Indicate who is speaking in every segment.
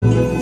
Speaker 1: อ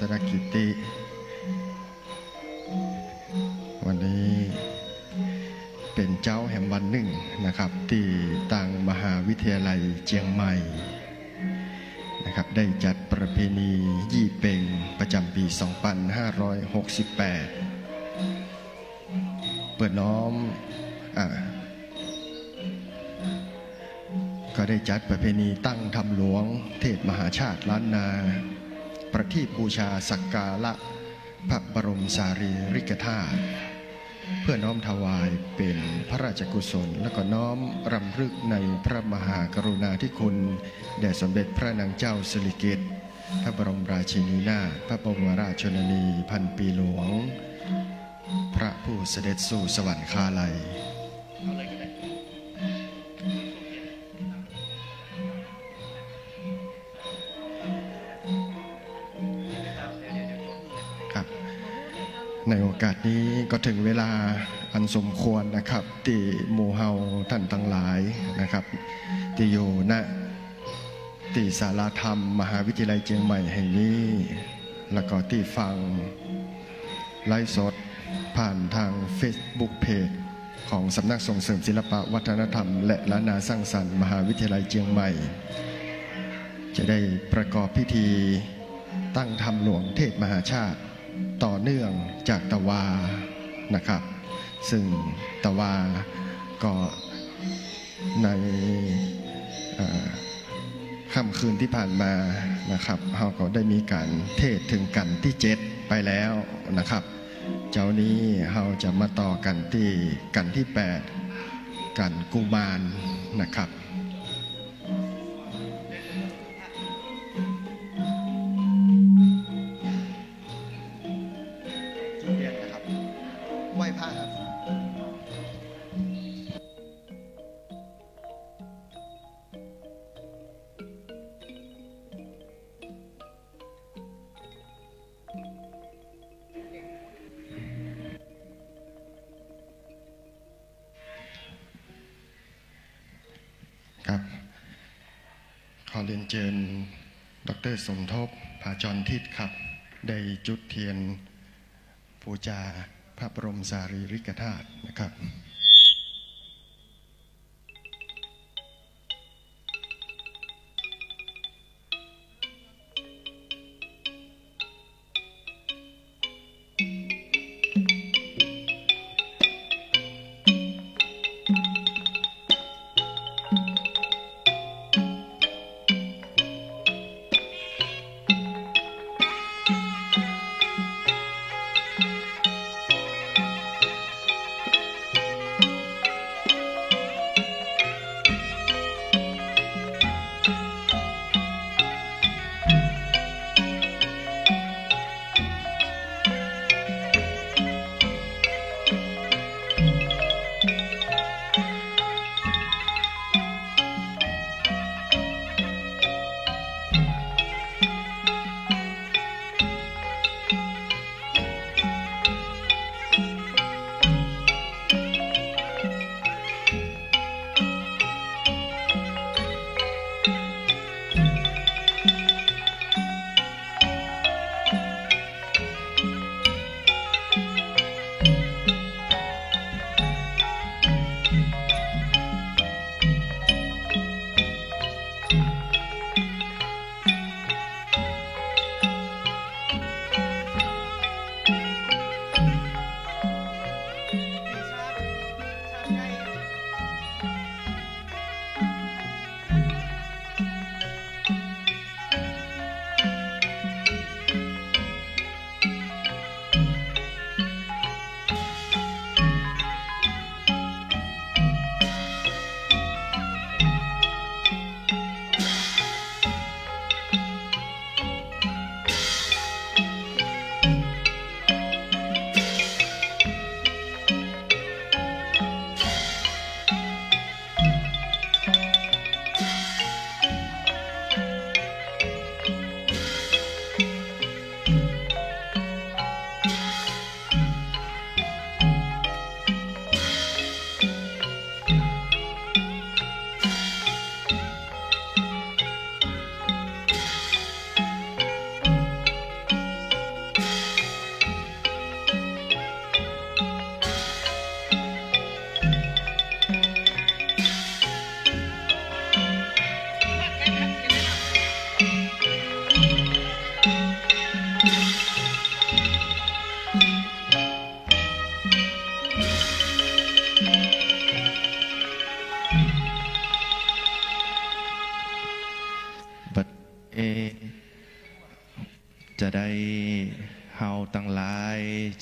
Speaker 1: สรกิติวันนี้เป็นเจ้าแห่งวันหนึ่งนะครับที่ต่างมหาวิทยาลัยเจียงใหม่นะครับได้จัดประเพณียี่เป่งประจำปี 2568 เปิดน้อมก็ได้จัดประเพณีตั้งธรรมหลวงเทศมหาชาติล้านนาประทีปบูชาสักการะพระบรมสารีริกธาตุเพื่อน้อมถวายเป็นพระราชกุศลและก็น้อมรำลึกในพระมหากรุณาธิคุณแด่สมเด็จพระนางเจ้าสิริกิติ์พระบรมราชินีนาถพระบรมราชชนนีพันปีหลวงพระผู้เสด็จสู่สวรรคาลัยในโอกาสนี้ก็ถึงเวลาอันสมควรนะครับที่หมู่เฮาท่านทั้งหลายนะครับที่อยู่ณที่ศาลาธรรมมหาวิทยาลัยเจียงใหม่แห่งนี้แล้วก็ที่ฟังไลฟ์สดผ่านทาง Facebook Page ของสำนักส่งเสริมศิลปวัฒนธรรมและล้านนาสร้างสรรค์มหาวิทยาลัยเจียงใหม่จะได้ประกอบพิธีตั้งธรรมหลวงเทศมหาชาติต่อเนื่องจากตะวานะครับซึ่งตะวาก็ในค่ำคืนที่ผ่านมานะครับเราก็ได้มีการเทศถึงกันที่7ไปแล้วนะครับเจ้านี้เราจะมาต่อกันที่กันที่8กันกุมารนะครับไหว้พระครับครับขอเรียนเชิญดร.สมทบผาจรทิศครับได้จุดเทียนบูชาพระบรมสารีริกธาตุนะครับ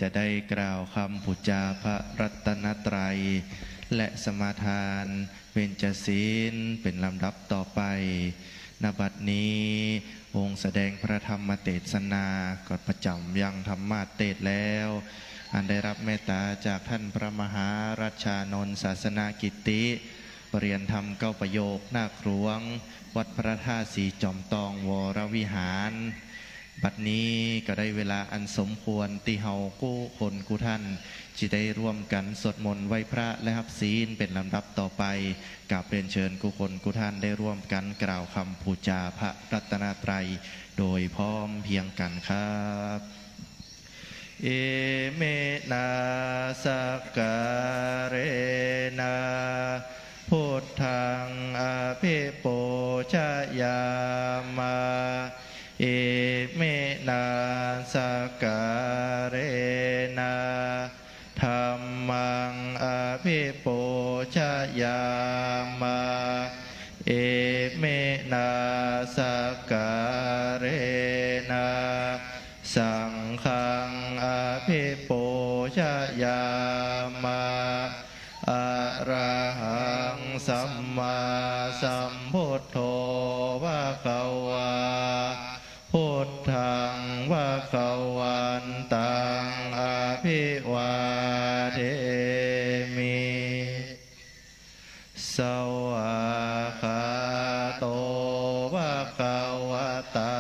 Speaker 2: จะได้กล่าวคำปุจจาพระรัตนตรัยและสมาทานเบญจศีลเป็นลำดับต่อไปณบัดนี้องค์แสดงพระธรรมเทศนาก็ประจำยังธรรมเทศแล้วอันได้รับเมตตาจากท่านพระมหารัชชานนท์ศาสนากิติปรริยนธรรมเก้าประโยคนาคหลวงวัดพระธาตุสีจอมตองวรวิหารบัดนี้ก็ได้เวลาอันสมควรที่เฮากู้คนกู้ท่านจะได้ร่วมกันสวดมนต์ไหว้พระและรับศีลเป็นลำดับต่อไปกราบเรียนเชิญกู้คนกู้ท่านได้ร่วมกันกล่าวคำบูชาพระรัตนตรัยโดยพร้อมเพียงกันครับเอเมนาสักการเนะพุทธังอภิปูชยามาเอเมนาสักการเนะธัมมังอภิปูชยามาเอเมนาสักการเนะสังฆังอภิปูชยามาอะระหังสัมมาสัมพุทโธภะคะวาพุทธังภะคะวันตังอภิวาเทมิสวากขาโตภะคะวะตา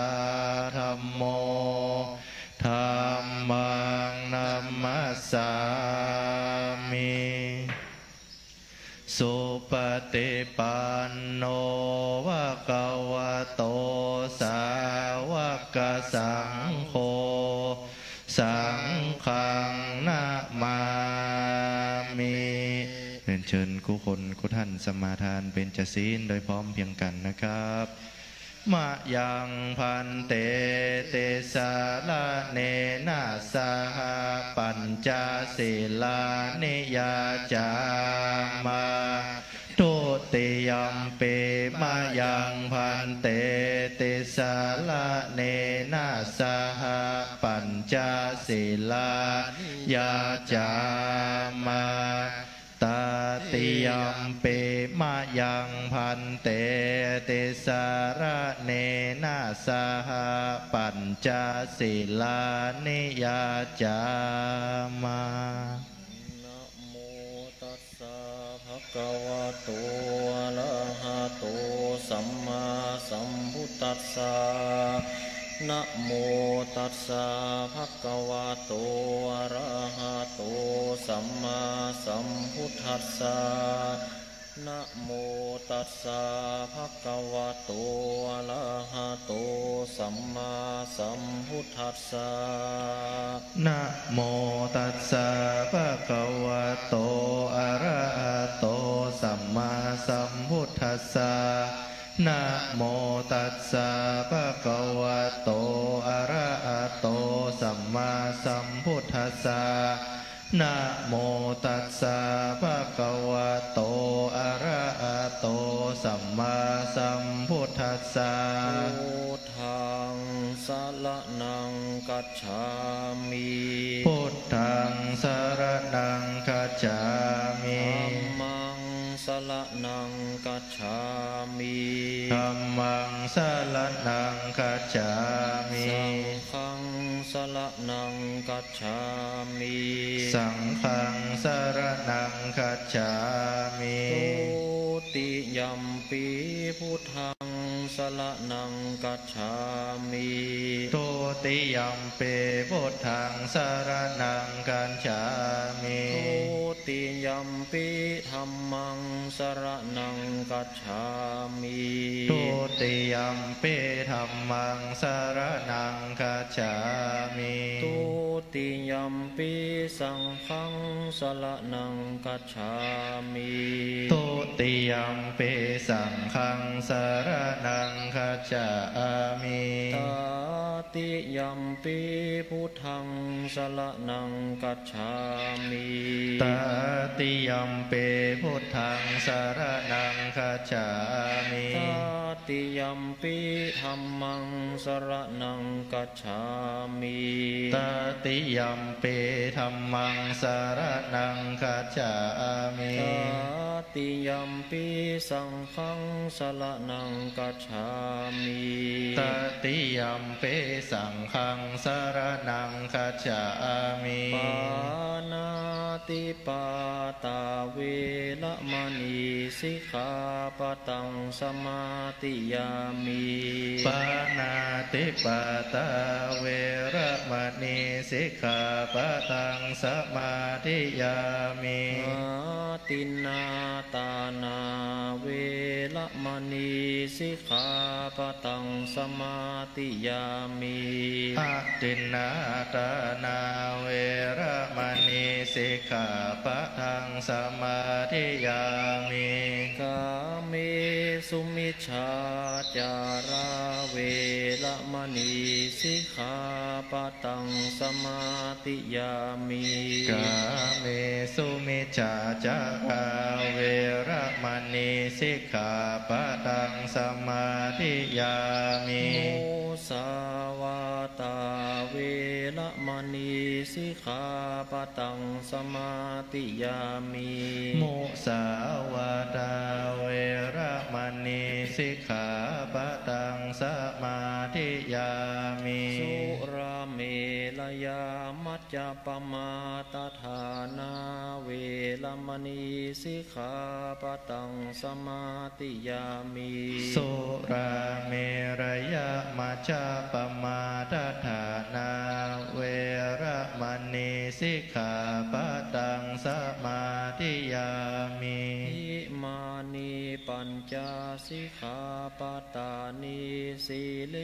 Speaker 2: ธัมโมธัมมังนัมมัสสามิสุปฏิปันโนภะคะวะโตสาวกสังโฆสังฆังนะมามิเรียนเชิญกู้คนกู้ท่านสมาทานเป็นจศีลโดยพร้อมเพียงกันนะครับมะยังพันเตเตสาลาเนนะสหปัญจศีลานิยาจามาทุติยัมเปมะยังพันเตเตสาลาเนนะสหปัญจศีลายาจามาตติยัมเปมะยังพันเตเตสาระเนนะสหปัญจศีลานิยาจามานะโมตัสสะภะคะวะโตอะระหะโตสัมมาสัมพุทธัสสะนะโมตัสสะภะคะวะโตอะระหะโตสัมมาสัมพุทธัสสะนะโมตัสสะภะคะวะโตอะระหะโตสัมมาสัมพุทธัสสะนะโมตัสสะภะคะวะโตอะระหะโตสัมมาสัมพุทธัสสะนะโมตัสสะภะคะวะโตอะระหะโตสัมมาสัมพุทธัสสะนะโมตัสสะภะคะวะโตอะระหะโตสัมมาสัมพุทธัสสะพุทธังสรณังคัจฉามิพุทธังสรณังคัจฉามิธัมมังสรณังคัจฉามิธัมมังสรณังคัจฉามิสังฆังสรณังคัจฉามิสังฆังสรณังคัจฉามิทุติยัมปิพุทธังสรณังคัจฉามิทุติยัมปิพุทธังสรณังคัจฉามิทุติยัมปิธัมมังสรณังคัจฉามิทุติยัมปิธัมมังสรณังคัจฉามิทุติยัมปิสังฆังสรณังคัจฉามิทุติยัมปิสังฆังสรณังคัจฉามิตติยัมปิพุทธังสรณังคัจฉามิตติยัมปิพุทธังสรณังคัจฉามิต
Speaker 3: ติยัมปิธัมมังสรณังกัจฉามิ
Speaker 2: ตติยัมปิธัมมังสรณังกัจฉามิ
Speaker 3: ตติยัมปิสังฆังสรณังกัจฉามิ
Speaker 2: ตติยัมปิสังฆังสรณังกัจฉามิ
Speaker 3: ปานาติปาตาเวระมณีสิกขาปะตังสมาติยามิ
Speaker 2: ปานาติปาตาเวระมณีสิกขาปะตังสมาธิยามิ
Speaker 3: ตินาตานาเวระมณีสิกขาปะตังสมาติยามิ
Speaker 2: อะตินาตานาเวระมณีสิกขาปะทังสมาธิยามิ
Speaker 3: กาเมสุมิจฉาจาราเวระมณีสิกขาปะตังสมาธิยามิ
Speaker 2: กาเมสุมิจฉาจาราเวระมณีสิกขาปะทังสมาธิยามิ
Speaker 3: โมสาวาตาเวระมณีสิกขาปะตังสมาธิยามิ
Speaker 2: มุสาวาตาเวระมณีสิกขาปะตังสมาธิยามิ
Speaker 3: สุราเมรยามัจจปมาตฐานาเวระมณีสิกขาปะตังสมาธิยามิ
Speaker 2: สุราเมรยามัจจปมาตฐานาเวระมณีสิกขาปะตังสมาธิยามิ
Speaker 3: อิมานิปัญจสิกขาปตานิสีเล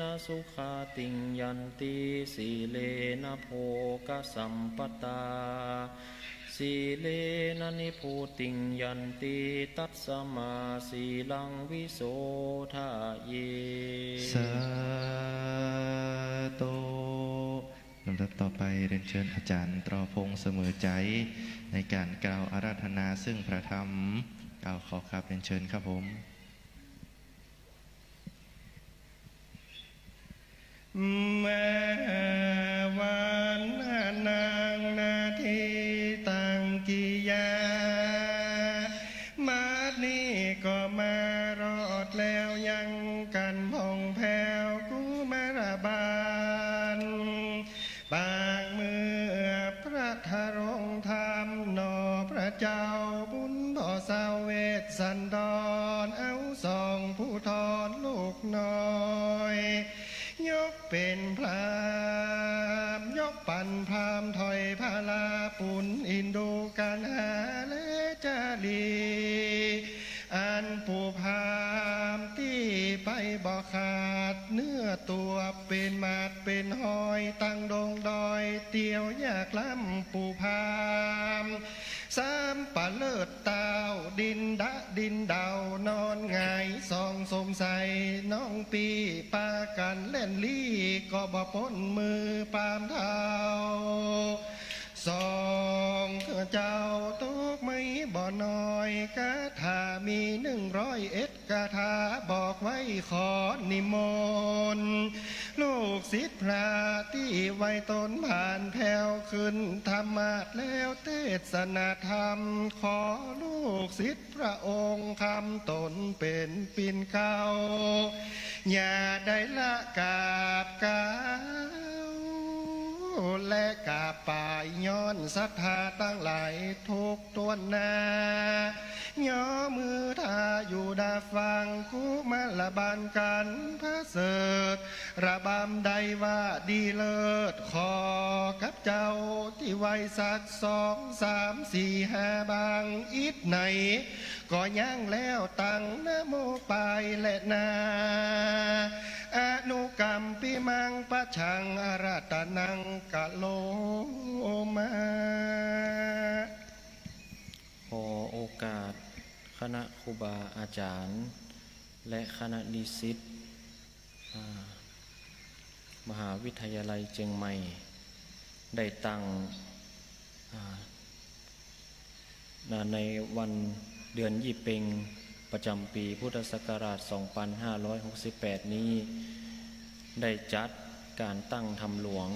Speaker 3: นะสุขาติงยันติสีเลนะโภคสัมปตาสีเลนะนิพุติงยันติตัสสมาสีลังวิโสทะเย
Speaker 2: สาธุลำดับต่อไปเรียนเชิญอาจารย์ตรพงษ์เสมอใจในการกล่าวอาราธนาซึ่งพระธรรมกล่าวขอครับเรียนเชิญครับผม
Speaker 1: แม้วันนางนาทีตังกิยามาดนี้ก็มารอดแล้วยังกันพงแผ่วกูมาระบานบางมือพระธรงธรรมนอพระเจ้าบุญบ่อสาวเวทสันดรเอาสองผู้ทอนลูกน้อยยกเป็นพรามยกปั่นพรามถอยพาลาปุนอินดูกันหาและจาลีอันผู้พามที่ไปบ่ขาดเนื้อตัวเป็นมาดเป็นหอยตั้งดงดอยเตียวยากล้ำผู้พามสามปะเลิศเต้าดินดะดินเดานอนหงายสองสมใสน้องปีปากันเล่นลี่ก็บ่พ้นมือปามเท้าสองเจ้าตุกไม่บ่น้อยกะถามี101กะถาบอกไว้ขอนิมนต์ลูกศิษย์พระที่ไว้ตนผ่านแผ่วขึ้นธรรมาสแล้วเทศนาธรรมขอลูกศิษย์พระองค์คำตนเป็นปิ่นเก่าอย่าได้ละกาบกาและกาป่ายย้อนศรัทธาตั้งหลายทุกตัวนาย่อมือท่าอยู่ดาฟังคูมาละบานกันพระเสดระบำใดว่าดีเลิศขอกับเจ้าที่ไว้สัก2 3 4 5บางอิดไหนก็ย่างแล้วตั้งนะโมไปและนาอนุกรรมปิมังปะชังอาราตนังกะโลมา
Speaker 3: ขอโอกาสคณะครูบาอาจารย์และคณะนิสิตมหาวิทยาลัยเชียงใหม่ได้ตั้งในวันเดือนยี่เป็ง ประจำปีพุทธศักราช 2568 นี้ได้จัดการตั้งธรรมหลวง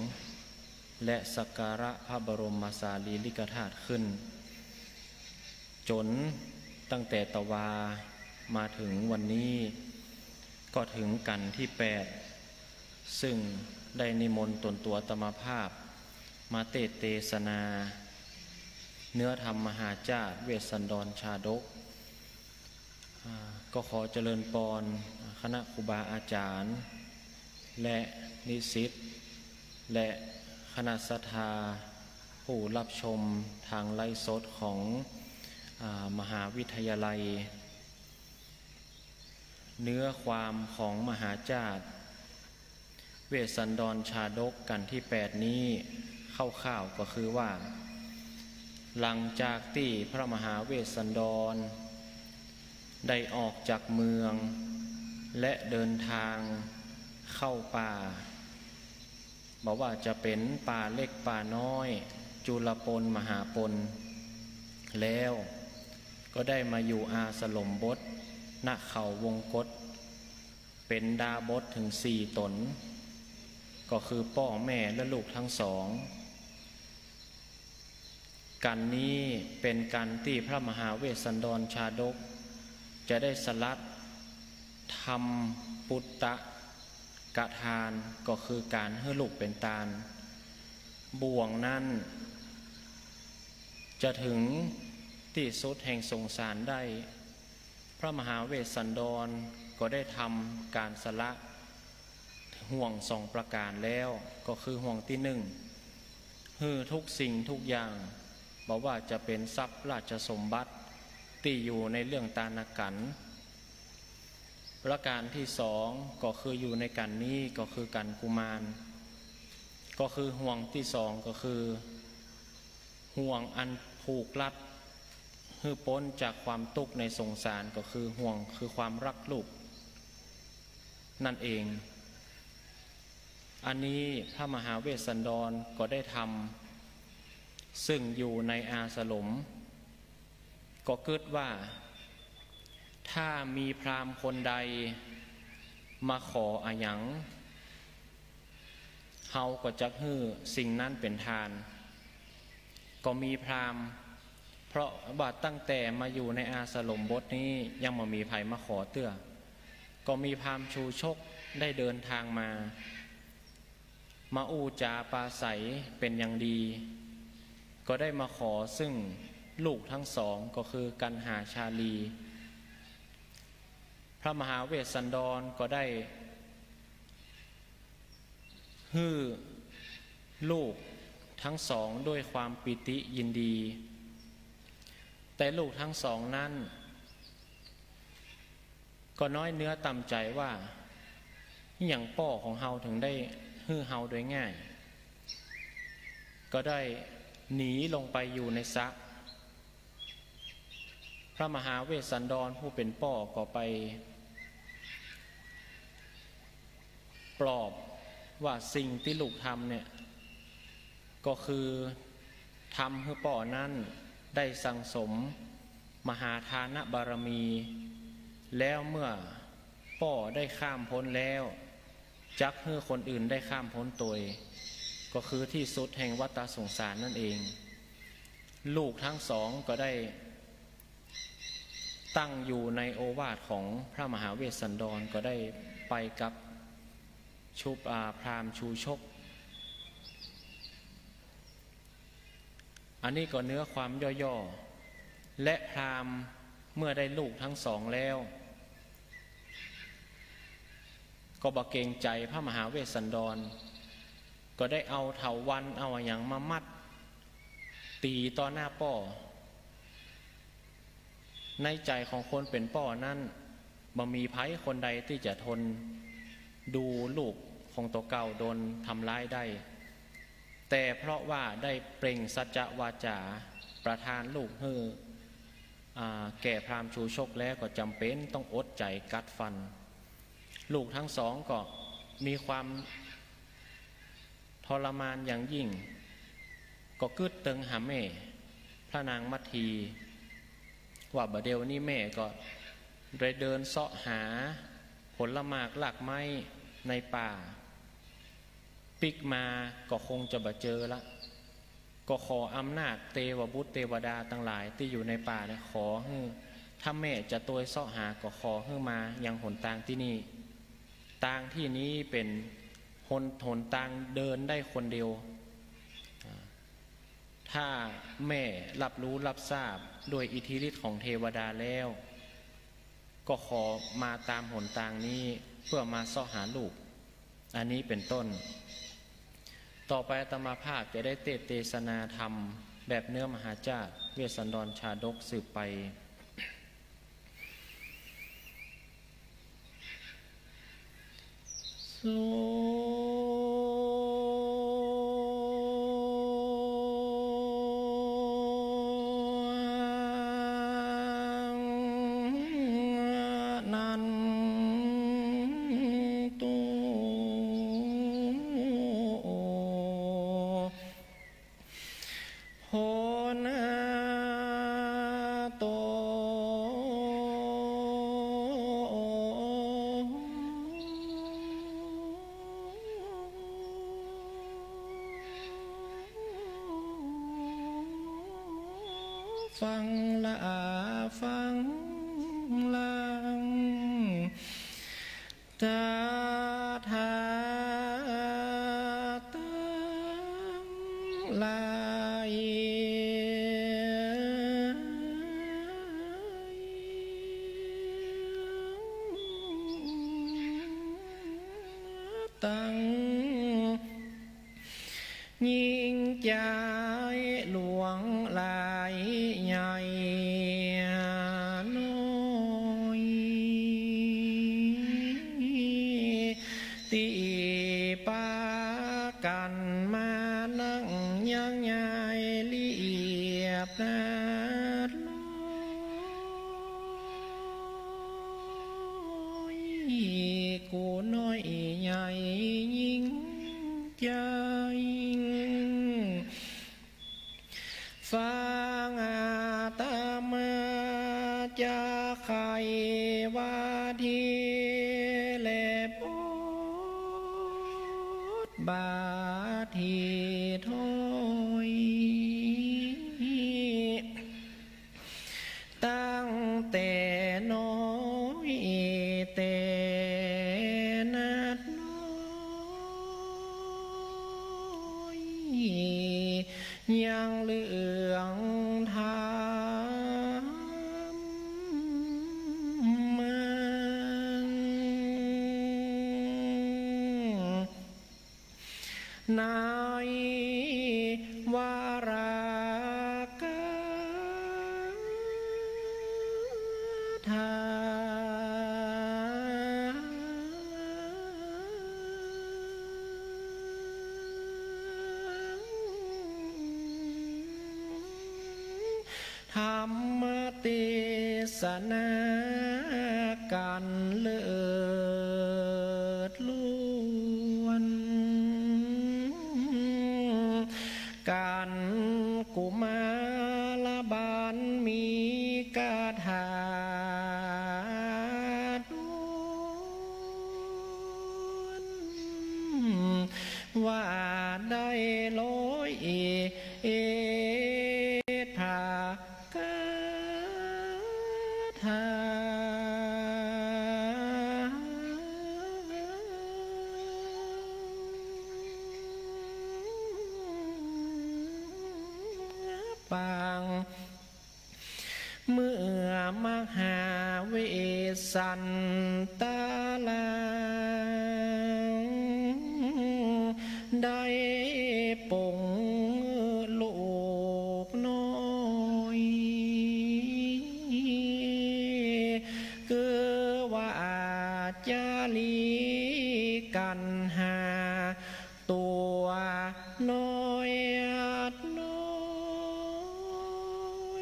Speaker 3: และสักการะพระบรมสารีริกธาตุขึ้นจนตั้งแต่ตะวามาถึงวันนี้ก็ถึงกันที่8ซึ่งได้นิมนต์ตนตัวตมภาพมาเทศนาเนื้อธรรมมหาจารย์เวสสันดรชาดกก็ขอเจริญพรคณะครูบาอาจารย์และนิสิตและคณะศรัทธาผู้รับชมทางไลฟ์สดของมหาวิทยาลัยเนื้อความของมหาจารย์เวสสันดรชาดกกันที่8นี้คร่าวๆก็คือว่าหลังจากที่พระมหาเวสสันดรได้ออกจากเมืองและเดินทางเข้าป่าบอกว่าจะเป็นป่าเล็กป่าน้อยจุลปนมหาปนแล้วก็ได้มาอยู่อาสลมบทณเขาวงกฏเป็นดาบทถึง4 ตนก็คือพ่อแม่และลูกทั้งสองกันนี้เป็นการที่พระมหาเวสสันดรชาดกจะได้สลัดทำปุตตะกะทานก็คือการให้ลูกเป็นตาลบ่วงนั้นจะถึงที่สุดแห่งสงสารได้พระมหาเวสสันดรก็ได้ทำการสละห่วง2 ประการแล้วก็คือห่วงที่1ทุกสิ่งทุกอย่างบอกว่าจะเป็นทรัพย์ราชสมบัติที่อยู่ในเรื่องตาลกันประการที่2ก็คืออยู่ในกันนี้ก็คือกันกุมารก็คือห่วงที่2ก็คือห่วงอันผูกรัดให้พ้นจากความทุกข์ในสงสารก็คือห่วงคือความรักลูกนั่นเองอันนี้พระมหาเวสสันดรก็ได้ทำซึ่งอยู่ในอาสลมก็คิดว่าถ้ามีพราหมณ์คนใดมาขออะหยังเฮาก็จะให้สิ่งนั้นเป็นทานก็มีพราหมณ์เพราะว่าตั้งแต่มาอยู่ในอาสลมบทนี้ยังไม่มีไผมาขอเตื้อก็มีพราหมณ์ชูชกได้เดินทางมาอู้จาปาศัยเป็นอย่างดีก็ได้มาขอซึ่งลูกทั้งสองก็คือกันหาชาลีพระมหาเวสสันดรก็ได้ฮื้อลูกทั้งสองด้วยความปิติยินดีแต่ลูกทั้งสองนั้นก็น้อยเนื้อต่ำใจว่าอย่างพ่อของเฮาถึงได้ฮื้อเฮาโดยง่ายก็ได้หนีลงไปอยู่ในสระพระมหาเวสสันดรผู้เป็นพ่อก็ไปปลอบว่าสิ่งที่ลูกทำเนี่ยก็คือทำให้พ่อนั้นได้สั่งสมมหาทานบารมีแล้วเมื่อพ่อได้ข้ามพ้นแล้วจักให้คนอื่นได้ข้ามพ้นตัวก็คือที่สุดแห่งวัฏสงสารนั่นเองลูกทั้งสองก็ได้ตั้งอยู่ในโอวาทของพระมหาเวสสันดรก็ได้ไปกับพราหมณ์ชูชกอันนี้ก็เนื้อความย่อๆและพราหมณ์เมื่อได้ลูกทั้งสองแล้วก็บ่เกรงใจพระมหาเวสสันดรก็ได้เอาเถาวัลย์เอาอย่างมามัดตีต่อหน้าพ่อในใจของคนเป็นพ่อนั้นบ่มีไผคนใดที่จะทนดูลูกของตัวเก่าโดนทำร้ายได้แต่เพราะว่าได้เปล่งสัจจวาจาประทานลูกให้แก่พราหมณ์ชูชกแล้วก็จำเป็นต้องอดใจกัดฟันลูกทั้งสองก็มีความทรมานอย่างยิ่งก็กึดตึงหาแม่พระนางมัททีว่าบ่เดียวนี้แม่ก็ ได้เดินเสาะหาผลหมากหลากไม้ในป่าปิกมาก็คงจะบ่เจอละก็ขออำนาจเทวบุตรเทวดาทั้งหลายที่อยู่ในป่าเนี่ยขอให้ถ้าแม่จะตัวเสาะหาก็ขอให้มายังหนทางที่นี่ทางที่นี้เป็นหนทางเดินได้คนเดียวถ้าแม่รับรู้รับทราบโดยอิทธิฤทธิ์ของเทวดาแล้วก็ขอมาตามหนทางนี้เพื่อมาเสาะหาลูกอันนี้เป็นต้นต่อไปอาตมาภาพจะได้เทศนาธรรมแบบเนื้อมหาจารย์เวสสันดรชาดกสืบไปฟังละฟังลังตาทาตังลายตังยิ่งใจหลวงลายใหญ่น้อยตีปากันมานั่งยังไงเรียบนาลอยกูน้อยใหญ่ยิ่งใจฟังอาตมาจะใครว่าทีเล็บบาทีถ้อยตั้งแต่น้อยแต่นัดน้อยยังเหลืองทามมันในวาระกถาธรรมเทศนากันเลิศล้วนการกุมารบาลมีกาถาว่าได้ลอยเอธากาถาปังเมื่อมหาเวสสันตาลาได้ปงลูกน้อยคือว่าจะลีกันหาตัวน้อยน้อ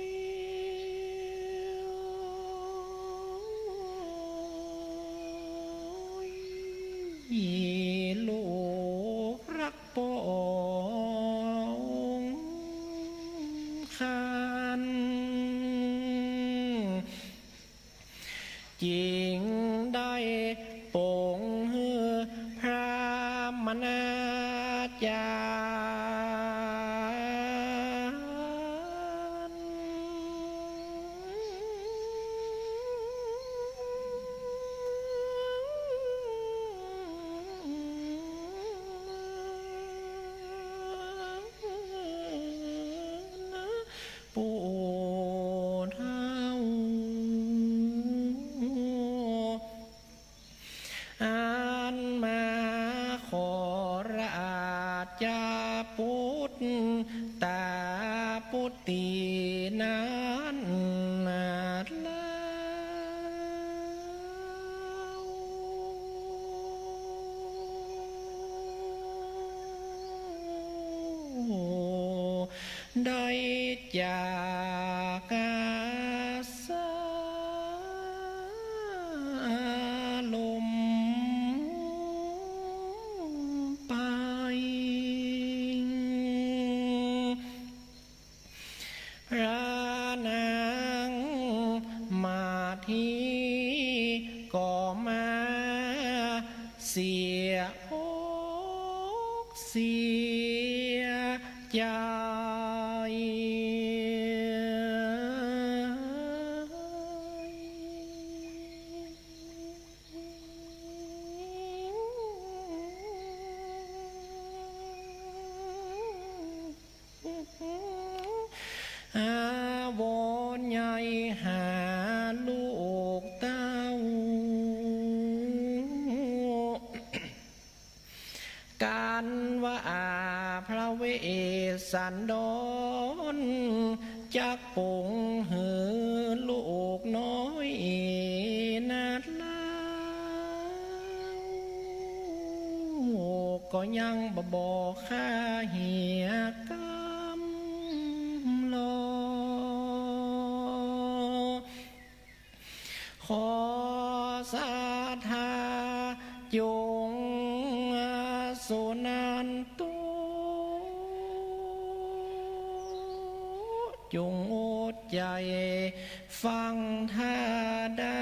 Speaker 3: ย ปุตตินั้นนาลาได้จากสาลมไปพระนางมาทีก็มาเสียอกเสียใจวอนใหญ่หาลูกเต้าการว่าพระเวสสันดรจักปุงหือลูกน้อยนาดลาวก็ยังบ่ค่าเหียกำลอขอสาธาจงสุนันตุจงอดใจฟังท่าดา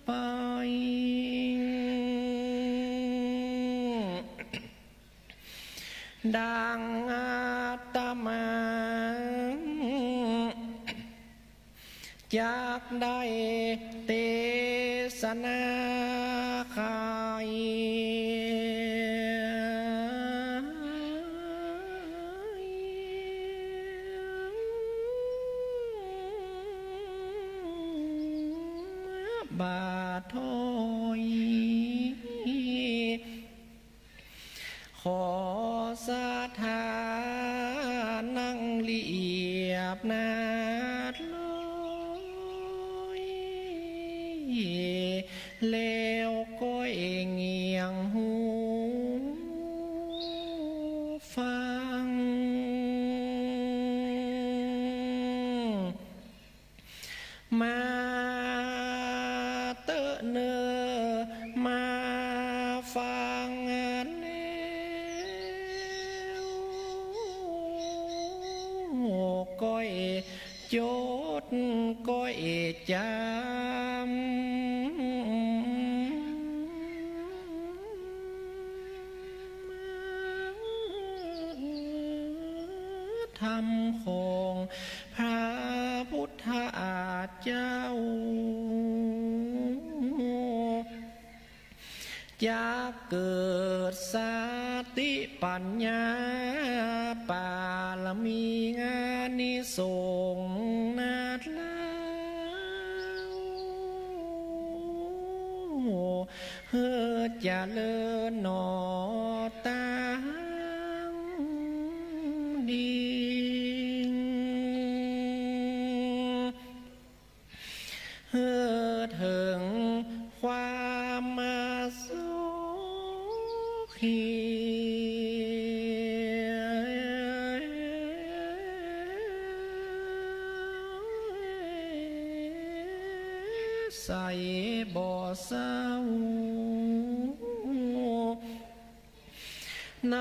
Speaker 3: ไปดังอาตมาจากได้เทศนาขายบาทอยขอสาธานั่งเรียบนาดลอยแล้วก็เงียงหูฟังมาเตอะเนอมาฟังก้อยโจดก้อยจำทำของพระพุทธเจ้าจะเกิดสติปัญญาปาลมีงานนิสงนาดแล้วเฮือจะเลิศหนอตังดีเฮือถึงความมาสุขีใส่บ่อเศร้าใน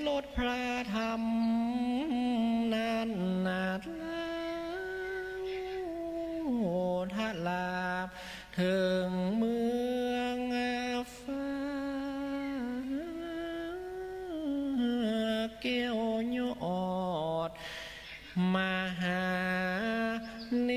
Speaker 3: ลดพระธรรมนั้นนาดแล้วถ้าลาบถึงเมืองฟ้าเกี่ยวยอดมาหาเน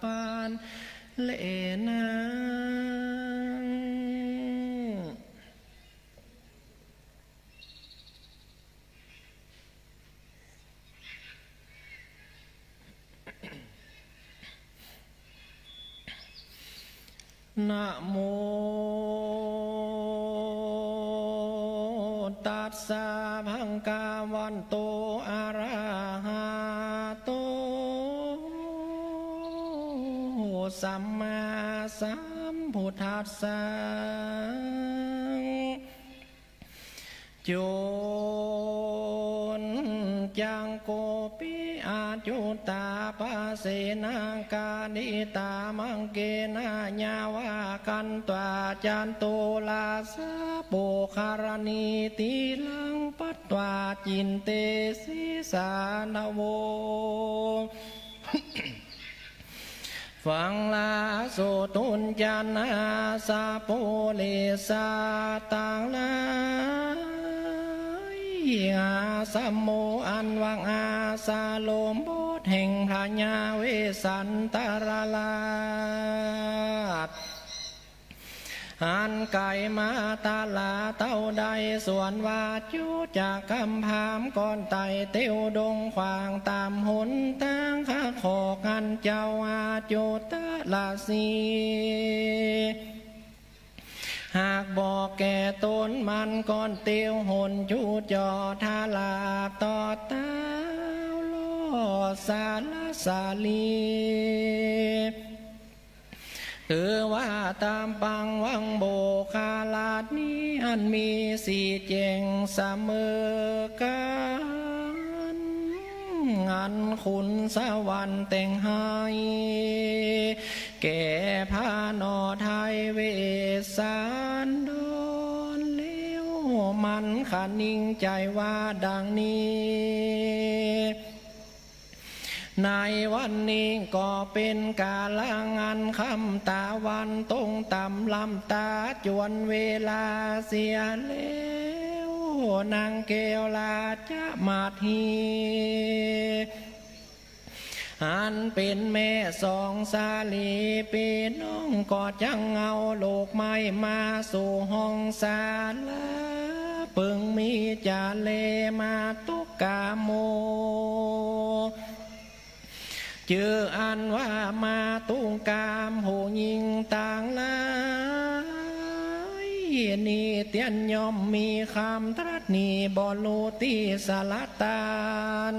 Speaker 3: ปานเลนา นะโมตัสสะภะคะวะโตอะระหะโตสัมมาสัมพุทธัสสะโจรจังโกปิอาจุตาปะเสนาคานิตามังเกนะญาวากันตวาจันโตลาสะโปคารณีติลังปัตตวาจินเตสิสานโว ฟังลาโสตุนจานาสาโปเลสาตังลายอาสัมโมอันวังอาสาโลมโบธแห่งพระญาเวสันตราลาดอันไก่มาตาลาเต้าใดส่วนวาจุจากคำพามก่อนไตเตียวดงขวางตามหนตั้งข้าขอกันเจ้าอาโจตะลาสีหากบอกแก่ตนมันก่อนเตียวหนจูจอทาลาต่อเต้าลอสาลสาลีว่าตามปังวังโบคาลาดนี้อันมีสีเจงเสมอกันอันคุณสวรรค์แต่งให้แก่พานอไทยเวสานดอนเลี้ยวมันขันนิ่งใจว่าดังนี้ในวันนี้ก็เป็นกาลังอันคำตาวันตรงต่ำลำตาจวนเวลาเสียแล้วนางเกลลาจะมาทีอันเป็นแม่สองสาลีปีน้องก็จังเอาโลกไม้มาสู่ห้องศาลาปึงมีจาเลมาตุกกาโมเจออันว่ามาตุ้งกามหูยิงต่างลายนี่เตียนยอมมีคำตรัสนีบอลูตีสลัตาน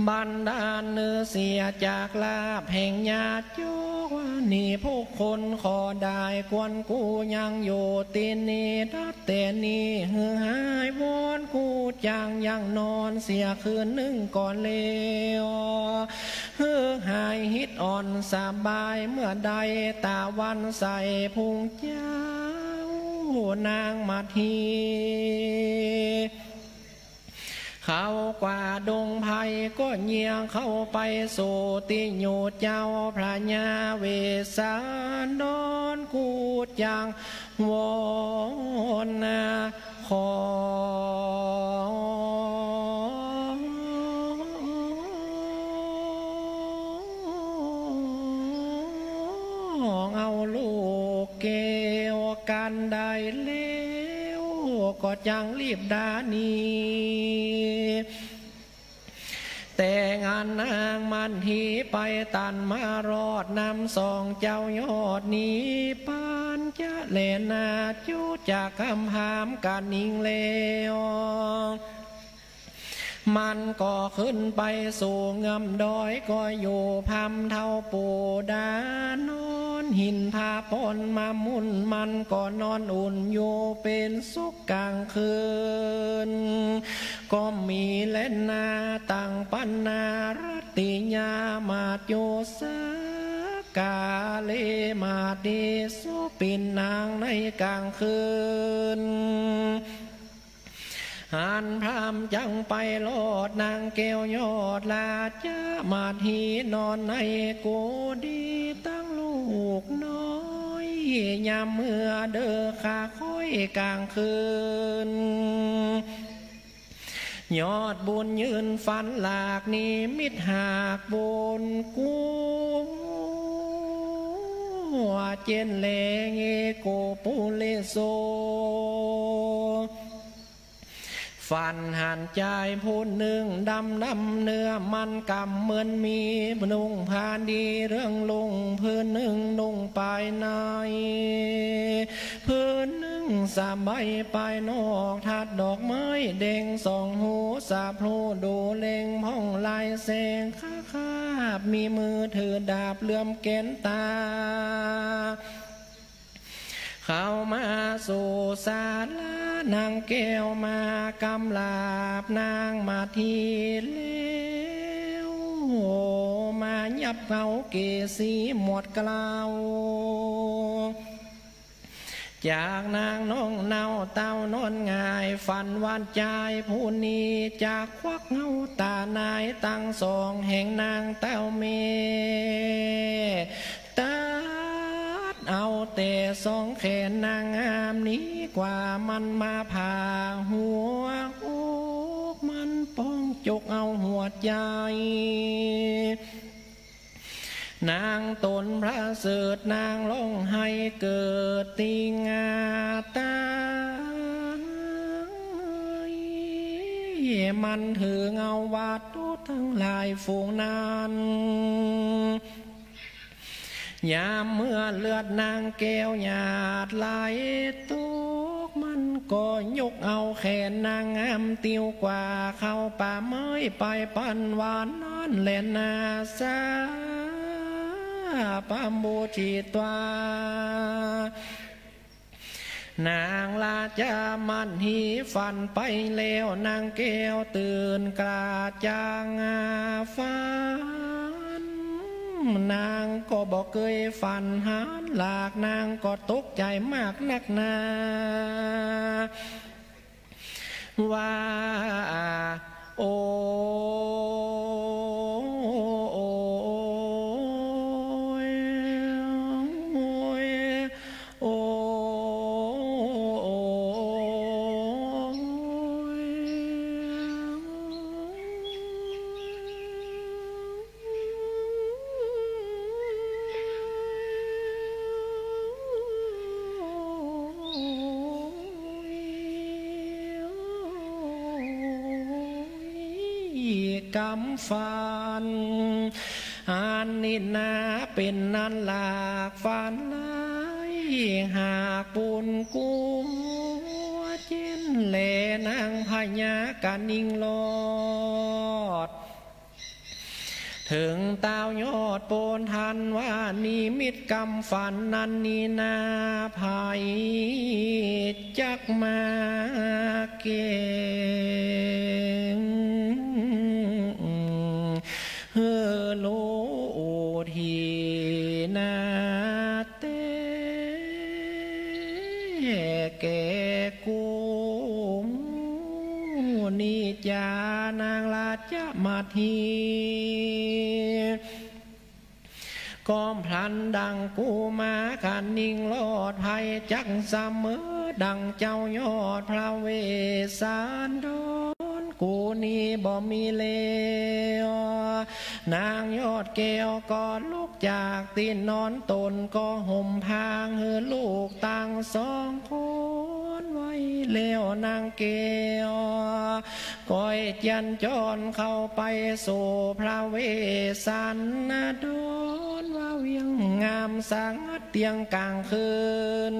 Speaker 3: บันดาลเนื้อเสียจากลาภแห่งญาติโยกนี่พวกคนขอได้กวนกูยังอยู่ตีนี่ดัดเตนี่หือหายวอนกูจังยังนอนเสียคืนหนึ่งก่อนเลวหือหายฮิตอ่อนสบายเมื่อใดตาวันใส่พุงเจ้านางมาทีเข้ากว่าดงไผ่ก็เงียงเข้าไปสู่ติโยเจ้าพระญาเวสาดอนกูจังวอนนาขอเอาลูกเกวกันได้แล้วก็จังรีบดานีแต่งานนางมันทีไปตันมารอดนำสองเจ้ายอดนี้ปานจะเลนาจูจากคำหามกันนิ่งเลวมันก็ขึ้นไปสู่เงำดอยก็อยู่พำเท่าปูดานอนหินพาปนมามุ่นมันก็นอนอุ่นอยู่เป็นสุขกลางคืนก็มีเล่นนาตังปันนารติญามาโยสกาเลมาดิสุปินนางในกลางคืนหันพรามจังไปโลดนางเกวยอดลาจะมาทีนอนในกูดีตั้งลูกน้อยยามเมื่อเด้อขาค่อยกลางคืนยอดบุญยืนฟันหลากนิมิตหากบุญกูเจนเลงโกปุเลโซ ฟันหันใจพูดหนึ่งดำเนื้อมันกำเหมือนมีนุ่งผ่านดีเรื่องลุงพื้นหนึ่งนุ่งไปในพื้นหนึ่งสามใบไปนอกทัดดอกไม้เด้งสองหูสาพลูดูเล็งห้องลายเสงข้ามีมือถือดาบเลื่อมเกณฑ์ตาเข้ามาสู่ศาลานางแก้วมากำลาบนางมาทีเลี้ยวมายับเขาเกศีหมดกล่าวจากนางน้องเนาเต้านอนง่ายฝันวันใจผู้นี้จากควักเงาตานายตั้งสองแห่งนางเต้าเมตาเอาแต่สองแขนนางงามนี้กว่ามันมาผ่าหัวอกมันป้องจกเอาหัวใจนางตนพระเสดนางร้องให้เกิดติงาตามันถือเงาวัดทั้งหลายฝูงนั้นยามเมื่อเลือดนางแก้วหยาดไหลตุกมันก็ยกเอาแขนนางงามติวกว่าเข้าป่าไม้ไปปันหวานนั่นแหละนาซาปามบูชีตวานางลาจามันหีฟันไปแล้วนางแก้วตื่นกราจางฟ้านางก็บอกเคยฝันหาหลากนางก็ตกใจมากนักหนาว่าโอ้กำฟันอันนี้นาเป็นนันหลากฟันไหลหากปุนกุ้งเจนเลนางพญากันนิ่งลอดถึงเต้ายอดโปนทันว่านิมิตกำฝันนั้นนีนาภัยจักมาเก่งโลทีนาเตแก่กูนิจานางลาจมาทีก้อมพลันดังกูมากันนิ่งลอดภัยจักเสมอดังเจ้ายอดพระเวสสันดรกูนี้บ่มีเลวนางยอดแก้วก็ลุกจากตีนนอนตนก็ห่มพางเฮือลูกตั้งสองคนไว้เลี้ยวนางแก้วก้อยจันจรเข้าไปสู่พระเวสสันดรว่าเวียงงามสังเตียงกลางคืน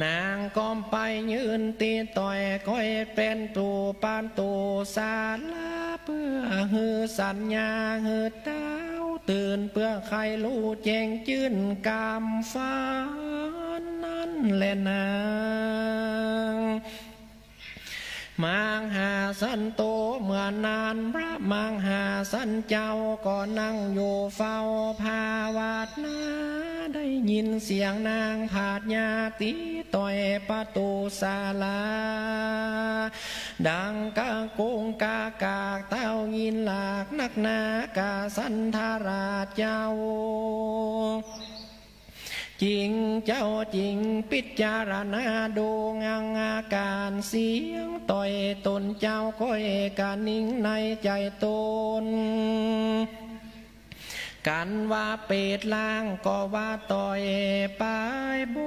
Speaker 3: นางก้มไปยืนตีต่อยก้อยเป็นตูปานตูสาลาเพื่อหือสัญญาหือเต้าตื่นเพื่อใครรู้แจ้งจื่นกำฟ้านั้นแหละนางมังหาสันโตเมื่อนานพระมังหาสันเจ้าก็นั่งอยู่เฝ้าภาวนาได้ยินเสียงนางผาดญาติต่อยประตูศาลาดังกะโกงกากากเต้ายินหลากนักนากาสันทาราเจ้าจริงเจ้าจริงพิจารณาดูงังอาการเสียงต่อยตนเจ้าก้อยการนิ่งในใจตนกันว่าเปรตล่างก็ว่าต่อยปลายบ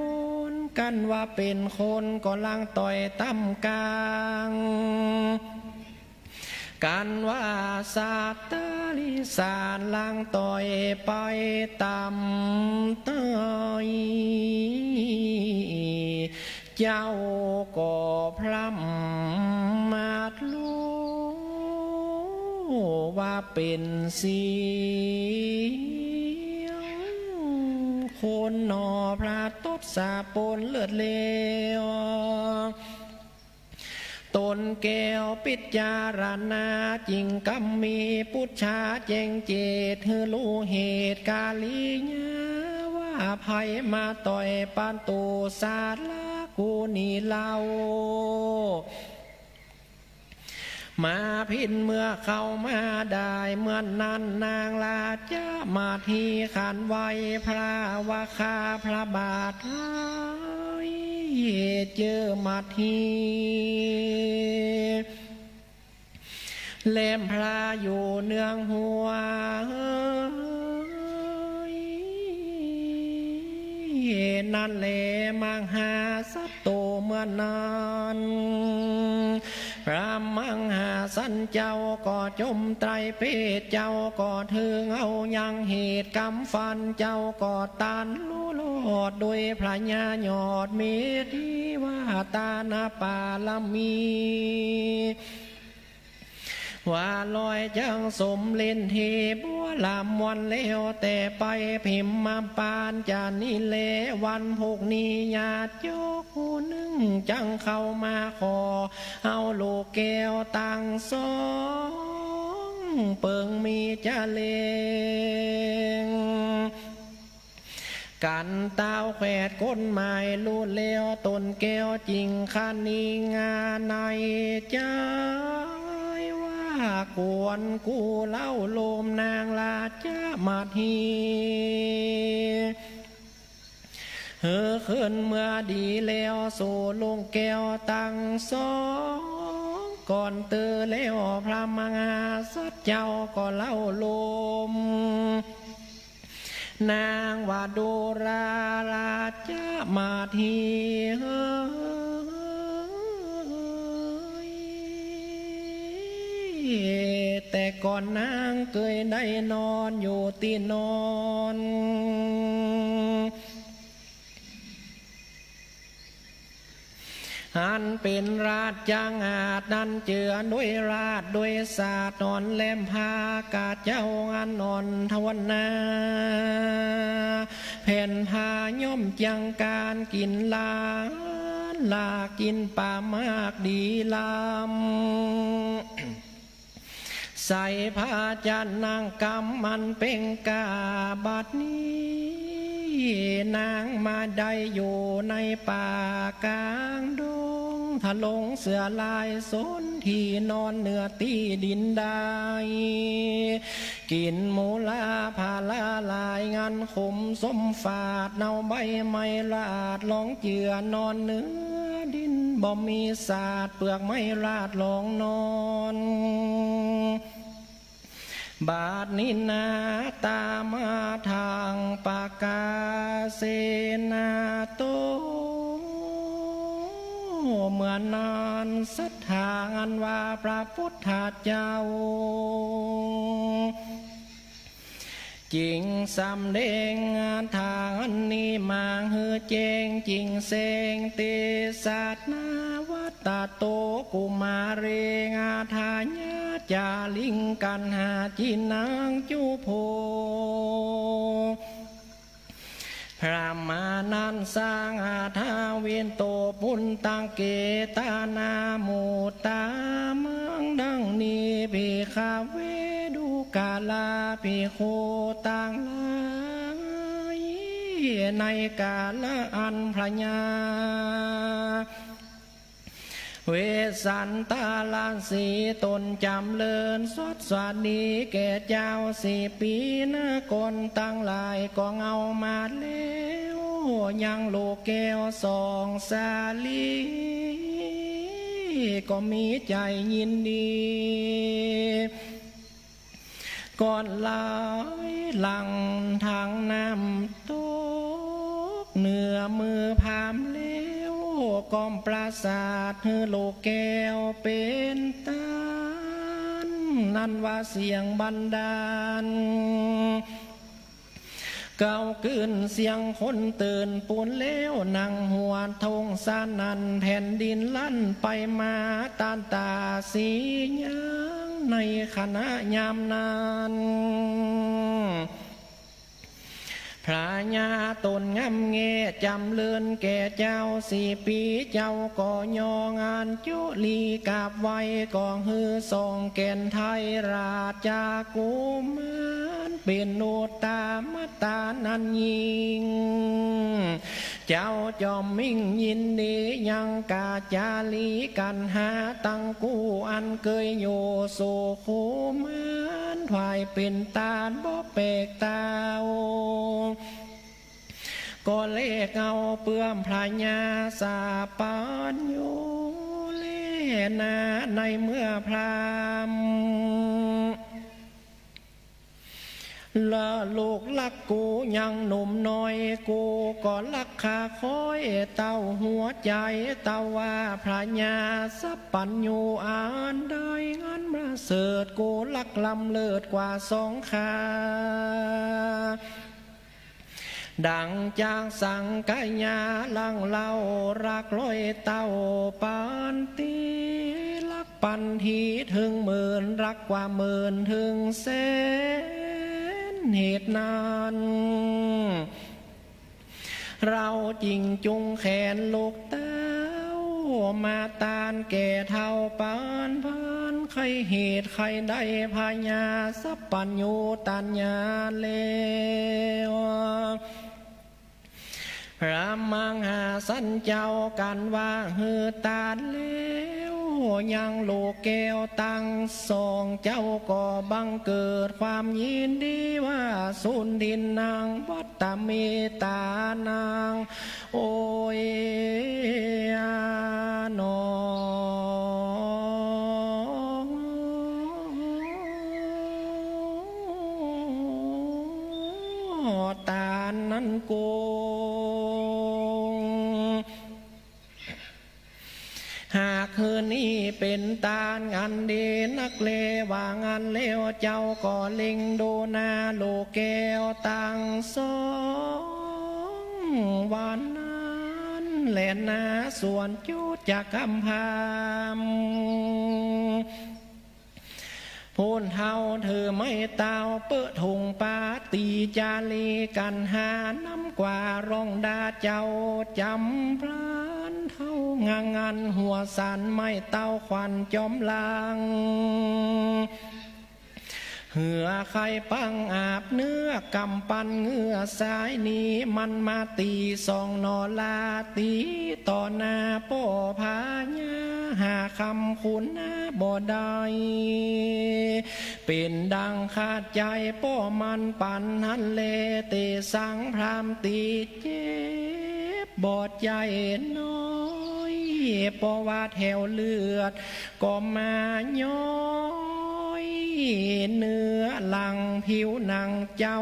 Speaker 3: น กันว่าเป็นคนก็ลังต่อยตั้มกลางกันว่าศาสตริสารลังต่อยไปตำต้อยเจ้าก็พร่ำมาดรู้ว่าเป็นเสียงคนนอพระตบสาปนเลือดเลวตนแก้วปิจารณาจริงกำมีพุทธาเจงเจตฮือรู้เหตุกาลีญาว่าภัยมาต่อยปานตูสาลากูนี่เล่ามาพินเมื่อเข้ามาได้เมื่อนนั้นนางลาจะมาทีขันไว้พระวาคาพระบาทเจอมาทีเล่มพระอยู่เนืองหัวนั่นแหละมังหาสัตโตเมื่อนั้นพระมังหาสันเจ้าก็จมไตรเพศเจ้าก็ถึงเอายังเหตุกรรมฟันเจ้าก็ตันรู้โลดโดยพระญาหยอดเมธีว่าตานาปาลมีว่าลอยจังสมเล่นเทบัวลำวันเลวแต่ไปพิมพ์มาปานจานี่เลวันพวกนี้ญาติโยกูนึงจังเข้ามาขอเอาลูกแก้วตังสองเปิงมีจะเลงกันเต้าแขวดก้นไม้ลูดเลวตนแก้วจริงคันนี้งานในใจกวนกูเล่าโลมนางลาจะมาทีขึ้นเมื่อดีแล้วสู่ลงแก้วตั้งสองก่อนเตือแล้วพระมังอาสัจเจ้าก็เล่าโลมนางว่าดูราราจะมาทีแต่ก่อนนางเคยได้นอนอยู่ที่นอนอันเป็นราชจังอาจนันเจือด้วยราชด้วยศาสตร์นอนแลมพากาเจ้าอันนอนทวันนาแผ่นพาย่อมจังการกินลากินป่ามากดีลำใส่ผ้าจันนางกำมันเป็นกาบัดนี้นางมาได้อยู่ในป่ากลางดงทะลงเสือลายสนที่นอนเนื้อตีดินได้กินหมูลาผาลาลายงานขมสมฝาดเนาใบไม้ลาดลองเจือนอนเนื้อดินบ่มีศาสตร์เปลือกไม้ลาดลองนอนบาดนินาตามาทางปากาเสนาโตเมื่อนานศรัทธาอันว่าพระพุทธเจ้าจริงสำเดงทางนี้มาเฮือเจงจริงเสงเตศาสนาวัตตาโตกุมาเรงาทาญาจาลิงกันหาจินางจุโพพระมานันสร้างอาทาเวียนโตปุณตังเกตานาโมตามังดังนี้ภิกขเวดุกาลาภิกขุตังลายในกาลอันพระญาเวสันตาลาสีตนจำเลินสดสวัสดีแก่เจ้า4 ปีนะคนตั้งหลายก็เอามาแล้วยังโลกแก้ว2 สาลีก็มีใจยินดีก่อนลายหลังทางน้ำตก เหนือมือพามเลี้ยวกอมปราสาทเฮือโลกแก้วเป็นตานนั่นว่าเสียงบันดาลเก่าขึ้นเสียงคนตื่นปูนเลี้ยวนั่งหัวทงสานันแผ่นดินลั่นไปมาตานตาสียังในคณะยามนานพระญาตนงำเงจำเลือนแก่เจ้า4 ปีเจ้าก่อยองานจุลีกาบไว้ก่อฮือส่งแก่นไทยราชากุมารเป็นโนตามตานันยิงเจ้าจอมมิ่งยินดียังกาจาลีกันหาตังกูอันเคยโยโสโคมานถวายเป็นตาบ่เปกตาก็เลกเอาเปื้อมพระญาสาปานโยเลนาในเมื่อพรามละลูกลักกูยังหนุ่มน้อยกูก็ลักขาคอยเต้าหัวใจเต้าว่าพระญาสัพปัญญูอ่านได้งั้นมาเสดกูลักลำเลิศกว่า2 ขาดังจากสังกายาลังเล่ารักลอยเต้าปานตีลักปันทีถึงหมื่นรักกว่าหมื่นถึงแสนเหตุนั้นเราจริงจุงแขนลูกเต้ามาตานแก่เท่าปานพันใครเหตุใครได้พญาสัพปัญญูตัญญาเลวพระมังหาสันเจ้ากันว่าฮือตาเล้วยังโลกแก้วตั้ง2เจ้าก็บังเกิดความยินดีว่าสุนดินนางวัตตเมตานางโอ้ยนอตานั้นโกหากคืนนี้เป็นตาลงานดีนักเลว่างานเลวเจ้าก็เล็งดูนาโลแก้วตั้ง2 วันนั้นแหลนนาส่วนจุดจากคำพามพูนเท่าเธอไม่เต้าเปิดถุงปาตีจาลีกันหาน้ำกว่าร้องดาเจ้าจำพรานเท่างานหัวสันไม่เต้าควันจอมลางเหือใครปังอาบเนื้อกำปันเงือสายนี้มันมาตี2 นอลาตีต่อหน้าป่อพาญาหาคำคุณนาบ่ได้เป็นดังขาดใจป่อมันปันหันเลเตสังพรามตีเจ็บบอดใจน้อยป่อว่าแถวเลือดก็มาย้อยเนื้อหลังผิวหนังเจ้า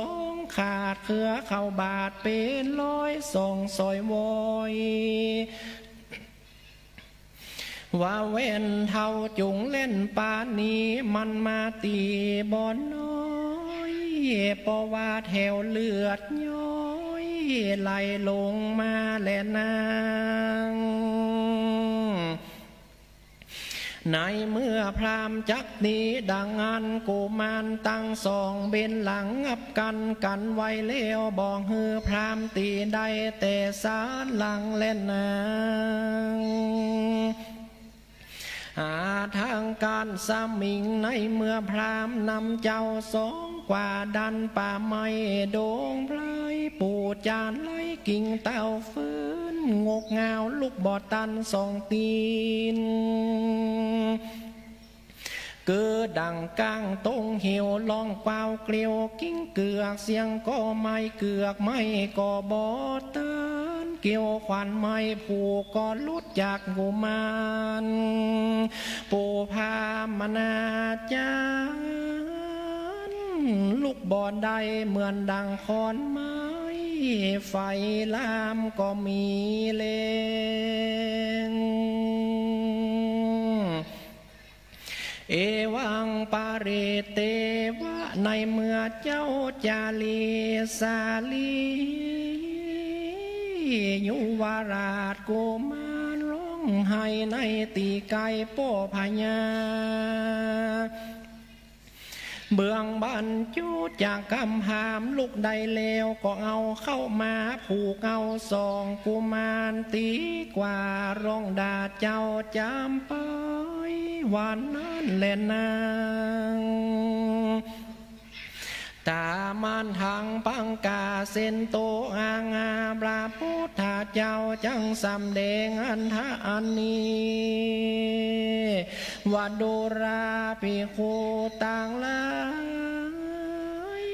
Speaker 3: 2 ขาดเครือเข้าบาดเป็น100ส่งซอยวอยว่าเว้นเท่าจุงเล่นปานนี้มันมาตีบอนน้อยเพราะว่าแถวเลือดย้อยไหลลงมาแลนางในเมื่อพรามจักนี้ดังงานกุมารตั้ง2 เบนหลังงับกันไว้เลี้ยวบอกฮือพรามตีได้แต่สารหลังเล่นนางหาทางการสามิงในเมื่อพรามนำเจ้า2 กว่าดันป่าไม้โด่งไพรปูจานไล่กิ่งเต้าฟื้นงกงาวลูกบอตัน2 ตีนเกิดดังกลางตรงเหี่ยวลองเปล่าเกลียวกิ้งเกือกเสียงก็ไม่เกือกไม่ก็บอตันเกี่ยวขวัญไม่ผูกก็ลุดจากกุมารปูพามนาจารลูกบอดได้เหมือนดังคอนไม้ ไฟลามก็มีเลงเอวังปาริเตวะในเมื่อเจ้าจาลีสาลียุวราชกุมารร้องไห้ในตีไก่โป้พญาเบื้องบรรจุจากกำหามลูกใดเลวก็เอาเข้ามาผูกเอาสองกุมารตีกว่าร้องด่าเจ้าจำไปวันนั้นแหละนางตามันทางปังกาเส้นโตอางาพระพุทธเจ้าจังสำแดงอันทะอันนี้วัดดูราภิกขุต่างหลาย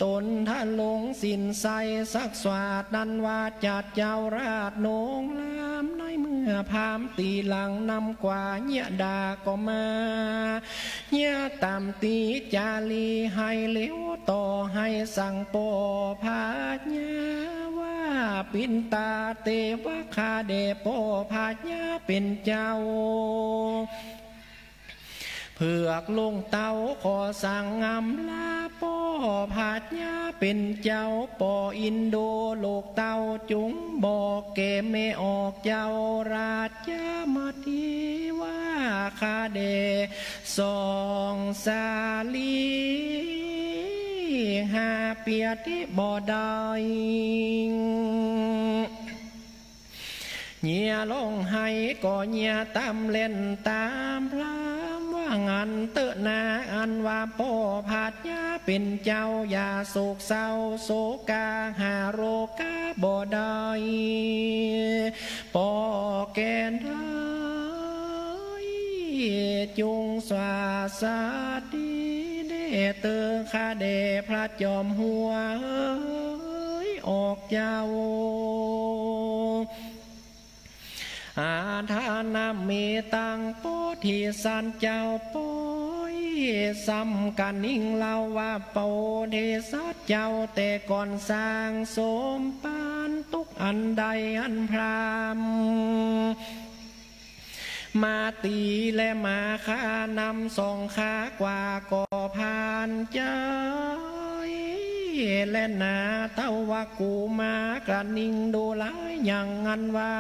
Speaker 3: ตนท่านลงสินใสสักสวาดนันว่าจัดเจ้าราชนงลามในเมื่อพามตีหลังนำกว่าเนียดาก็มาเนียตามตีจาลีให้เลี้ยวต่อให้สั่งโปพาญาว่าปินตาเตวะคาเดโปพาญาเป็นเจ้าเผือกลงเตาขอสั่งงำลาป่อผาดยาเป็นเจ้าป่ออินโดโลกเตาจุงบอกเกเมออกเจ้าราชมาทีว่าคาเดสองสาลีหาเปียที่บ่ได้เงียลงให้ก็เงียตามเล่นตามพระงันเตนาอันว่าพ่อผาดยาเป็นเจ้าอย่าโศกเศร้าโศกาหาโรกาบ่ได้ป่อแกนได้จุงสวาสาดีเดเตอคาเดพระจอมหัวออกเจ้าอาทานามีตังโปธิสันเจ้าปอยซ้ำกันนิ่งเล่าว่าโปธิสัตเจ้าแต่ก่อนสร้างสมปานทุกอันใดอันพรามมาตีและมาขานำสองขากว่าก่อพานเจ้าและนาเต้าวากูมากระนิ่งดูหลายอย่างงันว่า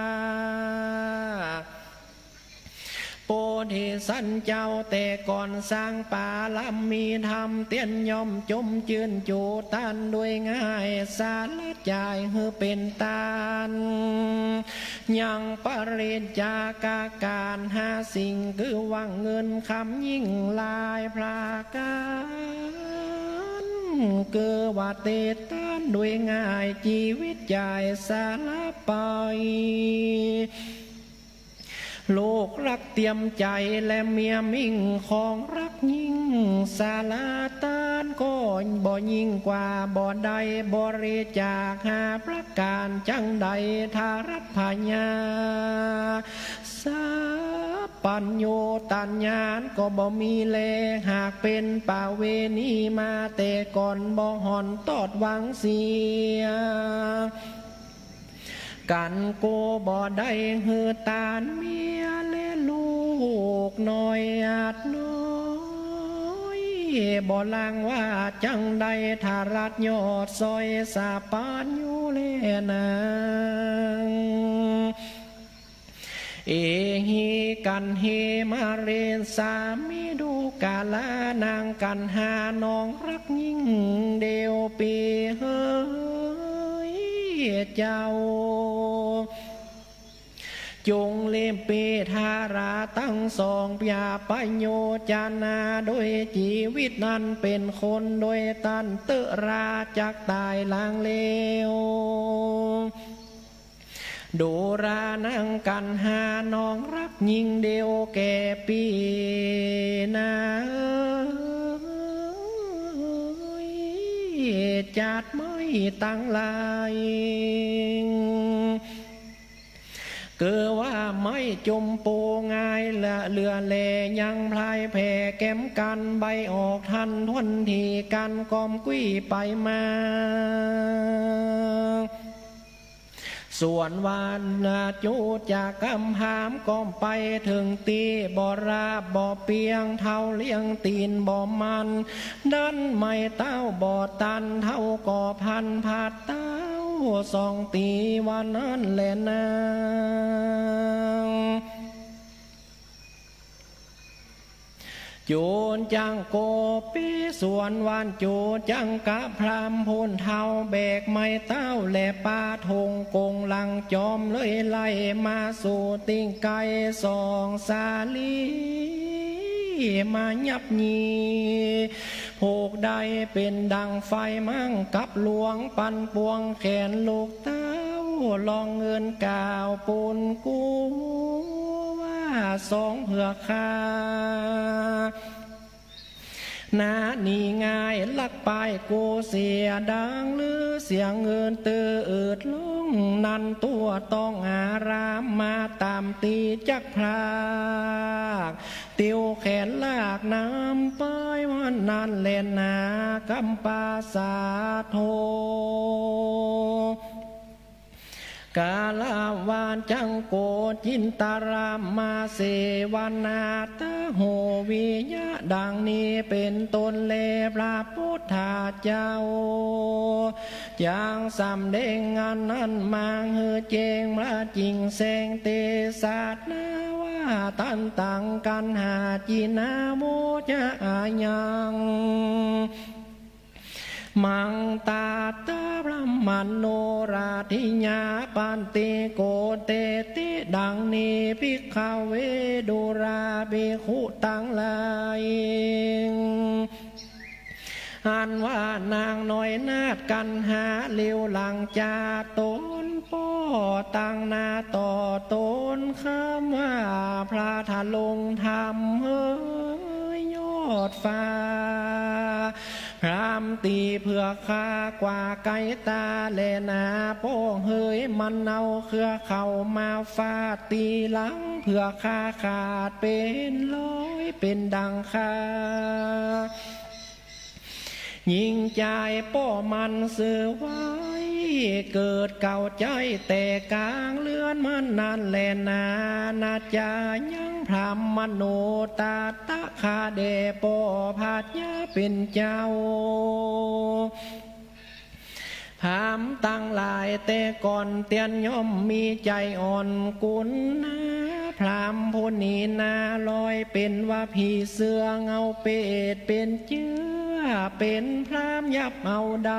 Speaker 3: โปธิสันเจ้าแต่ก่อนสร้างป่าลำมีธรรมเตียนย่อมจมจืนจูตันด้วยง่ายสารจ่ายเฮือเป็นตานยังปริญจากาการหาสิ่งคือวังเงินคำยิ่งลายพระการเกิดว่าเตตันด้วยง่ายชีวิตใจสารไปโลกรักเตรียมใจและเมียมิ่งของรักยิ่งสาลาตานก็บ่ยิ่งกว่าบ่ใดบริจาคหาประการจังใดทารัพญาสาปัญโยตัญญาณก็บ่มีแลหากเป็นป่าเวณีมาแต่ก่อนบ่หอนตอดหวังเสียกันโกบ่ได้หือตานเมียและลูกน้อยอาจน้อยบ่ลังว่าจังใดทารัดยอดซอยสาปานอยู่แลนางเอหิกันเฮมาเรนสามีดูกาลานางกันหาน้องรักยิ่งเดียวปีเฮเจ้าจงเล่มเปธาราตั้งสองปยาปโยจานาโดยชีวิตนั้นเป็นคนโดยตันเตราจากตายลางเลวดูรานังกันหาน้องรักยิ่งเดียวแก่ปีนาจัดไม่ตั้งลาย เกิดว่าไม่จมโปง่ายละเรือเลยังพลายแผ่แก้มกันใบออกทันทวนทีกันกอมกุ้ยไปมาส่วนวานจูจากกำหามก้มไปถึงตีบ่ราบบ่เปียงเท่าเลี้ยงตีนบ่มันดันไม่เต้าบ่ตันเท่าก่อพันผาดเต้าสองตีวันนั้นแหละนางโจนจังโกปีส่วนวานโจจังกะพรามพูนเทาแบกไม้เต้าแหล่ปาทงกงลังจอมเลยไล่มาสู่ติงไก่สองสาลีมายับยีโผกใดเป็นดังไฟมั่งกับหลวงปันปวงแขนลูกเต้าลองเงินกาวปูนกูว่าสองเผือกคานานี่ง่ายลักไปกูเสียดังหรือเสียงเงินตืออืดลงนันตัวต้องอารามมาตามตีจักพรากติวแขนลากน้ำไปวันนั้นเล่นนากำปาสาโทกาลาวานจังโกจินตารามมาเสวนาตะโหวิยะดังนี้เป็นตนเลพระพุทธเจ้าอย่างสำเดงงานนั้นมาเฮือเจงพระจริงแสงเตศาสนาว่าตันตังกันหาจีนาโมจะอายังมังตาตาพระมันโนราธิญาปันติโกเตติดังนี้ภิกขเวดุราภิกขุตังหลายอันว่านางน้อยนาดกันหาเลี้ยวหลังจาตนป้อตั้งนาต่อตนคำว่าพระทะลงธรรมเฮ้ยยอดฟ้าพรามตีเพื่อคากว่าไก่ตาเลนาโป้งเฮยมันเอาเครือเข่ามาฟาดตีหลังเพื่อคาขาดเป็นร้อยเป็นดังคายิงใจป้อมันเสือไว้เกิดเก่าใจแต่กลางเลื่อนมันนานแลนานาจายังพรามมโนตาตะคาเดปอผาดยาเป็นเจ้าพามตั้งหลายแต่ก่อนเตียนย่อมมีใจอ่อนกุนนะพรามผู้นี้นาลอยเป็นว่าผีเสือเงาเป็ดเป็นเจื้อเป็นพรามยับเอาใด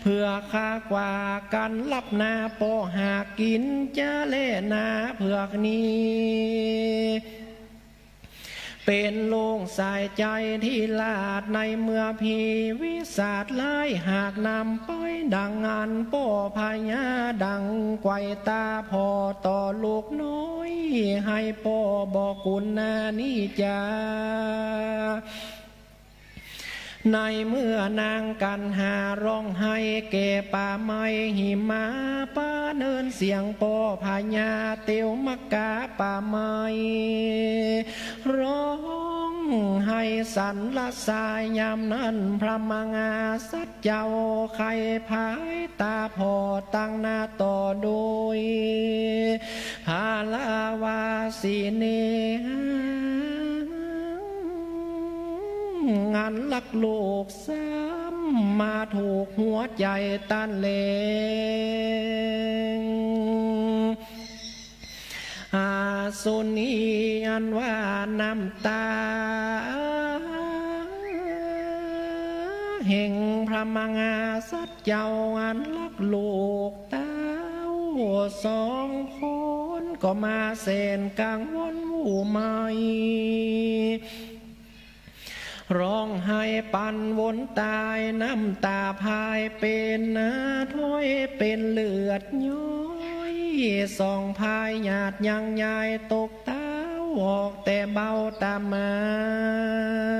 Speaker 3: เพื่อข้ากว่ากันลับนาปอหากินจะเล่นาเผือกนี้เป็นโลงสายใจที่ลาดในเมื่อพีวิสาดไล่หากนำไปดังงานป้อพญาดังไกวตาพอต่อลูกน้อยให้ป้อบอกกุณนานี่จาในเมื่อนางกันหาร้องไห้เก็บป่าไม้หิมาป้าเนินเสียงปอพญาเตียวมักกาป่าไม้ร้องให้สันละสายยามนั้นพระมังอาสัจเจ้าใครพายตาพอตั้งหน้าต่อโดยพาลาวาสีเนงานลักลูกซ้ำมาถูกหัวใจตันเลงอาสุนีอันว่าน้ำตาแห่งพระมังอาสัจเจ้าอันลักลูกเต้าสองคนก็มาเส้นกลางวันหูใหม่ร้องไห้ปั่นวนตายน้ำตาพายเป็นน้าถ้อยเป็นเลือดย้อยสองพายหยาดยังยายตกเต้าออกแต่เบาตามั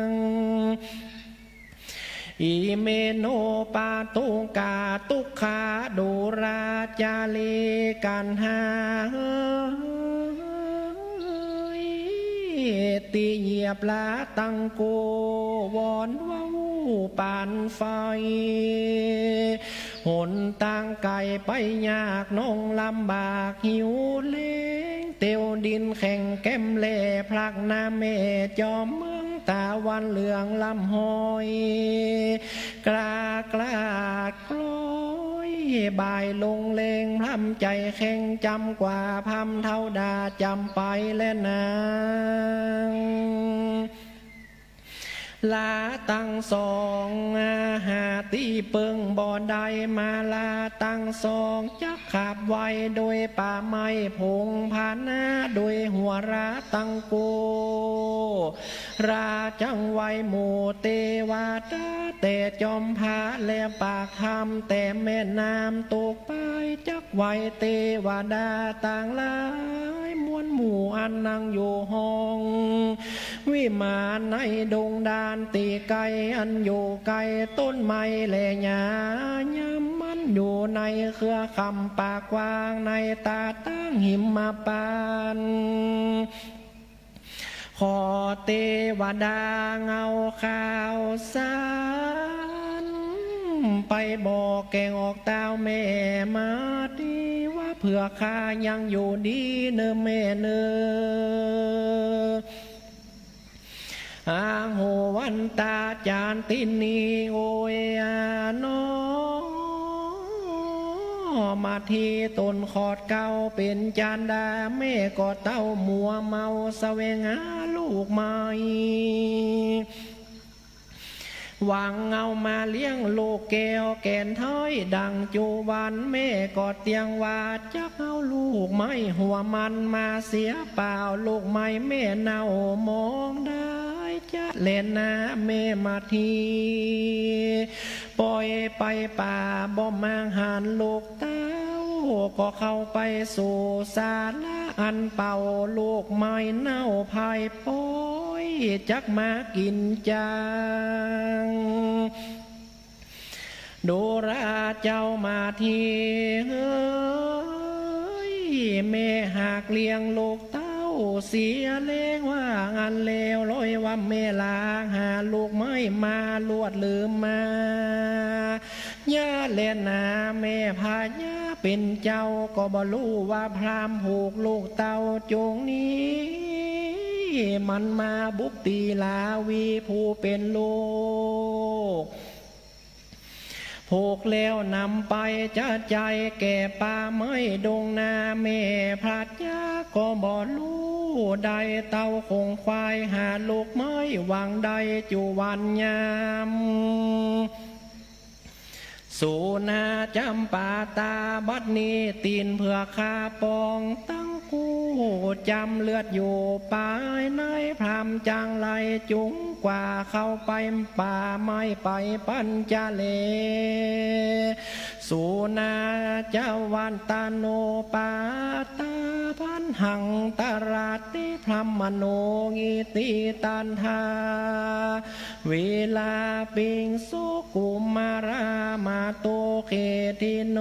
Speaker 3: งอิเมโนปาตุกาตุขาดู ราจาลีกันหาตีเหยียบลาตังโกวอนว้าวปานไฟหนทางไกลไปยากน้องลำบากหิวเล้งเตียวดินแข่งแก้มเล่พลักน้ำเมจอมเมืองตาวันเหลืองลำหอยกล้ากล้ากล้อยบ่ายลงเลงพร่ำใจแข่งจำกว่าพำเท่าดาจำไปและนางลาตั้งสองหาตีเปิงบ่อใดมาลาตั้งสองจักขับไว้โดยป่าไม้พงพานาโดยหัวราตั้งโกราจังไว้หมู่เตวาตาแต่จอมพาและปากคำแต่แม่น้ำตกไปจักไว้เตวาดาต่างหลายมวลหมู่อันนั่งอยู่ห้องวิมานในดงดานตีไกอันอยู่ไกลต้นไม้แหล่หญ้าย้ำมันอยู่ในเครือคำปากกว้างในตาตั้งหิมมาปานขอเทวดาเงาข่าวสารไปบอกแกงออกเต้าแม่มาดีว่าเผื่อข้ายังอยู่ดีเนอแม่เนออาโหวันตาจานตินีโอยานอมาที่ต้นขอดเก่าเป็นจานดาแม่ก็เต้ามัวเมาเสวงหาลูกใหม่หวังเอามาเลี้ยงลูกแก้วแก่นท้อยดังจูวันแม่ก็เตียงว่าจักเอาลูกไม้หัวมันมาเสียเปล่าลูกไม้แม่เน่ามองได้จะเล่นน้ำแม่มาทีปล่อยไปป่าบ่มาหันลูกเต้าก็เข้าไปสู่ศาลาอันเป่าลูกไม้เน่าภายป้อยจักมากินจางดูราเจ้ามาทีเฮ้ยแม่หากเลี้ยงลูกเต้าเสียเลี้ยงว่างานเลวลอยว่าแม่ลาหาลูกไม่มาลวดลืมมาย่าเล่นนาแม่พาย่าเป็นเจ้าก็บ่รู้ว่าพรามผูกลูกเต้าจงนี้มันมาบุกตีลาวีผู้เป็นลูกผูกแล้วนำไปจะใจแก่ป่าไม้ดงนาแม่พระยาก็บ่รู้ได้เต้าคงควายหาลูกไม้วางใดจุวันยามสูนาจำป่าตาบัดนี้ตีนเพื่อคาปองตั้งกู้จำเลือดอยู่ปลายในพรามจางไหลจุงกว่าเข้าไปป่าไม่ไปปัญจเลสูนาเจ้าวันตาโนปาตาพันหังตราติพรหมโนกิติตันทาเวลาปิงสุกุมารามาโตเกติโน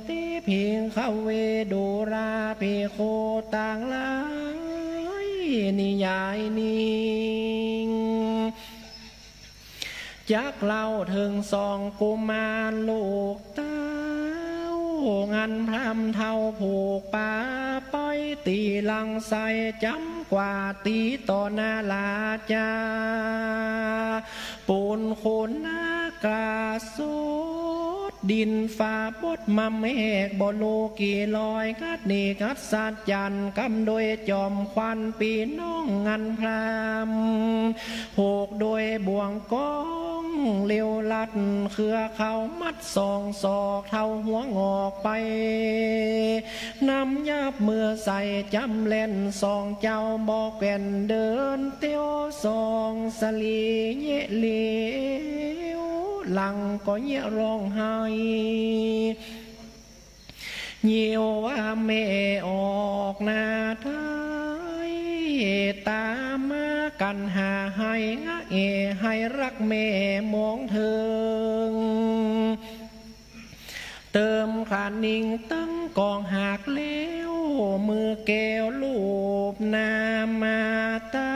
Speaker 3: ติพิงขเวดูราภิโคต่างหลายนิยายนิ่งจักเล่าถึงสองกุมารลูกเต้างานพรำเท่าผูกป่าไปตีลังใสจำกว่าตีต่อหน้าลาจาปูนขนนากาสดดินฟ้าบดมาเมฆบโลกีลอยกัดนีกัดสัจจันกำโดยจอมควันปีน้องงานพรำผูกโดยบ่วงก้องเลี้ยวลัดเครือเขามัดสองศอกเท่าหัวงอกไปนำยับมือใส่จำเล่นสองเจ้าบอกแก่นเดินเตี้ยวสองสลีเยเลียวหลังก็เยร้องไห้เยี่ยวว่าแม่ออกหน้าท้ายตามมากันหาให้งะให้รักแม่มองเถิงเติม ำขานิ่งตั้งกองหักเลี้ยวมือแก้วลูบนามาตา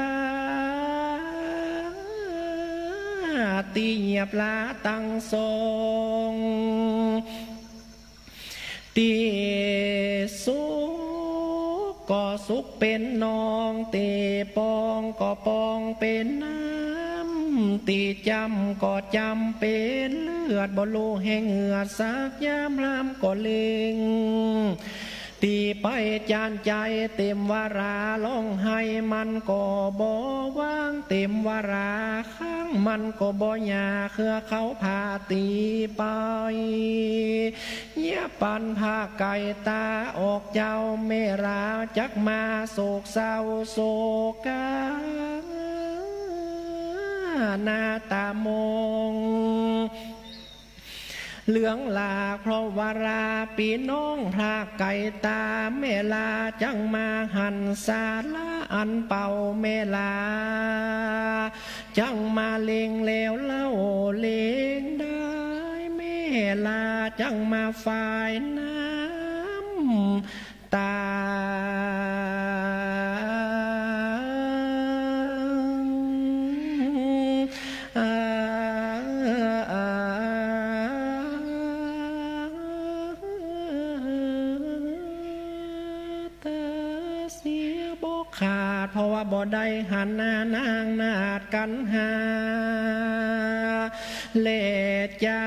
Speaker 3: ตีเงียบลาตั้งทรงตีสุกก็สุกเป็นนองตีปองก็ปองเป็นน้ำตีจำก็จำเป็นเลือดบ่ลูแห่งเหงื่อสักยามรำก็เล็งตีไปจานใจเต็มวาราร้องไห้มันก็บ่ว่างเต็มวาราข้างมันก็บ่ยาเครือเขาพาตีไปเงียบปันพาไก่ตาออกเจ้าเมราจักมาโศกเศร้าโศกาหน้าตามองเหลืองลาเพราะวาราปีน้องพระไก่ตาเมลาจังมาหันสาละอันเป่าเมลาจังมาเล็งแล้วเล่าเล็งได้เมลาจังมาฝ่ายน้ำตาเพราะว่าบ่ได้หันหน้านางนาดกันหาเลจา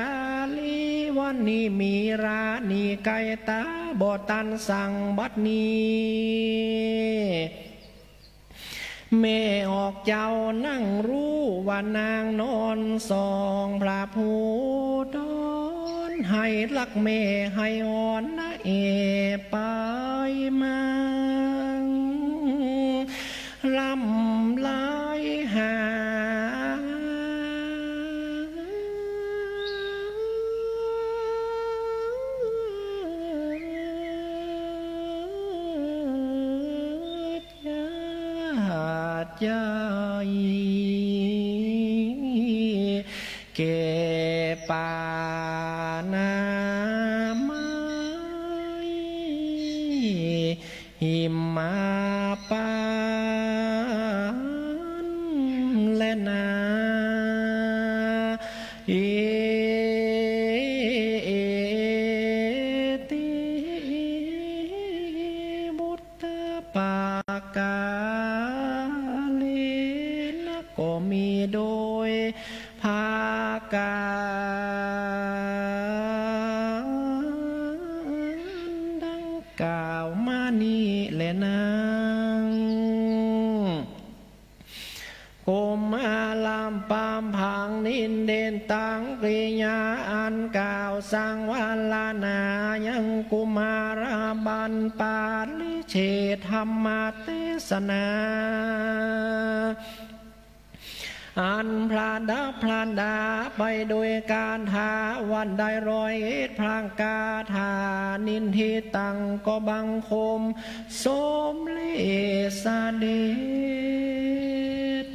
Speaker 3: ลีวันนี้มีรานีไก่ตาบ่ตันสั่งบัดนี้แม่ออกเจ้านั่งรู้ว่านางนอนสองพระผู้ดอนให้รักแม่ให้อ่อนนะเอไปมาลำลายหาใจเก็บป่านาไม้หิมมาปาและนาติบุตตปากาเลนะก็มีโดยภากาดังกล่าวมานี้แหละนางโกมาลามปามพังนินเดนตังกริยาอันกล่าวสังวาลานายังกุมารบันปาลิเชธรรมเทศนาอันพระดาพระดาไปโดยการหาวันใดรอยเอ็ดพรางกาธานินทิตังก็บังคมสมเลสเดช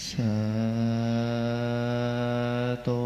Speaker 2: สาธุ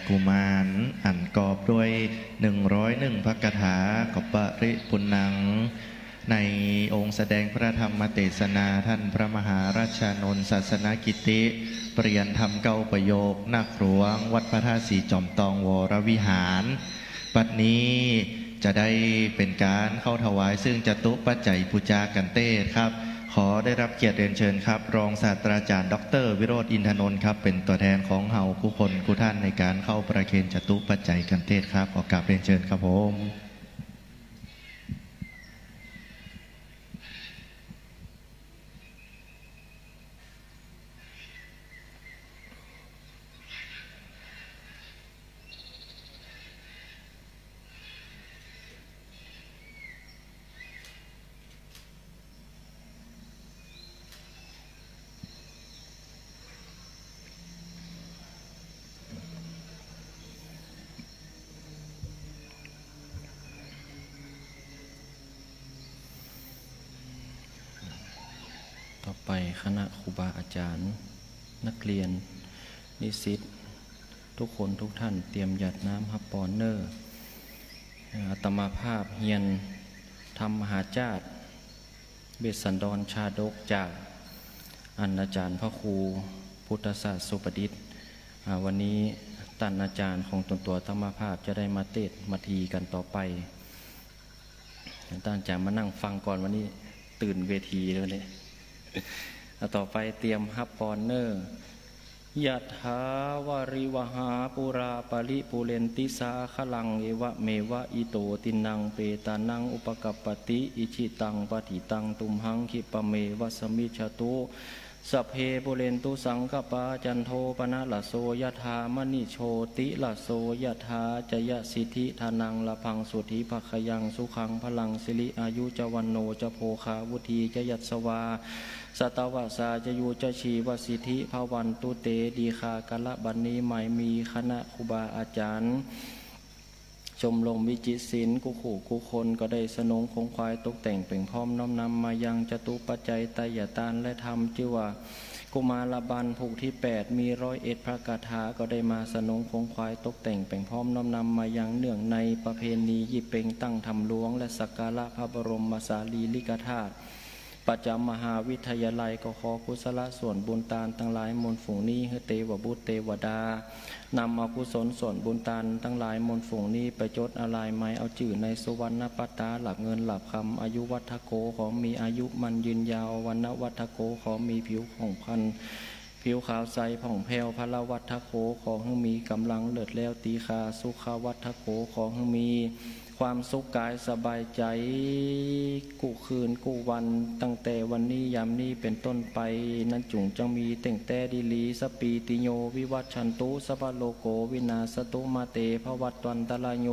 Speaker 2: กุมารอันกอบด้วย101พระคาถากับปริปุณังในองค์แสดงพระธรรมเทศนาท่านพระมหาราชานนท์ศาสนกิติเปลี่ยนธรรมเก้าประโยคนักหลวงวัดพระธาตุสีจอมตองวรวิหารบัดนี้จะได้เป็นการเข้าถวายซึ่งจตุปัจจัยปูจากันเต้ครับขอได้รับเกียรติเรียนเชิญครับรองศาสตราจารย์ดร.วิโรจน์อินทนนท์ครับเป็นตัวแทนของเฮาผู้คนผู้ท่านในการเข้าประเคนจตุปัจจัยกันเต้ครับขอกราบเรียนเชิญครับผม
Speaker 3: ต่อไปคณะครูบาอาจารย์นักเรียนนิสิตทุกคนทุกท่านเตรียมหยัดน้ำฮับปอนเนอร์อาตมาภาพเฮียนธรรมมหาจาตุเบสสันดรชาดกจากอาจารย์พระครูพุทธศาสตร์สุปดิษฐ์วันนี้ท่านอาจารย์ของตัวธรรมภาพจะได้มาเทศน์มาทีกันต่อไปท่านอาจารย์มานั่งฟังก่อนวันนี้ตื่นเวทีแล้วเนี่ยต่อไปเตรียมฮับปอนเนอร์ยะถาวาริวหาปุราปริปุเรนติสาขลังเอวะเมวะอิโตตินังเปตานังอุปกัปปติอิชิตังปฏิตังตุมหังคิปะเมวะสมิจฉตุสัพเพปุเรนตุสังกปาจันโทปนะละโสยะถามณิโชติละโสยะถาจยสิทธิธานังละพังสุธิภคยังสุขังพลังสิริอายุจวันโนจะโภคาวุธีจยัสสวาสัตวสาจะยูจะชีวสิทธิภวันตุเตดีคากะละบันนี้หมายมีคณะครูบาอาจารย์ชมรมวิจิตรศิลป์กุขู่กุคนก็ได้สนองคงควายตกแต่งเปล่งพร้อมน้อมนำมายังจตุปัจจัยไตรยตานและธรรมชื่อว่ากุมารบันผูกที่8มี101พระคาถาก็ได้มาสนองคงควายตกแต่งเปล่งพร้อมน้อมนำมายังเนื่องในประเพณียี่เป่งตั้งธรรมหลวงและสักการะพระบรมสารีริกธาตุประจำมหาวิทยาลัยก็ขอกุศลส่วนบุญตาลทั้งหลายมนฝูงนี้ให้เทวบุตรเทวดานำเอากุศลส่วนบุญตาลทั้งหลายมนฝูงนี้ไปจดอะไรไม้เอาจื่อในสุวรรณปัตตาหลับเงินหลับคำอายุวัฒโกขอมีอายุมันยืนยาววันณวัฒโกขอมีผิวของพันผิวขาวใสผ่องแผ้วพระวัฒโกขอให้มีกำลังเลิศแล้วตีคาสุขวัฒโกขอให้มีความสุขกายสบายใจกูคืนกูวันตั้งแต่วันนี้ยามนี้เป็นต้นไปนั้นจุงจังมีแต่งแต่ดีลีสปีติโยวิวัชชันตุสัพพโลโกวินาสตุมาเตภวัตวันตะลายโย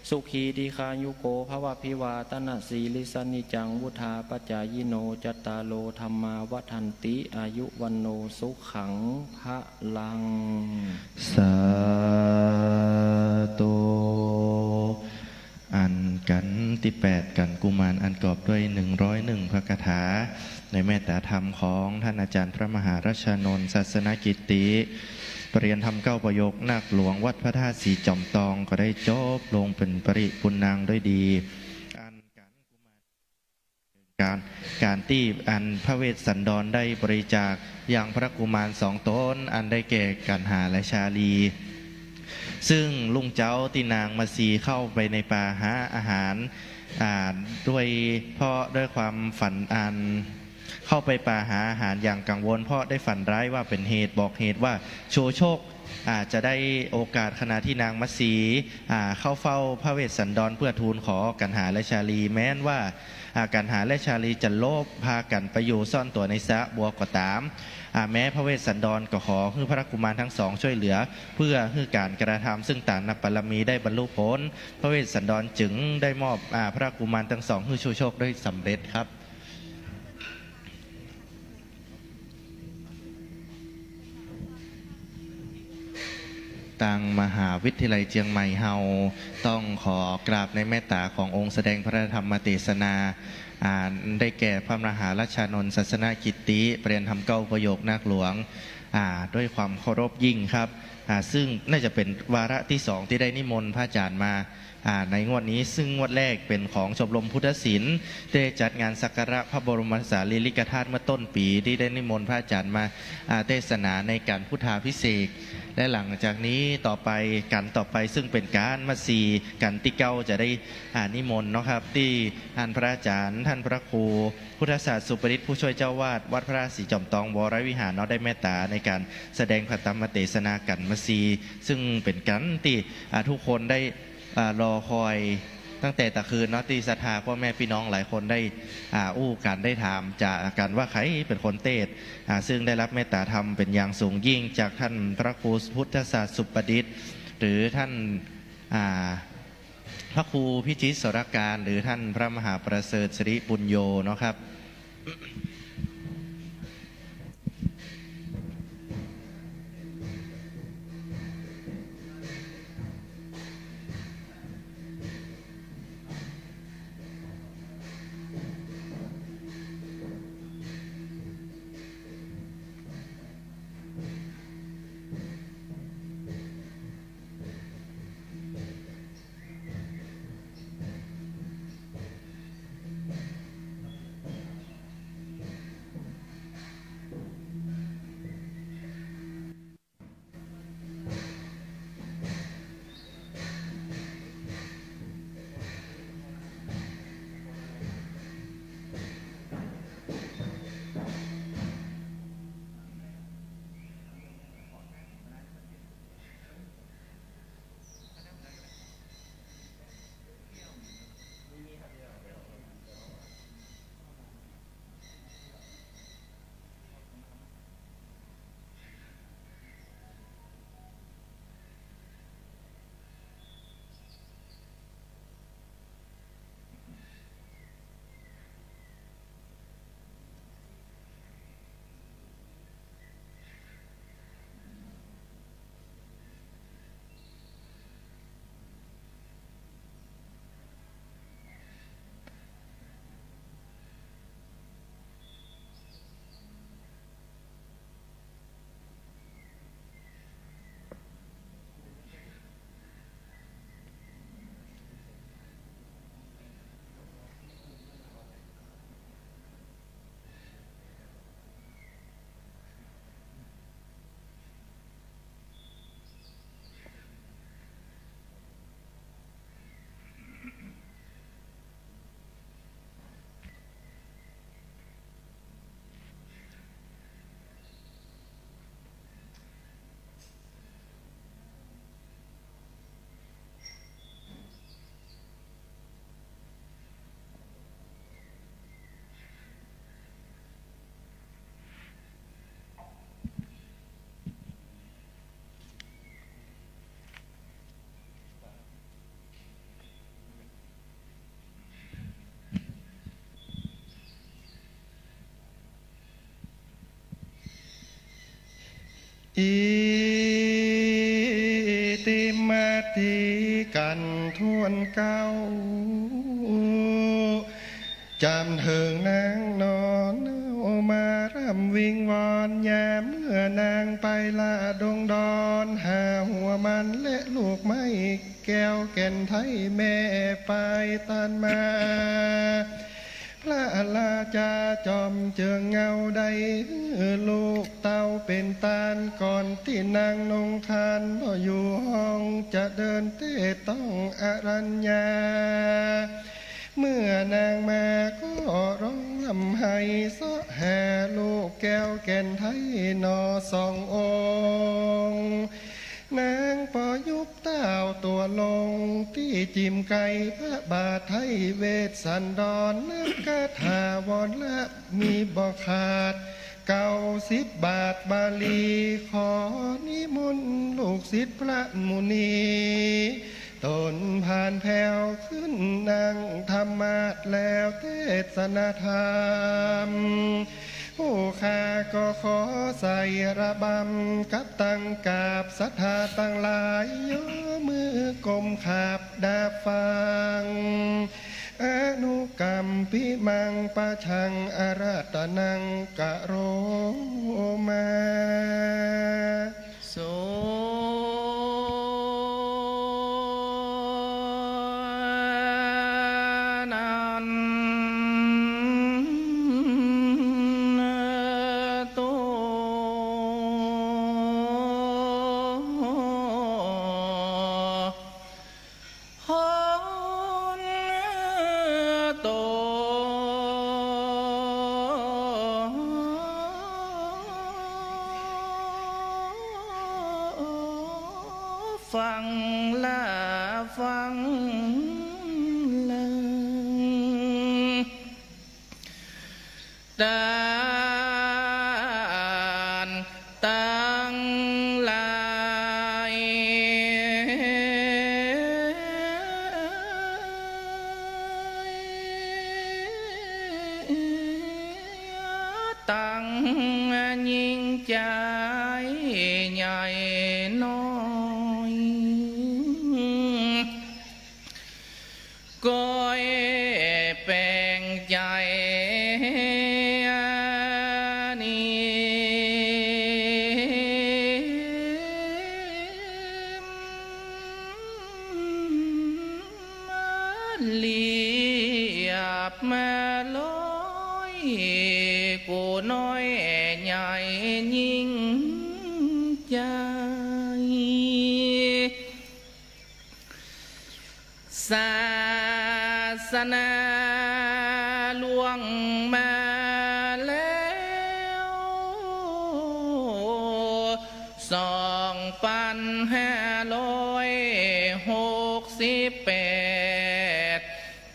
Speaker 3: สุขีดีคายุโกภวะพิวาตนาสีลิสนิจังวุธาปัจจายโนจัตตาโลธรรมาวัฏันติอายุวันโนสุขังพระลัง
Speaker 2: สาธุอันกันที่8กันกุมารอันกอบด้วย101พระคาถาในเมตตาธรรมของท่านอาจารย์พระมหาราชานนท์ศาสนกิติปริยนธรรม9ประโยคนักหลวงวัดพระธาตุสีจอมตองก็ได้จบลงเป็นปริปุณณังด้วยดีการที่อันพระเวสสันดรได้บริจาคอย่างพระกุมาร2 ตนอันได้แก่กันหาและชาลีซึ่งลุงเจ้าที่นางมาซีเข้าไปในป่าหาอาหารด้วยความฝันอันเข้าไปป่าหาอาหารอย่างกังวลเพราะได้ฝันร้ายว่าเป็นเหตุบอกเหตุว่าโชโชคอาจจะได้โอกาสขณะที่นางมัสีเข้าเฝ้าพระเวสสันดรเพื่อทูลขอกันหาและชาลีแม้นว่ากันหาและชาลีจะโลภพากันไปอยู่ซ่อนตัวในสระบัวก็ตามแม้พระเวสสันดรก็ขอให้พระกุมารทั้งสองช่วยเหลือเพื่อให้การกระทำซึ่งต่างนับปรมีได้บรรลุผลพระเวสสันดรจึงได้มอบพระกุมารทั้งสองให้โชคได้สำเร็จครับทางมหาวิทยาลัยเชียงใหม่เฮาต้องขอกราบในเมตตาขององค์แสดงพระธรรมเทศนาได้แก่พระมหาราชานนท์ศาสนกิติเปลี่ยนธรรม9ประโยคนักหลวง ด้วยความเคารพยิ่งครับซึ่งน่าจะเป็นวาระที่สองที่ได้นิมนต์พระอาจารย์มาในงวดนี้ซึ่งงวดแรกเป็นของชมรมพุทธศิลป์ได้จัดงานสักการะพระบรมสารีริกธาตุเมื่อต้นปีที่ได้นิมนต์พระอาจารย์มาเทศนาในการพุทธาภิเษกและหลังจากนี้ต่อไปซึ่งเป็นการมัสีกันที่เก้าจะได้นิมนต์นะครับที่ท่านพระอาจารย์ท่านพระครูพุทธศาสตร์สุปริตผู้ช่วยเจ้าวาดวัดพระศรีจอมทองวรวิหารได้เมตตาในการแสดงพระธรรมเทศนากันมัสีซึ่งเป็นกันที่ทุกคนได้รอคอยตั้งแต่ตะคืนที่ศรัทธาพ่อแม่พี่น้องหลายคนได้การได้ถามจากการว่าใครเป็นคนเทศซึ่งได้รับเมตตาธรรมเป็นอย่างสูงยิ่งจากท่านพระครูพุทธศาสตร์สุปดิษฐ์หรือท่านพระครูพิจิตรสรการหรือท่านพระมหาประเสริฐสิริปุญโญนะครับ
Speaker 1: อิติมาธิกันทวนเก้าจำเถิงนางนอนเอามารำวิงวอนยามเมื่อนางไปละดงดอนหาหัวมันและลูกไม้แก้วแก่นไทยแม่ไปตันมาพระลาจาจอมเจืองเงาใดลูกเต้าเป็นตาลก่อนที่นางนงคานบ่อยู่ห้องจะเดินเต้ต้องอรัญญาเมื่อนางมาก็ร้องลำไห้เสาะหาลูกแก้วแก่นไทยนอสององค์นางปอยุบเต้าตัวลงที่จิมไก่พระบาทไทยเวทสันดรนักกถาวรละมีบ่ขาด90 บาทบาลีขอนิมนต์ลูกศิษย์พระมุนีตนผ่านแผ่วขึ้นนั่งธรรมาสแล้วเทศนาธรรมผู้ข้าก็ขอใส่ระบำกับตั้งกาบศรัทธาตั้งหลายย่อมือกลมขาบดาบฟังอ นุกรรมพิมังปะชังอาราตนังกะโรมา
Speaker 3: โสฟังละฟังละตานตั้งลายตั้งยิ่งใจใหญ่น้อยก้อยแปลงใจเลียบมาลอยกูน้อยใหญ่ยิ่งใจศาสนาล่วงมาแล้ว2568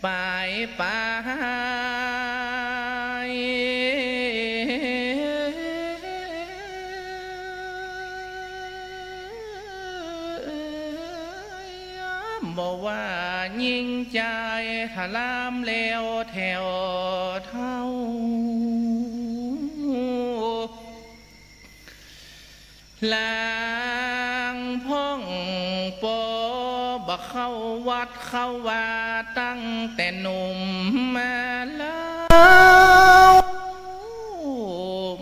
Speaker 3: ไปบอกว่ายิ่งใจหลามแล้วแถวเท่าลางพ่องปอบักเข้าวัดเข้าวาตั้งแต่หนุ่มมาแล้ว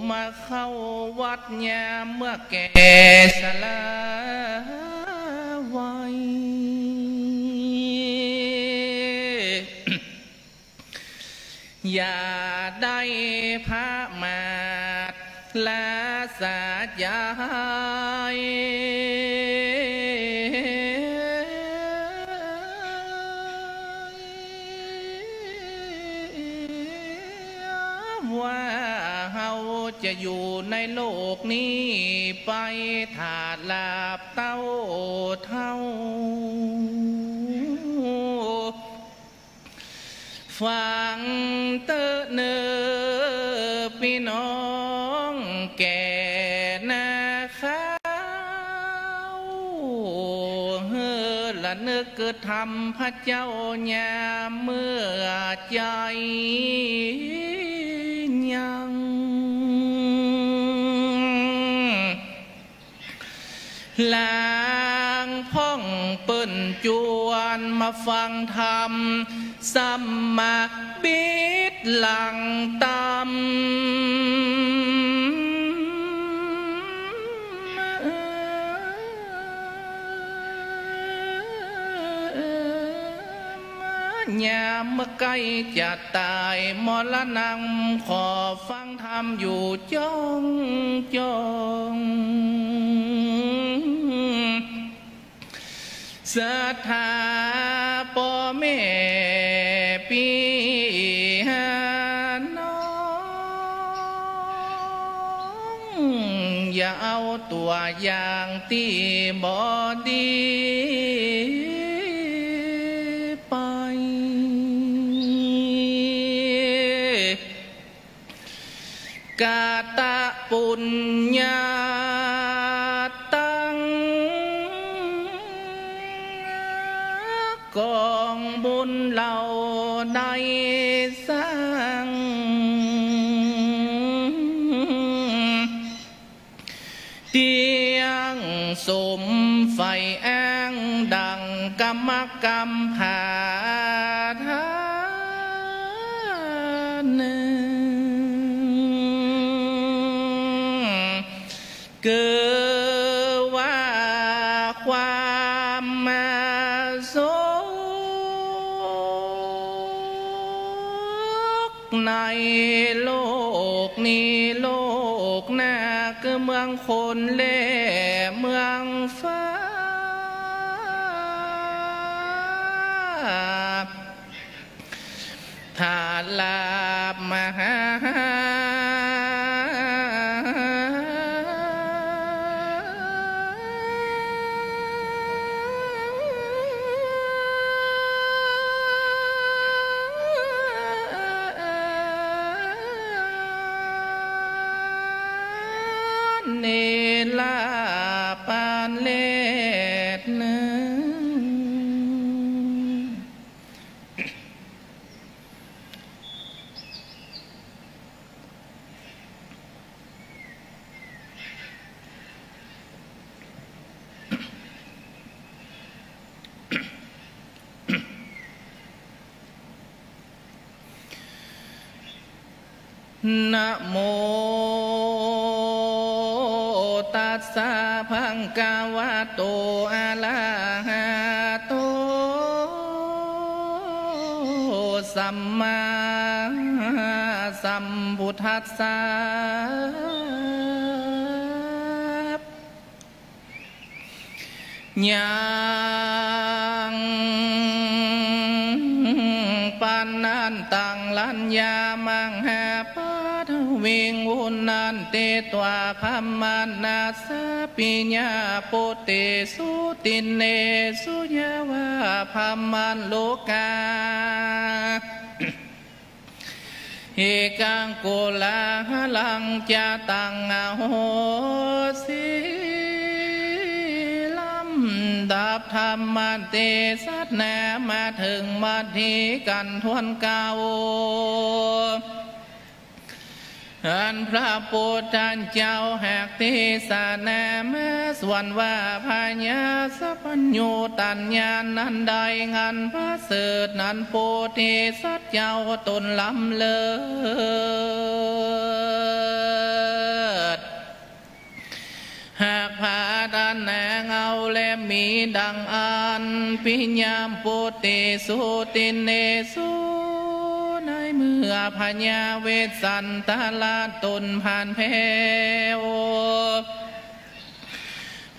Speaker 3: มาเข้าวัดยามเมื่อแก่ชราวัยอย่าได้พระมาศลาสาจายว่าเฮาจะอยู่ในโลกนี้ไปถาดลาบเต้าเท่าฟังเตอะเนอพี่น้องแก่นาข้าวเฮือละนึกเกิดทำพระเจ้ายามเมื่อใจยังลางพ่องเปิ้นจวนมาฟังธรรมสัมมาบิดหลังตำยามเมื่อใกล้จะตายมรณะขอฟังธรรมอยู่จ้องศรัทธาพ่อแม่พี่น้องอย่าเอาตัวอย่างที่บ่ดีไปกาตะปุญญากองบุญเราได้สร้างเตียงสมไฟอ้างดังกรรมกรรมผาทาย
Speaker 4: ในโลกนี้โลกหน้าคือเมืองคนเล่เมืองฟ้าถ้าลาบมหาเนลาปานเลดนึนะโมตัสสะภะคะวะโตอะระหะโตสัมมาสัมพุทธัสสะยังปันนันตังลัญญามังหาปัทวิงวุนันเตตวาคัมมานาสปิญญาปุติสุตินเนสุยาวาพัมมันโลกาเอกังโกลาหลังจาตังอโหสิดับธรรมเตสัตแนมาถึงมาทีกันทวนเก่าอันพระพุทธเจ้าแหกทิสาแนมส่วนว่าพญาสัพพัญญูตัญญานันใดงันพระเสดนันโพธิสัตว์เจ้าตนลำเลิศหากพาดันแนงเอาและมีดังอันปิญญามปุติสุตินเนสุในเมื่อพญาเวสสันตลาตนผ่านเพว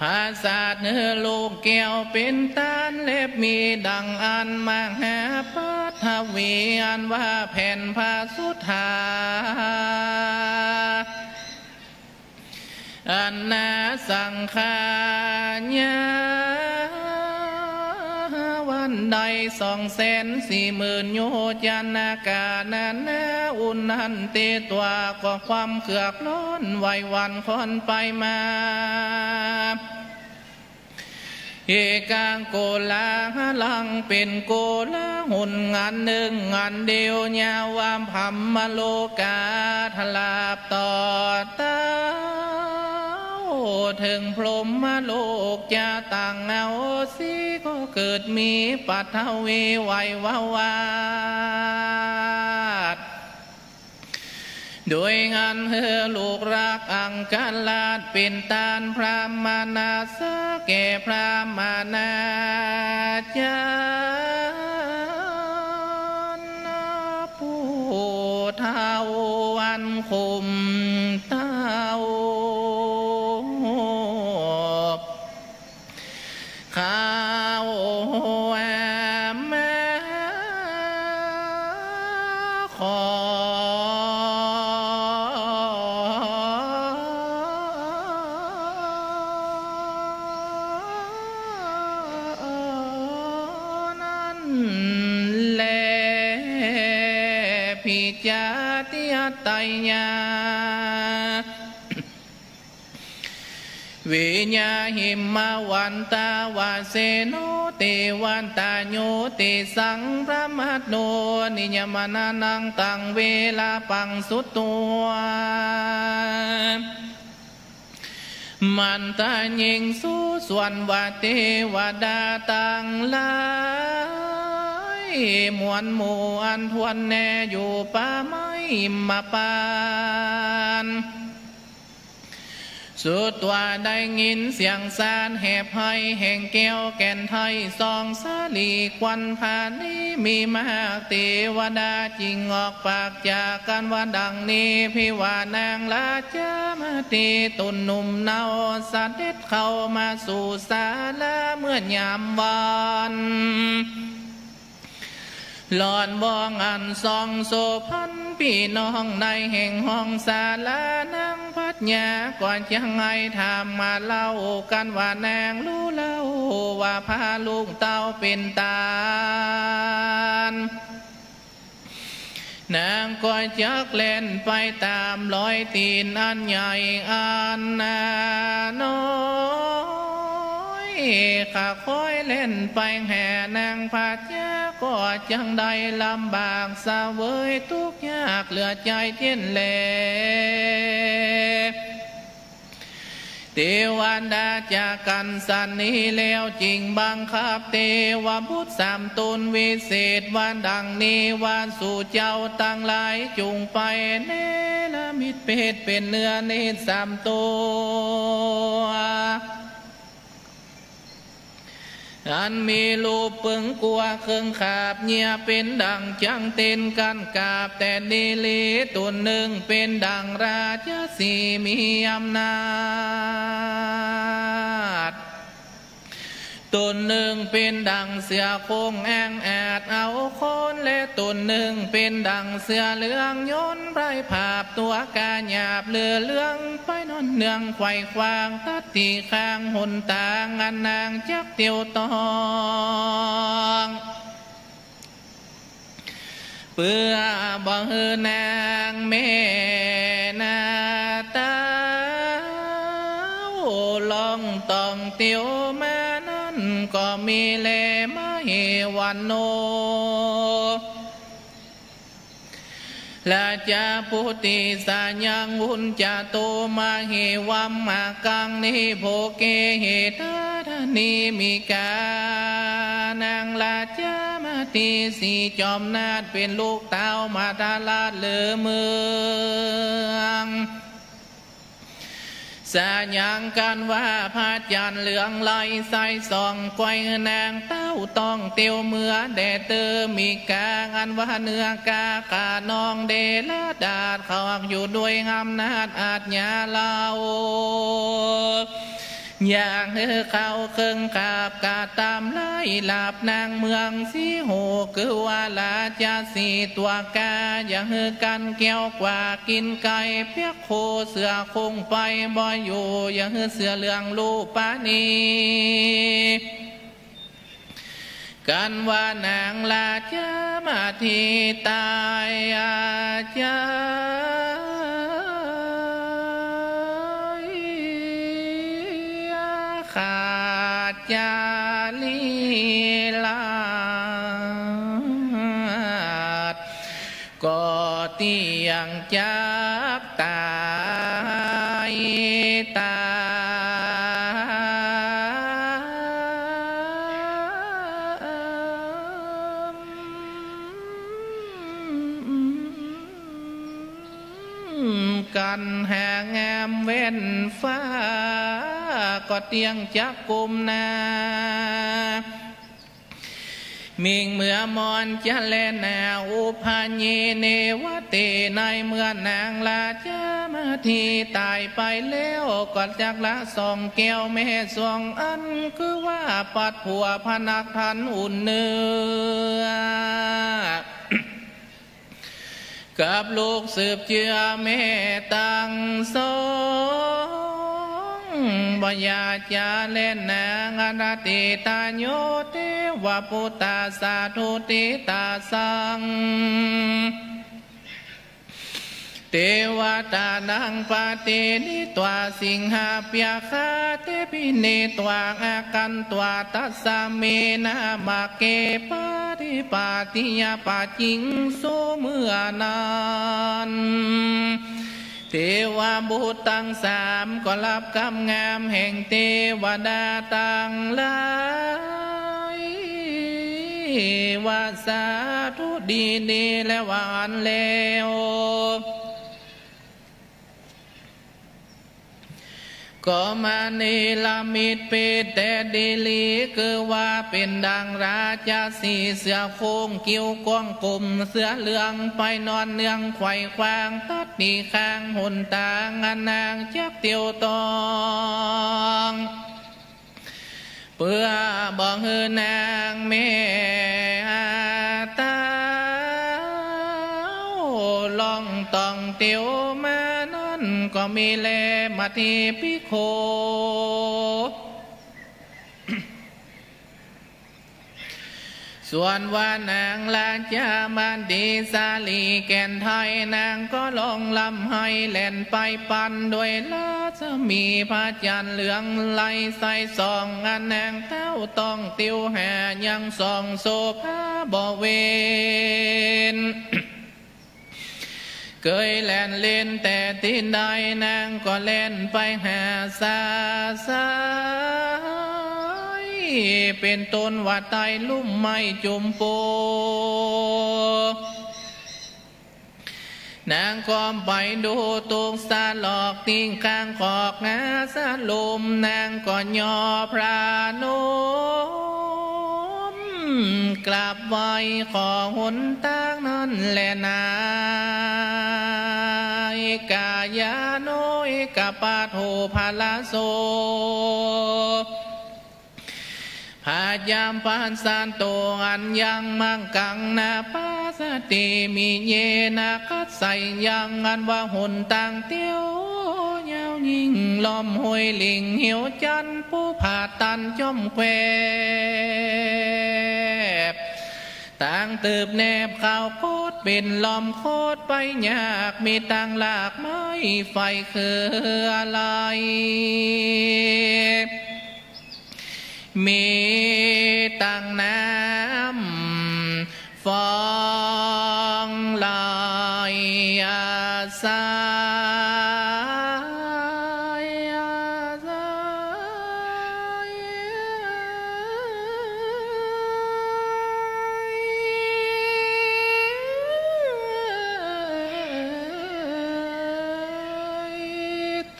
Speaker 4: ภาษาเนื้อลูกแก้วเป็นตาลเล็บมีดังอันมหาปัทวีอันว่าแผ่นพระสุธาอันนาสังขารยาวันใด240,000 โยชนากานันนาอุณหันเตตัวก็ความเขือกล้นไว้วันคนไปมาเอกังโกลาหลังเป็นโกลาหุ่นงานหนึ่งงานเดียวยาวามพัมมโลกาทลาบต่อตาถึงพรหมโลกจะต่างเอาสิก็เกิดมีปัทวีไววาวาดโดยงานเฮลูกรักอังกาลาดเป็นตานพระมานาสแก่พระมานาจารผู้เท่าวันคุมเต้าข้าวแม่ขอนั้นแลพิจาติยไตยาวิญญาหิมมาวันตาวาเสโนติวันตาโยติสังพระมัตโนนิยมนานังตังเวลาปังสุตตัวมันตายิงสู้ส่วนวาเทวดาตังหลายมวลหมู่อันทวนแน่อยู่ป่าไม้มาปาน สุดตัวได้ยินเสียงสารแหบให้แห่งแก้วแก่นไทยสองสาลีควันผานี้มีมหาเทวดาจริงออกปากจากกันว่าดังนี้พิว่านางราชมาตีตุนหนุ่มเนาเสด็จเข้ามาสู่ศาลาเมื่อยามวันหลอนบองอันทรงโสพันพี่น้องในแห่งห้องศาลานางพัดยาก่อนจะไงถามมาเล่ากันว่านางรู้เล่าว่าพาลูกเต้าเป็นตาลนางก็จักเล่นไปตามรอยตีนอันใหญ่อันน้อยข้าคอยเล่นไปแห่นางพัดยาก็จังได้ลำบากสะเวยทุกยากเหลือใจเช่นแลเทวันดาจากกันสันนี้แล้วจริงบังคับเทวบุตรสามตนวิเศษวันดังนี้วันสู่เจ้าตั้งหลายจุงไปเนรมิตเพศเป็นเนื้อนิสามตัวอันมีรูปปึงกัวเครื่องขาบเงียเป็นดังจังเต้นกันกาบแต่ดีลีตัวหนึ่งเป็นดังราชสีมีอำนาจตัวหนึ่งเป็นดังเสือโคงแองแอดเอาคนและตัวหนึ่งเป็นดังเสือเหลืองย้นไพรภาพตัวกาหยาบเลือเลื่องไปนอนเนืองไขว่คว้างตัดตีข้างหนตางอันนางจักเตียวตองเพื่อบ่ฮือนางเมนาตาลองต้องเตียวมานั้นก็มีเลมาเฮวันโนและจะพุติสายังวุนจะโตมาเหวัมมากังนิโภเกเหตานิมิกานางลาจามาตีสีจอมนาฏเป็นลูกเต้ามาตาลาดเลือเมืองสายังกันว่าพระจันทร์เหลืองไหลใสส่องไกวนางเต้าต้องเตียวเมื่อแดดเตอมีกาอันว่าเนื้อกากานองเดลดาดเขาอยู่ด้วยอำนาจอาจญาเล่าอย่างเขาเครื่องกาบกาตามไล่หลับนางเมืองสีโหคือว่าลาจาสีตัวกาอย่างกันเกี่ยวกว่ากินไก่เพียกโคเสือคงไปบ่อยู่อย่างเสือเหลืองลูปานีกันว่านางลาจามาทีตายอาจาจาลีลาดก็เตียงจักตายตกันแห่งแงมเว้นฟ้าก็เตียงจักกุมนามิงเมื่อมอนจะเล่นแนวอุพาญีเนวติในเมื่อนางลาจามาทีตายไปแล้วก็จากละสองแก้วแม่สวงอันคือว่าปัดผัวพนักทันอุ่นเนื้อกับลูกสืบเจือแม่ตังสองบ่อยากจะเล่นนางอนาติตาโยเทวปุตตาสาธุติตาสังเทวตานังปฏินิตวาสิงหาเปียคาเทพินิตวาอากันตวาตัสสามีนามาเกปาริปาติยาปาจิงโสเมื่อนั้นเทวบุตรตั้งสามก็รับกำงามแห่งเทวดาตั้งหลายว่าสาธุดีดีและหวานแล้ว ก็มานิลามิดปิดแต่ดีลีคือว่าเป็นดังราชาสีเสือโค้งกิ้วกว้างกลมเสือเหลืองไปนอนเนืองไขว่ควางตัดดีข้างหนตางนางจักเตียวตองเพื่อบอกให้นางเมตาลองต้องเตียวมานั่นก็มีแลมาที่พิโคส่วนว่านางลาจามันดีสาลีแก่นไทยนางก็ลองลำให้แล่นไปปันโดยลาจะมีพระจันทร์เหลืองไหลใส่ซองงานนางเต้าต้องติวแห่ยังส่องโซภาบ่เวนเคยแล่นเล่นแต่ที่ใดนางก็เล่นไปหาสาสายเป็นต้นว่าไตลุ่มไม้จุมโปนางก็ไปดูตุกสาหลอกติ้งข้างขอกงาสาลมนางก็ย่อพระนมกราบไหวขอหนตางนั่นแหละนากายาโนยกะปาโทภาลาโซพายามปานสานโตอันยังมังกังนาปาสติมีเยนาคัดใส่ยังอันว่าหนต่างเตียวยาวยิ่งลอมห้วยลิงเหี่ยวจันผู้ผาตันจอมแควบต่างตืบแนบข่าวโคตรเป็นลอมโคตรไปยากมีต่างหลากไม้ไฟคืออะไรมีตั้งน้ำฟองลอยอาสาย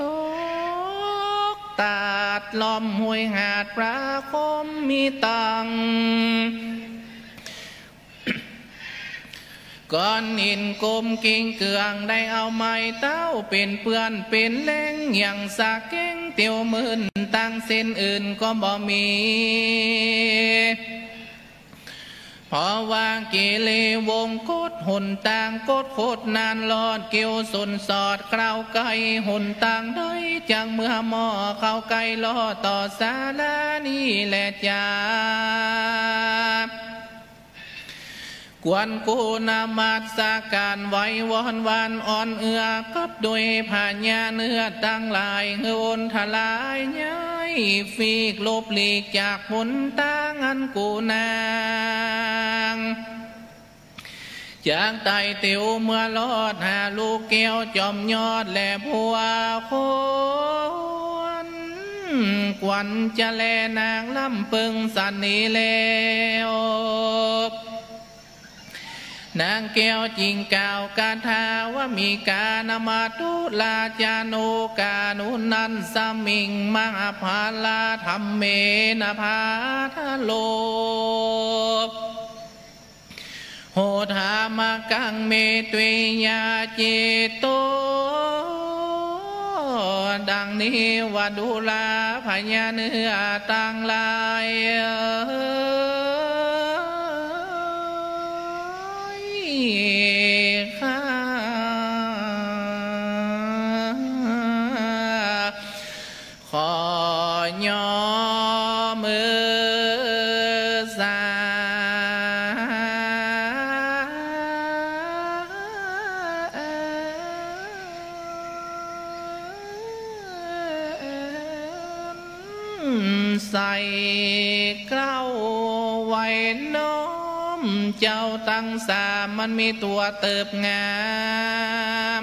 Speaker 4: ตกตาดลอมห้วยหาดปลาคมมีตังก้อนหินกลมกิ่งเกลืองได้เอาไม้เต้าเป็นเปื้อนเป็นแหลงอย่างสาเก้งเตียวมื่นตั้งเส้นอื่นก็บ่มีพอวางกิเลวงโคตรหนต่างโคตรโคตรนานลอดเกี่ยวสนสอดคราวไก่หนต่างได้จังเมื่อหม้อเข้าไก่ลอต่อสาลานี่แหละจ้ากวนกูนามาสาการไว้วอนวานอ่อนเอือกับโดยผ่านญาเนื้อตั้งหลายเฮือนทลายย้ายฟีกลบหลีกจากหนตางอันกูนางจากไตเตียวเมื่อลอดหาลูกแก้วจอมยอดและผัวคนกวนจะแลนางลำปึงสันนีแล้วนางแก้วจริงกล่าวกาถาว่ามีกานามาตุลาจาโนกานุนันสมิงมังอภาลาธรรมเมนภาทะโลโหธามากังเมตวิยาจิตโตดังนี้ว่าดูลาพญาเนื้อต่างลายข้าขอยอมือสาใส่เกล้าไว้น้อมเจ้าตั้งสามันมีตัวเติบงา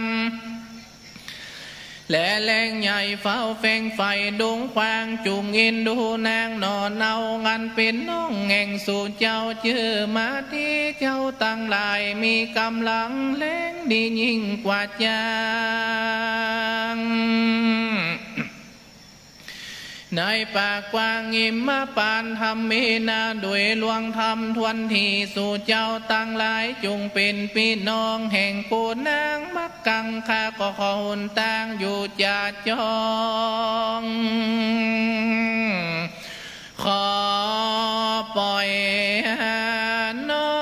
Speaker 4: มและแรงใหญ่เฝ้าเฟ่งไฟดงควางจุงอินดูนางนอนเอางันเป็นน้องแห่งสู่เจ้าชื่อมาที่เจ้าตั้งหลายมีกำลังแรงดียิ่งกว่าจาง ในปากกว้างอิมมาปานธรรมมีนาด้วยลวงธรรมทวนทีสู่เจ้าตั้งหลายจุงเป็นพี่น้องแห่งกูนางมักกังคาก็ขอหุนต่างอยู่จัดจองขอปล่อยน้อ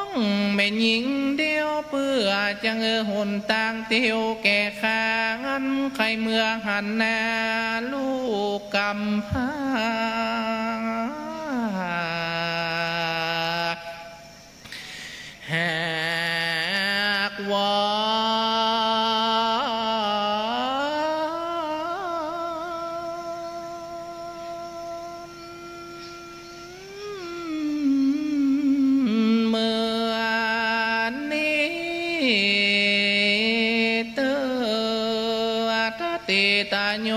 Speaker 4: งไม่ยิงเดียวเพื่อจังหุนต่างเตียวแก่ข้างันใครเมื่อหันหน้าลูกกำพร้าหากว่าตาโย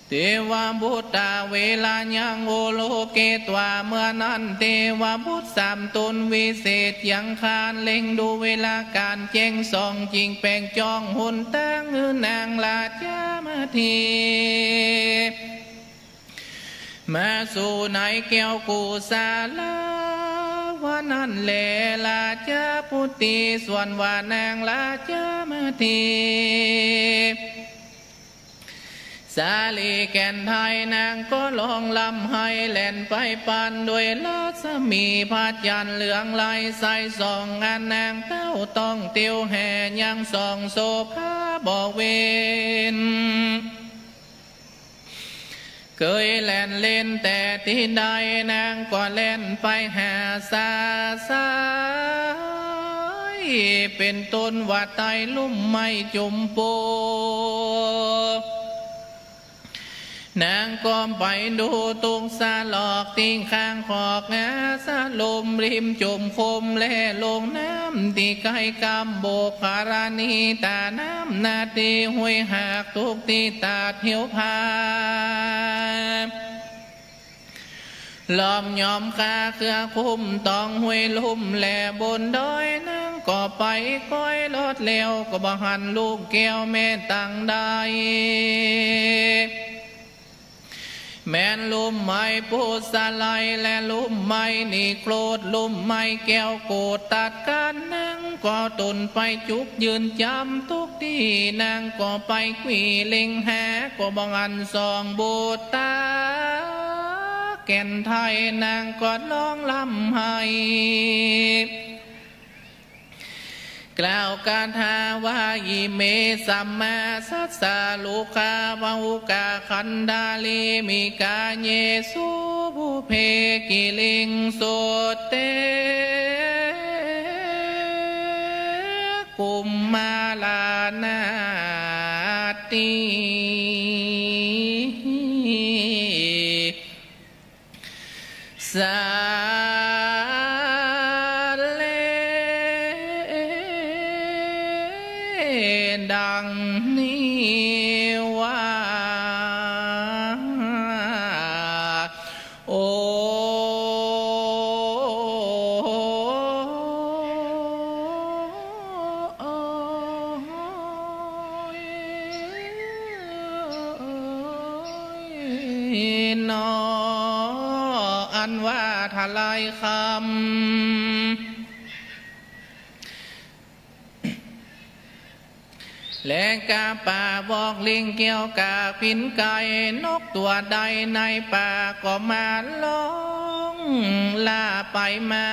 Speaker 4: เทวบุตรเวลายังโอโลเกตวาเมื่อนั้นเทวบุตรสามตนวิเศษยังคานเล็งดูเวลาการแจ้งส่องจริงแปลงจองหุ่นตั้งนางลาจามาทีมาสู่ในแก้วกูสาลาว่านั่นแหละลาจาพุทธิส่วนว่านางลาจามาทีสาลีแก่นไทยนางก็ลองลำให้แล่นไปปันด้วยลักษมีพัดยันเหลืองไหลใส่ส่องงานนางเต้าต้องเตียวแห่ยังส่องโซภาบอกเวนเคยแล่นเล่นแต่ที่ใดนางก็เล่นไปหาสาสายเป็นต้นว่าไตลุ่มไม่จุมโปนางก็ไปดูตุงสาหลอกติ้งข้างขอกงาสาลมริมจุ่มคมแล่ลงน้ำที่ไกลกำโบกคารานีตาน้ำนาตีห้วยหากทุกตีตาเหี่ยวพาล้อมยอมคาเครือคุ้มตองห้วยลุ่มแหล่บนดอยนางก็ไปก้อยรถเลี้ยวก็บ่หันลูกแก้วแม่ตั้งได้แม่นลุ่มไม้ปูสาไลและลุ่มไม้นี่โกรธลุ่มไม้แก้วโกรธตัดกันนางก็ตุนไปจุกยืนจำทุกที่นางก็ไปขวีเล็งหาก็บังอันสองบูตาแก่นไทยนางก็ร้องลำให้กล่าวการหาว่าอิเมสัมมาสัสสะลูกาวาหุกาคันดาลีมิกาเยสุบุเพกิลิงโสเตกุมมาลานาติสาดังนี้ว่าโอ้นออันว่าทลายคำแลกาป่าบอกลิงเกี่ยวกาพินไก่นกตัวใดในป่าก็มาร้องลาไปมา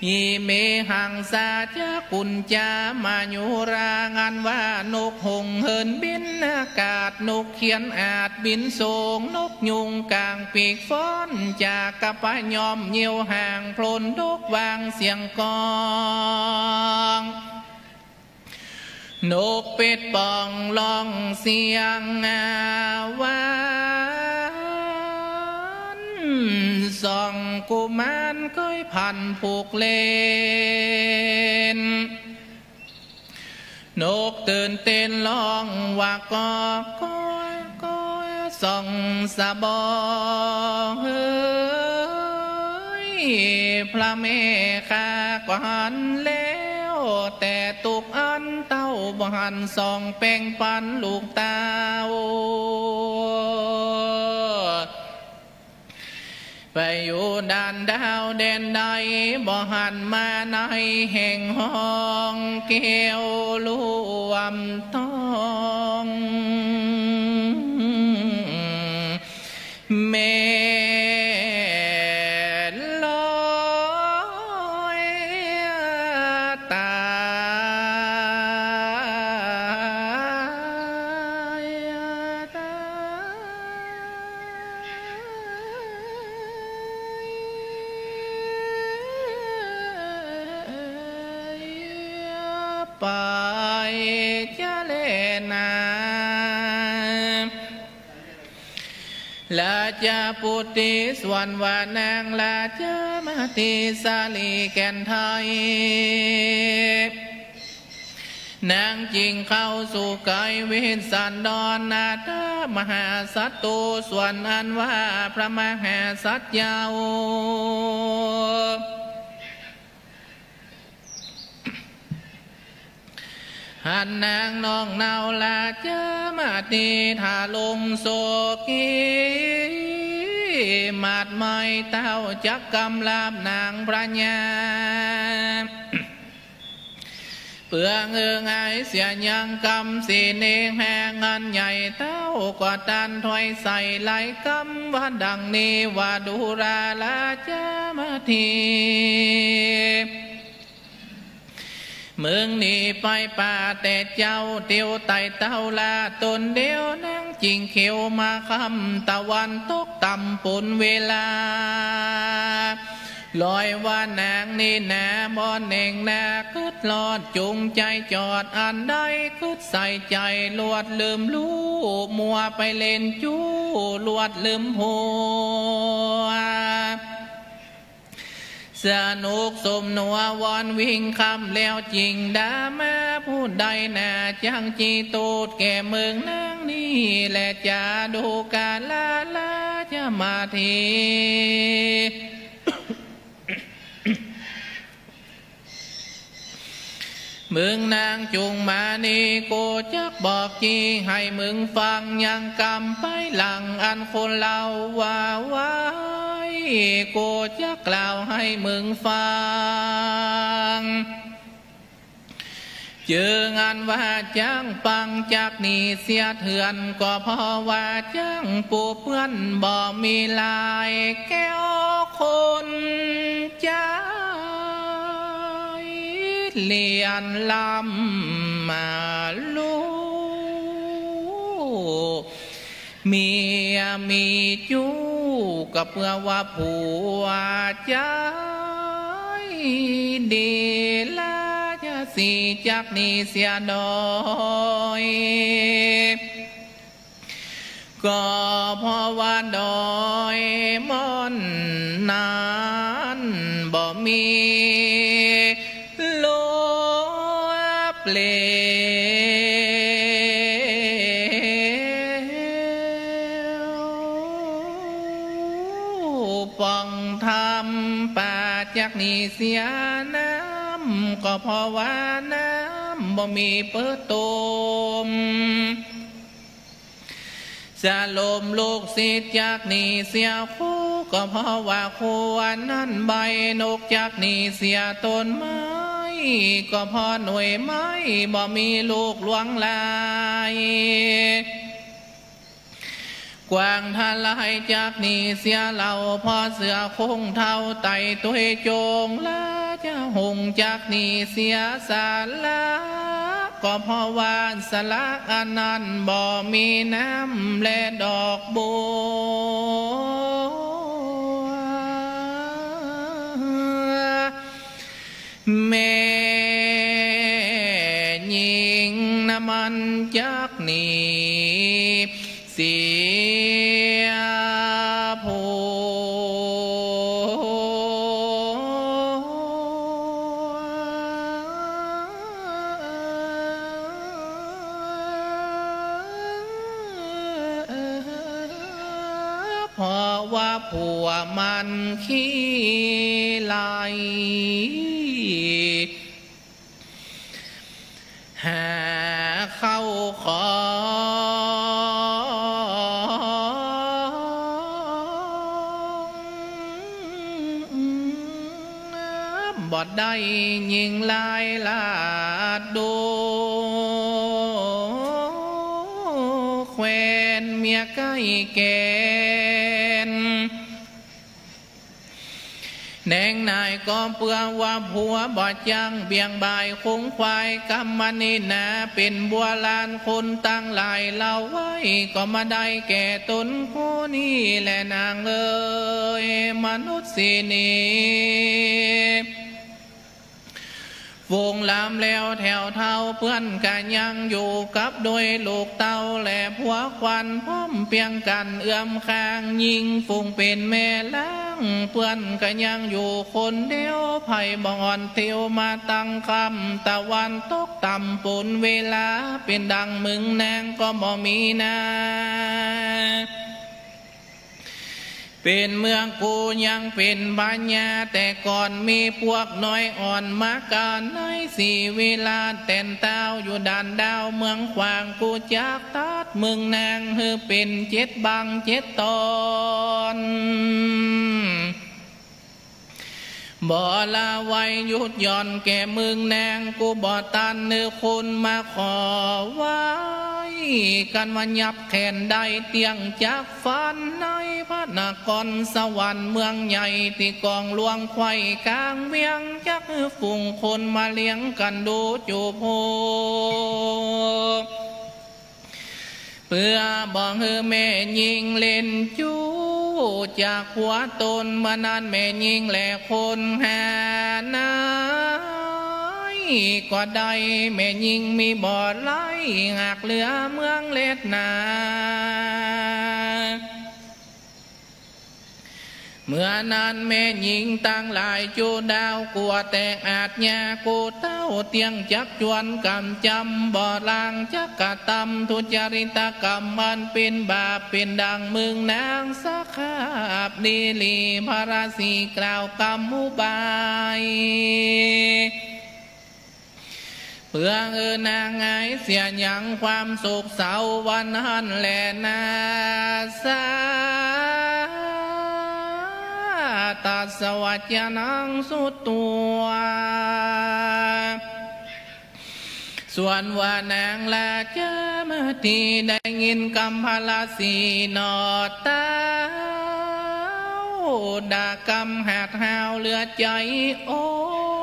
Speaker 4: อีเมหังสาจะกุญจามายุรางานว่านกหงเหินบินอากาศนกเขียนอาจบินสูงนกยุงกลางปีกฟ้อนจากกระปะยอมเยี่ยวห่างโพลนนกวางเสียงกองนกเป็ดป่องร้องเสียงหวานส่องกุมารก้อยพันผูกเล่นนกตื่นเต้นร้องว่าก้อยก้อยส่องสะบองเฮ้ยพระเมฆากวานแล้วแต่ ตุกอันเต้าบ่หันส่องแป้งปันลูกตาไปอยู่ด้านดาวแดนใดบ่หันมาในแห่งห้องเกี่ยวรวมต้องเมลอยตายไปจะเล่นาลาจาปุติสวรรค์วานางลาจามาติสาลีแก่นไทยนางจริงเข้าสู่กายเวสสันดรนาถมหาสัตตุส่วนอันว่าพระมหาสัตยาวหันนางน้องเนาลาจามาติทาลมโศกีมาดไม่เต้าจักกำลาบนางพระญาเปลืองไงเสียยังกำสีเนงแหงเงินใหญ่เต้ากว่าตันถอยใส่ไหลกำว่าดังนี้ว่าดูราลาจามาทีมึงนี่ไปป่าแต่เจ้าเตียวไต่เต้าลาตนเดียวนั่งจิงเขียวมาคำตะวันตกต่ำปุ่นเวลาลอยว่านางนี่นาบอนเน่งนาคืดลอดจุงใจจอดอันใดคืดใส่ใจลวดลืมรู้มัวไปเล่นจู้ลวดลืมหัวสนุกสมนัววอนวิ่งคำแล้วจริงดามาผู้ใดน่าจังจีตูดแก่เมืองนางนี่และจะดูกาลาลาจะมาทีมึงนางจุงมานี่กูจักบอกจีให้มึงฟังยังกำไปหลังอันคนเล่าว่าไว้กูจะกล่าวให้มึงฟังเจองานว่าจ้างปังจากนี่เสียเถื่อนก็เพราะว่าจ้างปูเพื่อนบ่มีลายแก้วคนจ้าเลียนลำมาลูเมีจู้กับเพื่อว่าผัวใจดีลาจะสีจากนี้เสียดอยก็เพราะว่าดอยมอนนั้นบ่มีโลเปลฟังธรรมป่าจากนี้เสียน้ำก็เพราะว่าน้ำบ่มีเปิดตุ่มจะลมลูกศิษย์จากนี้เสียคู่ก็เพราะว่าควรนั่นใบนกจากนี้เสียต้นไม้ก็เพราะหน่วยไม้บ่มีลูกหลวงลายกวางทลายจากนี้เสียเหล่าพอเสือคงเท่าไต่ตัวโจงละจะหงจากนี้เสียสาละก็เพราะว่าสละอันนั้นบ่มีน้ำและดอกบัวแม่หญิงน้ำมันจากนี้เสียผู้เพราะว่าผัวมันขี้ไหล หาเข้าขอบ่ได้ยิงลายลาดดูแควนเมียใกล้แกนแดงนายก็เปื่อว่าผัวบอดยังเบี่ยงบายคงควายกำมันนี่นาเป็นบัวลานคนตั้งหลายเล่าไว้ก็มาได้แก่ตนผู้นี้แหละนางเอ๋ยมนุษย์สินีวงลามแล้วแถวเท่าเพื่อนกันยังอยู่กับโดยลูกเต้าและผัวควันพร้อมเพียงกันเอื้อมข้างยิงฟุงเป็นแม่ล้างเพื่อนกันยังอยู่คนเดียวไผ่บอนเที่ยวมาตั้งคำตะวันตกต่ำปุ่นเวลาเป็นดังมึงนางก็บ่มีนาเป็นเมืองกูยังเป็นบ้านยาแต่ก่อนมีพวกน้อยอ่อนมาการในสี่เวลาแต่นเต้าอยู่ด่านดาวเมืองขวางกูจากตัดเมืองนางเฮือเป็น7 บัง 7 ตอนบ่ลาไว้หยุดย่อนแก่มึงนางกูบ่ตันเนื้อคุณมาขอไว้กันวันยับแขนได้เตียงจากฝันในพระนครสวรรค์เมืองใหญ่ที่กองหลวงไข่กลางเวียงจักฝูงคนมาเลี้ยงกันดูจูโพเพื่อบอกให้แม่ยิงเล่นจูจากหัวตนเมื่อนานแม่ยิงแหล่คนหานายก็ได้แม่ยิงมีบ่อไหลหากเหลือเมืองเล็ดนาเมื่อนั้นแม่หญิงตั้งหลายจูดาวกลัวแต่อาจยากูเต้าเตียงจักจวนกำจำบ่อลางจักกะตำทุจริตกรรมมันเป็นบาปเป็นดังมึงนางสักขาบดีลีพระราศีกล่าวกรรมมุบายเพื่อนางไงเสียหยังความสุขเศร้าวันหันแลนาสาตัสสวัจนังสุตตัวส่วนว่านางลาจามาทีได้ยินคำพลาสีนอตาด่ากำหัดหาวเลือดใจอ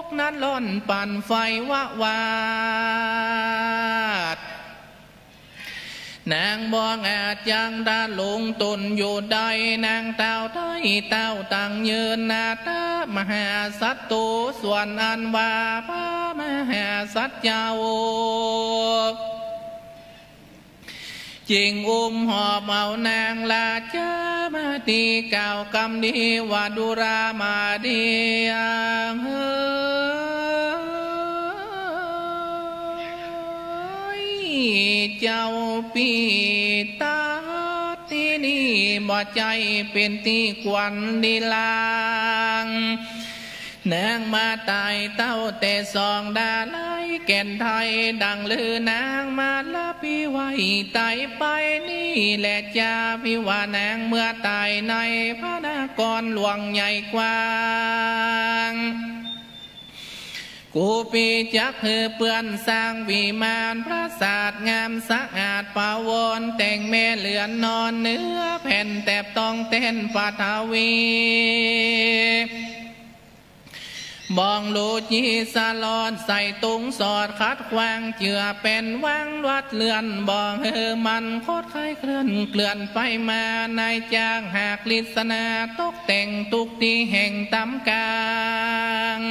Speaker 4: กนั้นล้นปั่นไฟวะวาดนางบองอาจยังดาลงตนอยู่ใดนางเต้าไทยเต้าตังยืนนาตามหาสัตตุส่วนอันว่าพระมหาสัจเจ้าจิงหอบเอานางลาจามาตีเก่ากำดีว่าดุรามาดียังเจ้าปีตาที่นี่บ่ใจเป็นที่ควันดีลางนางมาตายเต้าแต่สองดาไลแก่นไทยดังลือนางมาละพี่ไว้ตายไปนี่แหละจ้าพี่ว่านางเมื่อตายในพระนครหลวงใหญ่กว้างกูปีจักคือเปื้อนสร้างวิมานพระศาสตร์งามสะอาดปาวรแต่งแม่เหลือนนอนเนื้อแผ่นแตบต้องเต้นปาทวีบองลูจีสาลอนใส่ตุงสอดคัดควางเจือเป็นว่างวัดเลื่อนบองมันโคตรไข้เคลื่อนไปมาในจ้างหากลิศนาตกแต่งตุกที่แห่งตำกลาง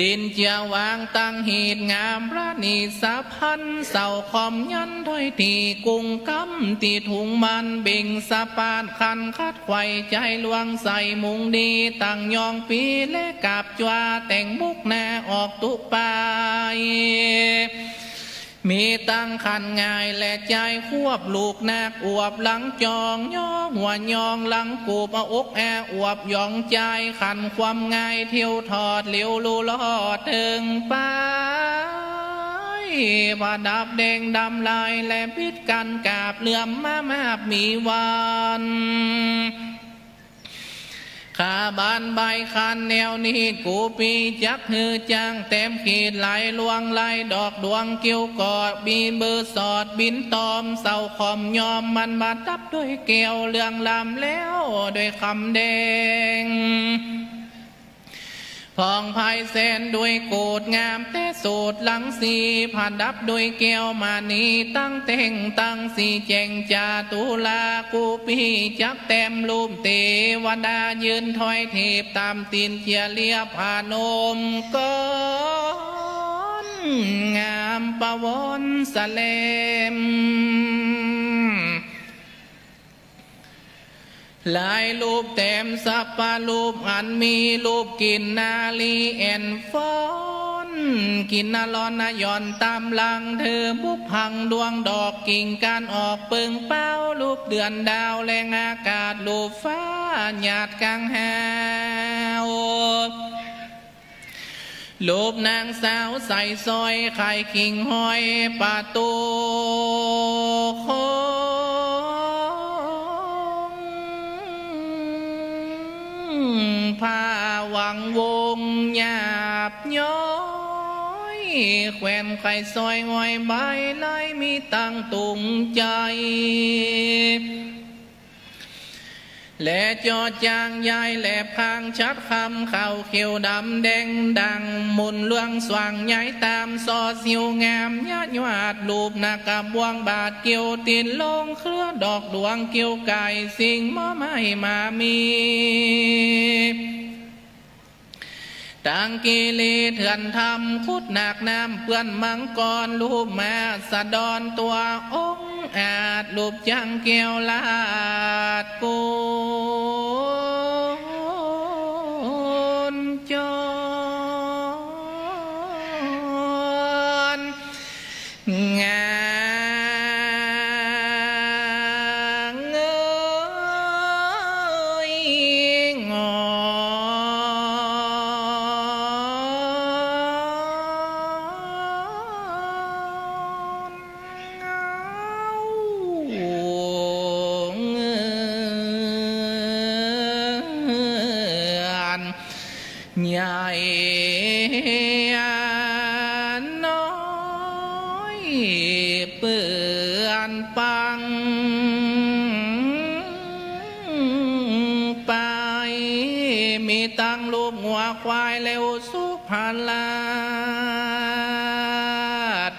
Speaker 4: ตีนเจียววางตั้งหีดงามพระนิสพันเสาคอมยันถ้อยทีกุงกำตีถุงมันบิ่งสะปานคันคัดไข่ใจลวงใส่มุงดีตั้งยองปีและกาบจวาแต่งบุกแน่ออกตุปาย มีตั้งขันง่ายและใจควบลูกนักอวบหลังจองย่อหัวยองหลังกูบเอาอกแออวบยองใจขันความง่ายเที่ยวถอดเลี้ยวลูลอดถึงไปว่าดับแดงดำลายและพิษกันกาบเหลื่อมมามีวันขาบานใบคันแนวนี้กูปีจักหือจางเต็มขีดไหลลวงไหลดอกดวงเกี่ยวกอดบีเบอร์สอดบินตอมเสาคอมยอมมันมาทับด้วยเกลียวเรื่องลำแล้วด้วยคำแดงพองภายเส้นด้วยโกดงามแต่สูตรหลังสีผ่านดับด้วยเกี่ยวมานีตั้งเต่งตั้งสีแจงจาตุลากูปีจักเต็มรูปเทวดายืนถอยเทพตามตีนเจียเลียผานมก้อนงามประวนสเลมหลายรูปเต็มสัปปะรูปอันมีรูปกินนาลีแอนฟอนกินนาลอนนายอนตามหลังเธอบุกพังดวงดอกกิ่งการออกปึงเป้ารูปเดือนดาวแรงอากาศรูปฟ้าหยาดกลางหาวรูปนางสาวใส่ซอยไข่ขิงห้อยประตูโคผ้าวังวงหยาบย้อยแขวนไข่ซอยงอยใบไล่มีตั้งตุงใจและจอจางยายแหลบพางชัดคำเข่าเขียวดำแดงดังมุนเลืองสว่างย้ายตามซอสิวงามยาดยวาดรูปนาคาบวงบาดเกี่ยวตีนลงเครือดอกดวงเกี่ยวไก่สิ่งมอไม่มามีต่างกิเลสเถื่อนทำคุดหนักน้ำเปื้อนมังกรรูปมาสะดอนตัวองค์อาจรูปจังเกี่ยวลาดกูนจรงางเอ้ยงอใหญ่น้อยเปื่อนปังไปมีตั้งรูปหัวควายเร็วสุภาลาด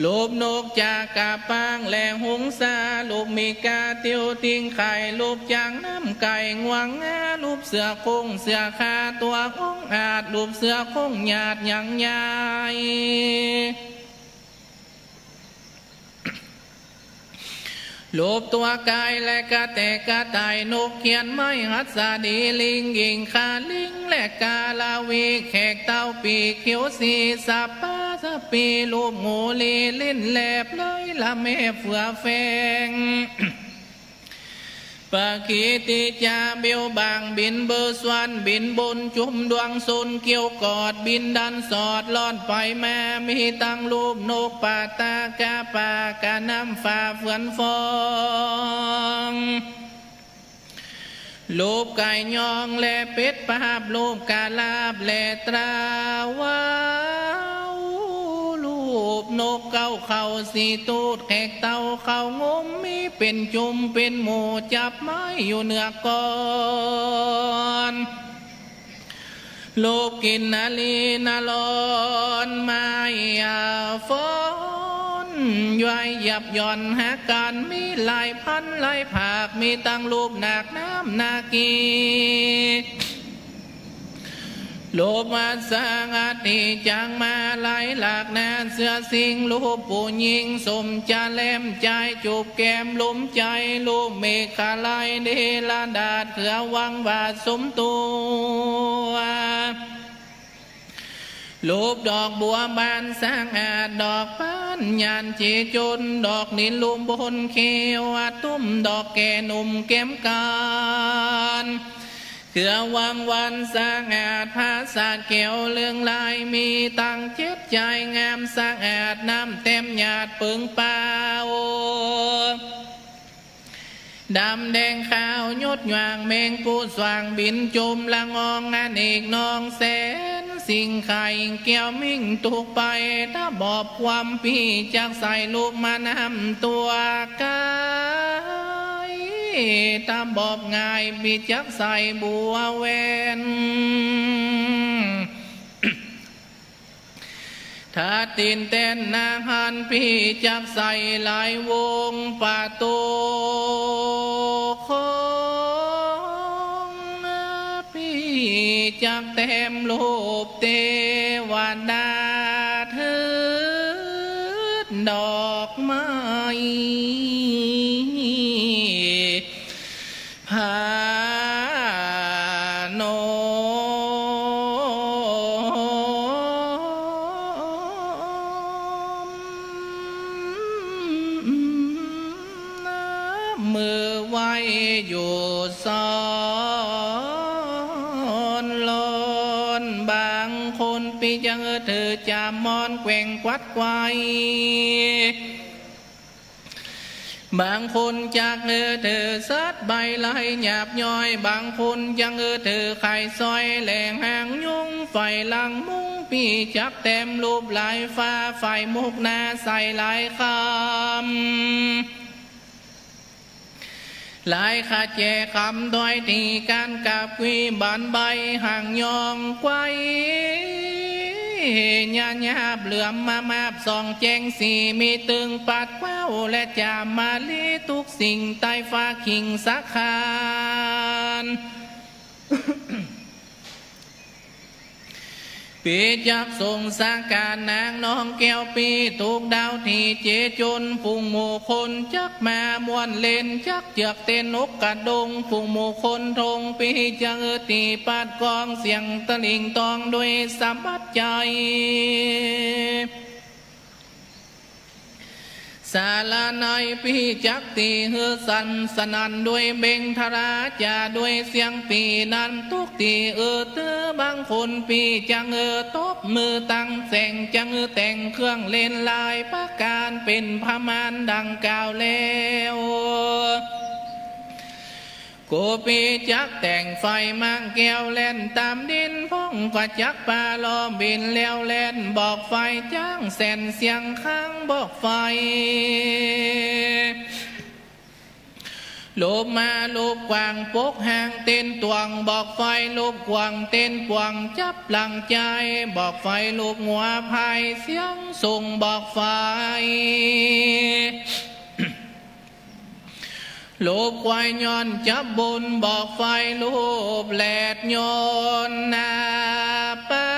Speaker 4: รูปนกจากกาปางแหลงหงสารูปมีกาเตียวติงไข่รูปจางน้ำไก่งวงงารูปเสือคงเสือคาตัวองอาจรูปเสือคงหยาดหยังใหญ่รูปตัวกายและกะแตกะไตนกเขียนไม้หัดสาดีลิงยิงคาลิงและกาลาวีแขกเต้าปีเขียวสีสับปะสปีรูปงูลีลิ้นแหลบเลยละแม่เฟื่อแฟงปะกีติจาเบียวบางบินเบอร์สวนบินบนจุ่มดวงซุนเกี่ยวกอดบินดันสอดล่อนไปมามีตั้งรูปนกปาตากาปากาน้ำฟ้าเฟื่อนฟองรูปไก่ยองและเป็ดปาบรูปกาลาบและตราวาวรูปนกเก้าเข่าสีตูดแขกเต่าเข่างมมีเป็นจุ่มเป็นหมูจับไม้อยู่เหนือก่อนรูปกินนาลีนาลอนไม้ฟอนย่อยหยับย่อนหาการมีหลายพันหลายภาคมีตั้งรูปหนักน้ำนากีโลมาสางอาติจังมาไหลหลากนานเสือสิงลูกผู้หญิงสมจะเล่มใจจูบแก้มลุ่มใจลูกเมฆาไลเดลาดาดเขือวังบาดสมตัว รูปดอกบัวบานสร้างอาจดอกปานยานเจจนดอกนินลุมบนเควตุ้มดอกแก่หนุ่มเก็มการเกือวังวันสร้างอาจภาษาเกี่ยวเรื่องลายมีตังเจ็ดใจงามสร้างอาจน้ำเต็มหยาดปึงเปล่าดำแดงขาวยดหว่างเมงปูสว่างบินจมละงองงานอีกนองแสนสิ่งไข่เกี่ยวมิ่งตุกไปถ้าบอบความพี่จากใส่ลูกมานำตัวกายถ้าบอบง่ายพี่จากใส่บัวเวนถ้าตีนเต้นนางหันพี่จากใส่หลายวงป่าโตของพี่จากเต็มโลบเทวดาเถิดดอกไม้พาโนมือไว้อยู่ซ้อนลอนบางคนปีจังเธอจะมอนแกว่งกวัดไกวบางคนจากเธอซัดใบไหลหยาบย่อยบางคนยังเธอไข่ซอยแหลงหางยุ่งไฟลังมุ้งปีจักเต็มรูปลายฟ้าไฟมุกนาใส่หลายคำหลายขาเจคำด้อยตีการกับวีบานใบห่างยองไกวญาญาบเหลื่อมมาบส่องแจงสีมีตึงปัดแววและจามมาลีทุกสิ่งใต้ฟ้าขิงสักคานปีจักส่งสร้างการนางน้องแก้วปีถูกดาวที่เจจนฝูงหมู่คนจักมามวนเล่นจักเจือกเต้นนกกระดงฝูงหมู่คนทงปีจังตีปัดกองเสียงตะลิงตองด้วยสามัดใจสาลาในปีจักตีเฮือสันสนันด้วยเบ่งธราจาด้วยเสียงปีนั้นทุกตีเตือบางคนปีจังตบมือตั้งแสงจังแต่งเครื่องเล่นลายประการเป็นพมานดังกล่าวแล้วกูปีจักแต่งไฟมังแก้วเล่นตามดินพ้องกว่าจักปลาล้อมบินแล้วเล่นบอกไฟจ้างแสนเสียงข้างบอกไฟลูบมาลูบกวางปกหางเต้นตวงบอกไฟลูบกวางเต้นปวงจับหลังใจบอกไฟลูบหัวพายเสียงส่งบอกไฟลูบควายย้อนจับบนบอกไฟลูบแหลดย้อนนาป้า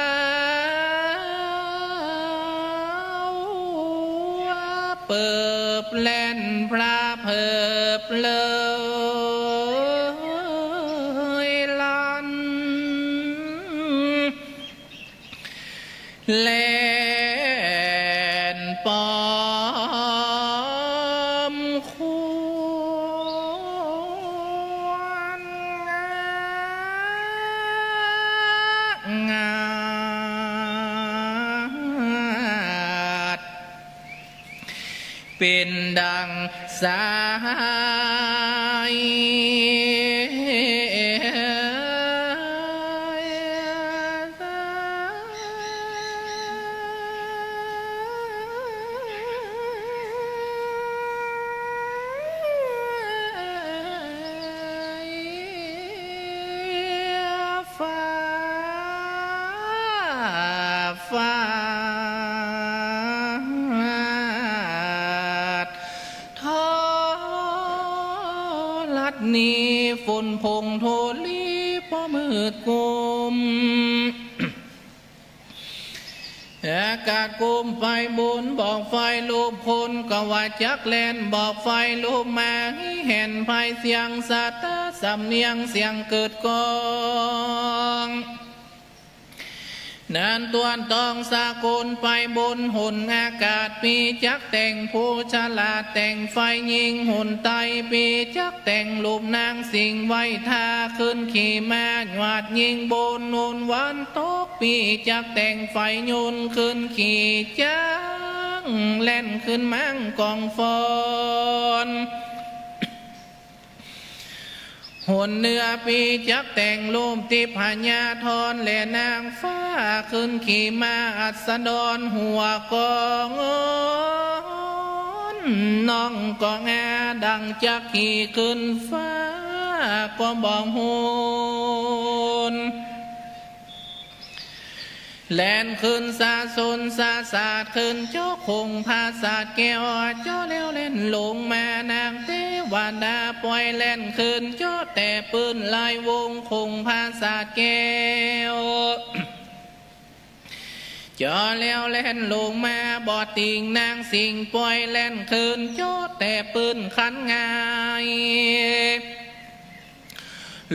Speaker 4: เปิบแล่นพระเพิบเลยลันแล่นปอเป็นดังสายฟ้านี้ฝนพงโทลีพอมืดกุมอากาศกุมไฟบุญบอกไฟลูกคนก็ว่าจักแลนบอกไฟลูกมาเห็นไฟเสียงสัตว์สำเนียงเสียงเกิดกอง นานตวนตองสากุลไปบนหุ่นอากาศปีจักแต่งผู้ฉลาดแต่งไฟยิงหุ่นไตปีจักแต่งลูกนางสิงไว้ท่าขึ้นขี่ม้าหวาดยิงบนนูนวันตกปีจักแต่งไฟยุนขึ้นขี่จังเล่นขึ้นมั่งกองฟอนหุ่นเนื้อปีจักแต่งรูปติพญาธรและนางฟ้าขึ้นขี่ม้าอัสดรหัวกองน้องก็งาดังจักขี่ขึ้นฟ้าก็บอกหุ่นแล่นขึ้นสาสนสาสาดขึ้นเจ้าคงภาษาแก้วเจ้าเลี้ยวเล่นลงมานางเทวดาปล่อยแล่นขึ้นเจ้าแต่ปืนลายวงคงภาษาแก้วเจ้าเลี้ยวเล่นลงมาบอดติงนางสิงปล่อยแล่นขึ้นเจ้าแต่ปืนขันง่าย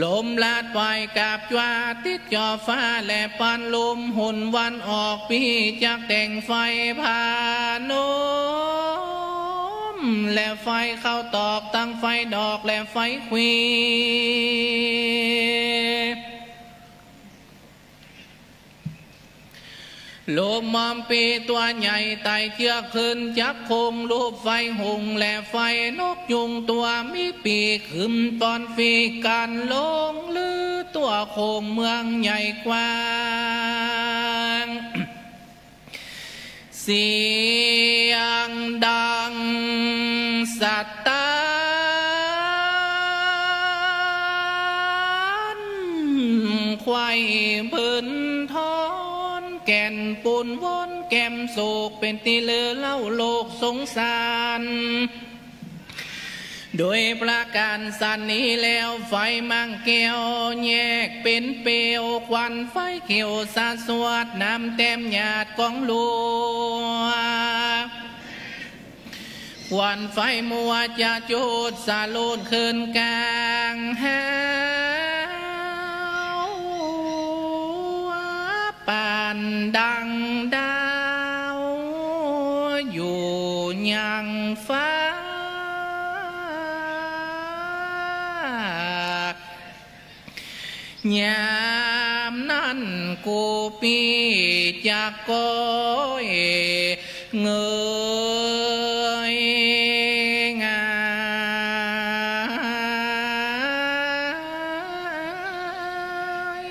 Speaker 4: ลมลาดไปกับจวาติดจอฟ้าและปันลมหุ่นวันออกปีจากแต่งไฟพานมและไฟเข้าตอกตั้งไฟดอกและไฟควีลมมอมปีตัวใหญ่ไต่เชือกขึ้นจักคงรูปไฟหงและไฟนกยุงตัวมีปีกขึ้นตอนฟีกันลงลือตัวโคงเมืองใหญ่กว้างเสียงดังสัตตานควายพื้นท้อนแก่นปูนวนแก้มโศกเป็นตีเลือเล่าโลกสงสารโดยประการสันนี้แล้วไฟมังเกียวแยกเป็นเปลวควันไฟเขียวสาสวดน้ำเต็มหยาดกองลัวควันไฟมัวจะจุดสาลูนขึ้นกลางหาวปานดังดาวอยู่ยังฟ้ายามนั้นกูปีจากก้อยเงยงาย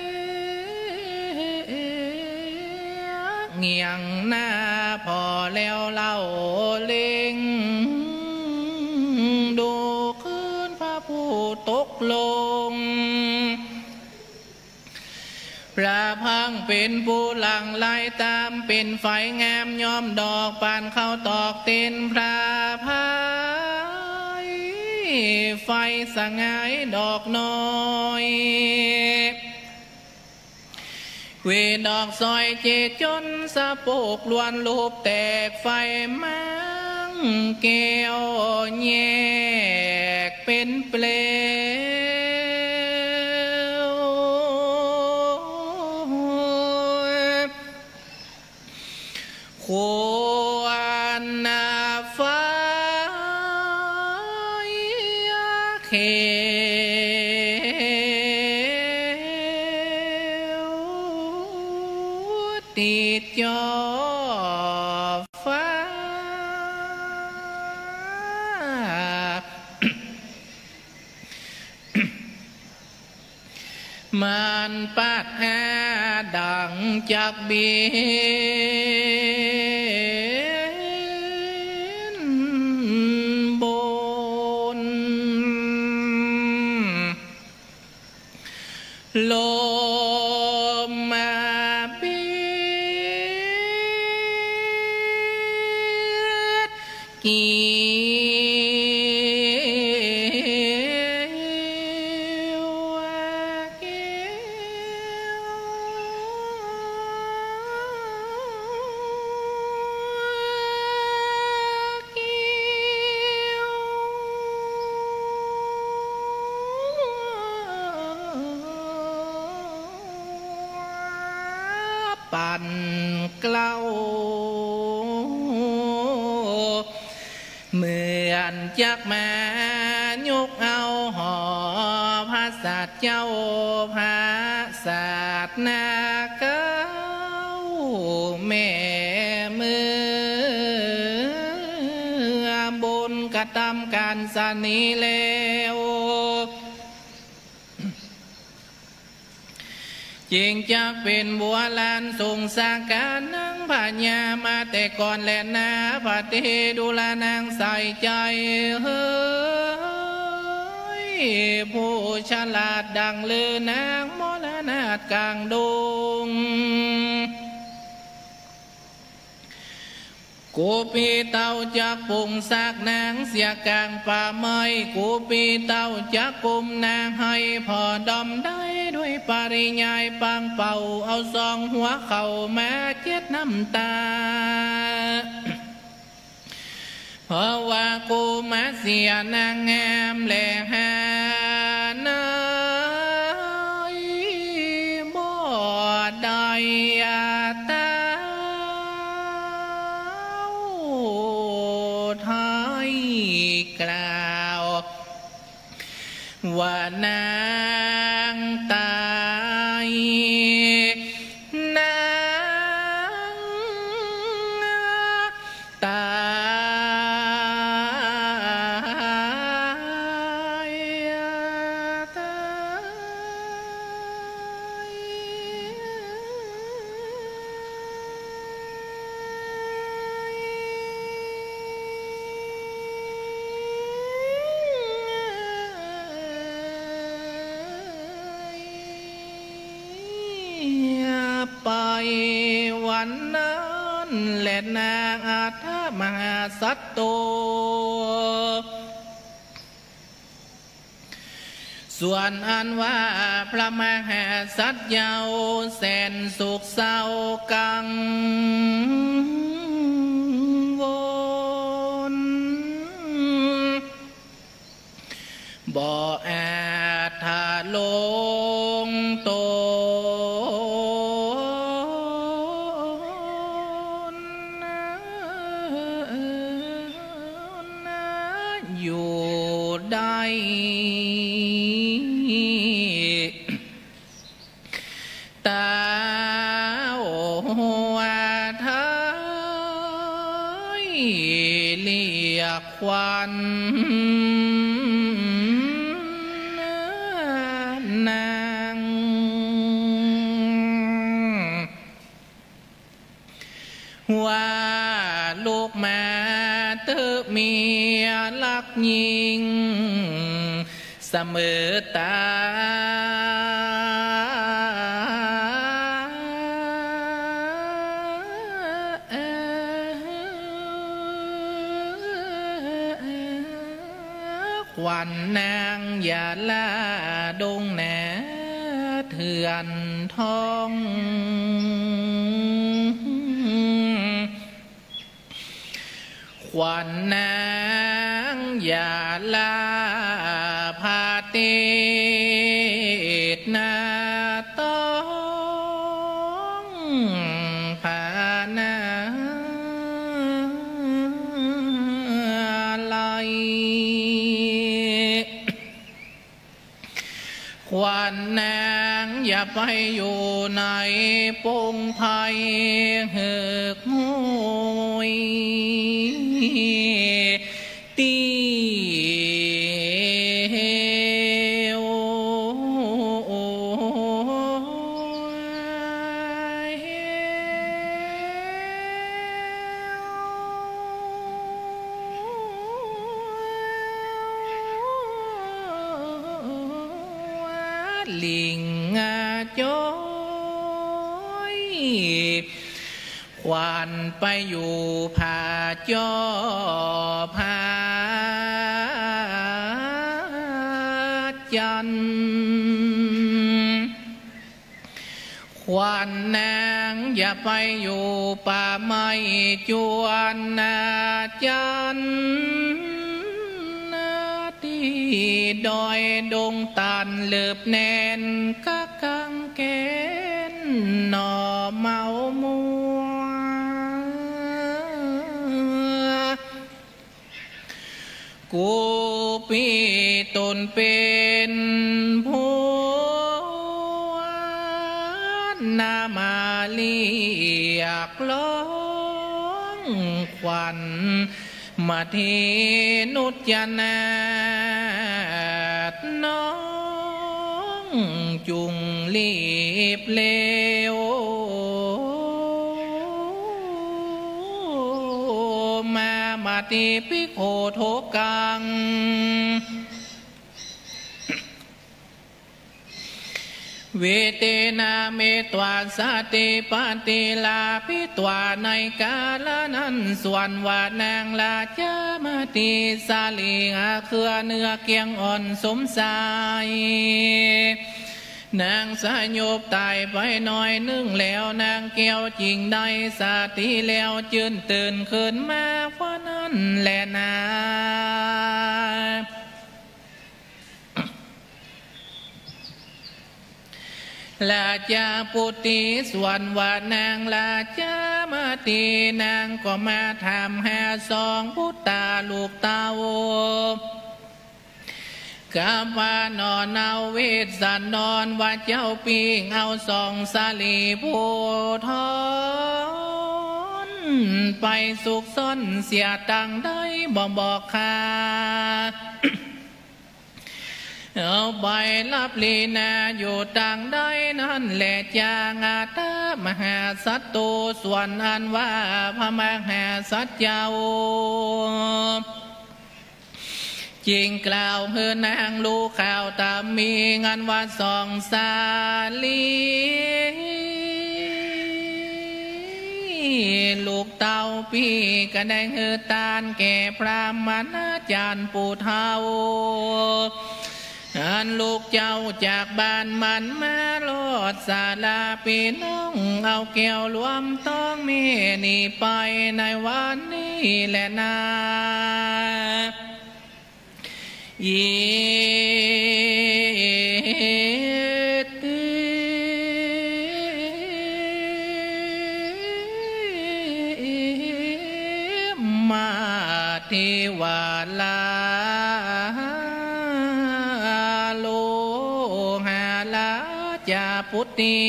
Speaker 4: เงียงหน้าพอแล้วเล่าเล็งดูคืนพระผู้ตกลงพระพังเป็นผู้หลังไล่ตามเป็นไฟงามย้อมดอกปานเข้าตอกเต้นพระพายไฟสงายดอกน้อยเวดอกซอยเจจนสะโปกล้วนลูบแตกไฟมังแก้วแยกเป็นเปลควรนาฟ้าเขติดจอฟ้ามันปัดหาดังจากบินบนลมมาบิดกี จักมายกเอาหอพระสัตว์เจ้าพระสัตว์นาเก้าแม่มือบนกระทำการสนีแล้วจริงจักเป็นบัวลานส่งสาการนังพญามาแต่ก่อนแลนาพระเทดูลานางใส่ใจเฮ้ยผู้ฉลาดดังลือนางมรณะกลางดงกูปีเต่าจักปุ่งซากนางเสียกลางป่าไม้กูปีเต่าจักกุมนางให้พอดอมได้ด้วยปริยายปังเป่าเอาซองหัวเข่ามาเจ็ดน้ำตาเพราะว่ากูมาเสียนางงามแหล่หานายบ่ได้ตากล่าวว่านางตายนางตายไปวันนั้นแหละนางอาถามหาสัตโตส่วนอันว่าพระมหาสัตว์เยาว์แสนสุขเศร้ากังวลบ่อาจทาลงโตอยู่ได้ตาว่าไทยเรียกควันนางว่าลูกมาเตอเมียลักยิงเสมอตาควันนางอย่าลาดงแหนเถื่อนทองควันนางอย่าลาพาเตตนาต้องพานาไลควันนางอย่าไปอยู่ในปงไผ่เหือกห้วยตีลิงจอยควันไปอยู่ผาจอผาจันควันนางอย่าไปอยู่ป่าไม้จวนนาจันที่ดอยดงตันเลือบแน่นกักกังเกนหน่อเมามัว กูปีตนเป็นผู้นามาเรียกร้องขวัญมาทีนุจยนาดน้องจุงรีบเร็วมาติปิโคโทกังเวเตนาเมตวาสติปฏิลาภิตวาในกาลนั้นส่วนว่านางลาจามาติสาลีอาเครือเนื้อเกียงอ่อนสมสายนางสายบตายไปหน่อยนึงแล้วนางแก้วจริงได้สติแล้วจืนตื่นขึ้นมาเพราะนั้นแหละนาลาจาปุติส่วนว่านางลาจามาตีนางก็มาทำหาสองพุทธาลูกเต้ากามานอนเอาเวทสันนอนว่าเจ้าปีงเอาสองสาลีผู้ทอนไปสุกซ่อนเสียตังได้บอกคาเอาใบลับลีนาอยู่ต่างได้นั่นแหละจางอาตามหาสัตตุส่วนอันว่าพระมหาสัจเจ้าจริงกล่าวเฮือนางลูกข่าวตามมีงานว่าสองสาลีลูกเต้าพี่ก็ได้เฮือตานแก่พระมณาจารย์ปู่เท่าอันลูกเจ้าจากบ้านมันมาโลดศาลาพี่น้องเอาแก้วรวมต้องมีนี่ไปในวันนี้แหละนามาทิวาลาโลหาลาจาพุทธิ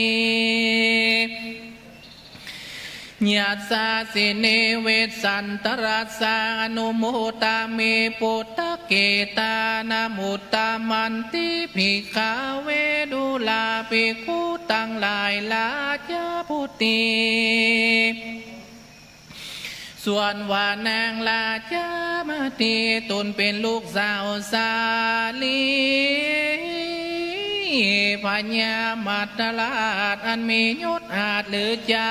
Speaker 4: ญาสาสิเนเวสันตรัสสานุโมตามิปุตตะเกตานามุตตามันติภิกขาเวดุลาภิกขุตั้งหลายลาจาพุทธิส่วนว่านางลาจามาตีตนเป็นลูกสาวสาลีพญามัตตลาดอันมียศอาจหรือจา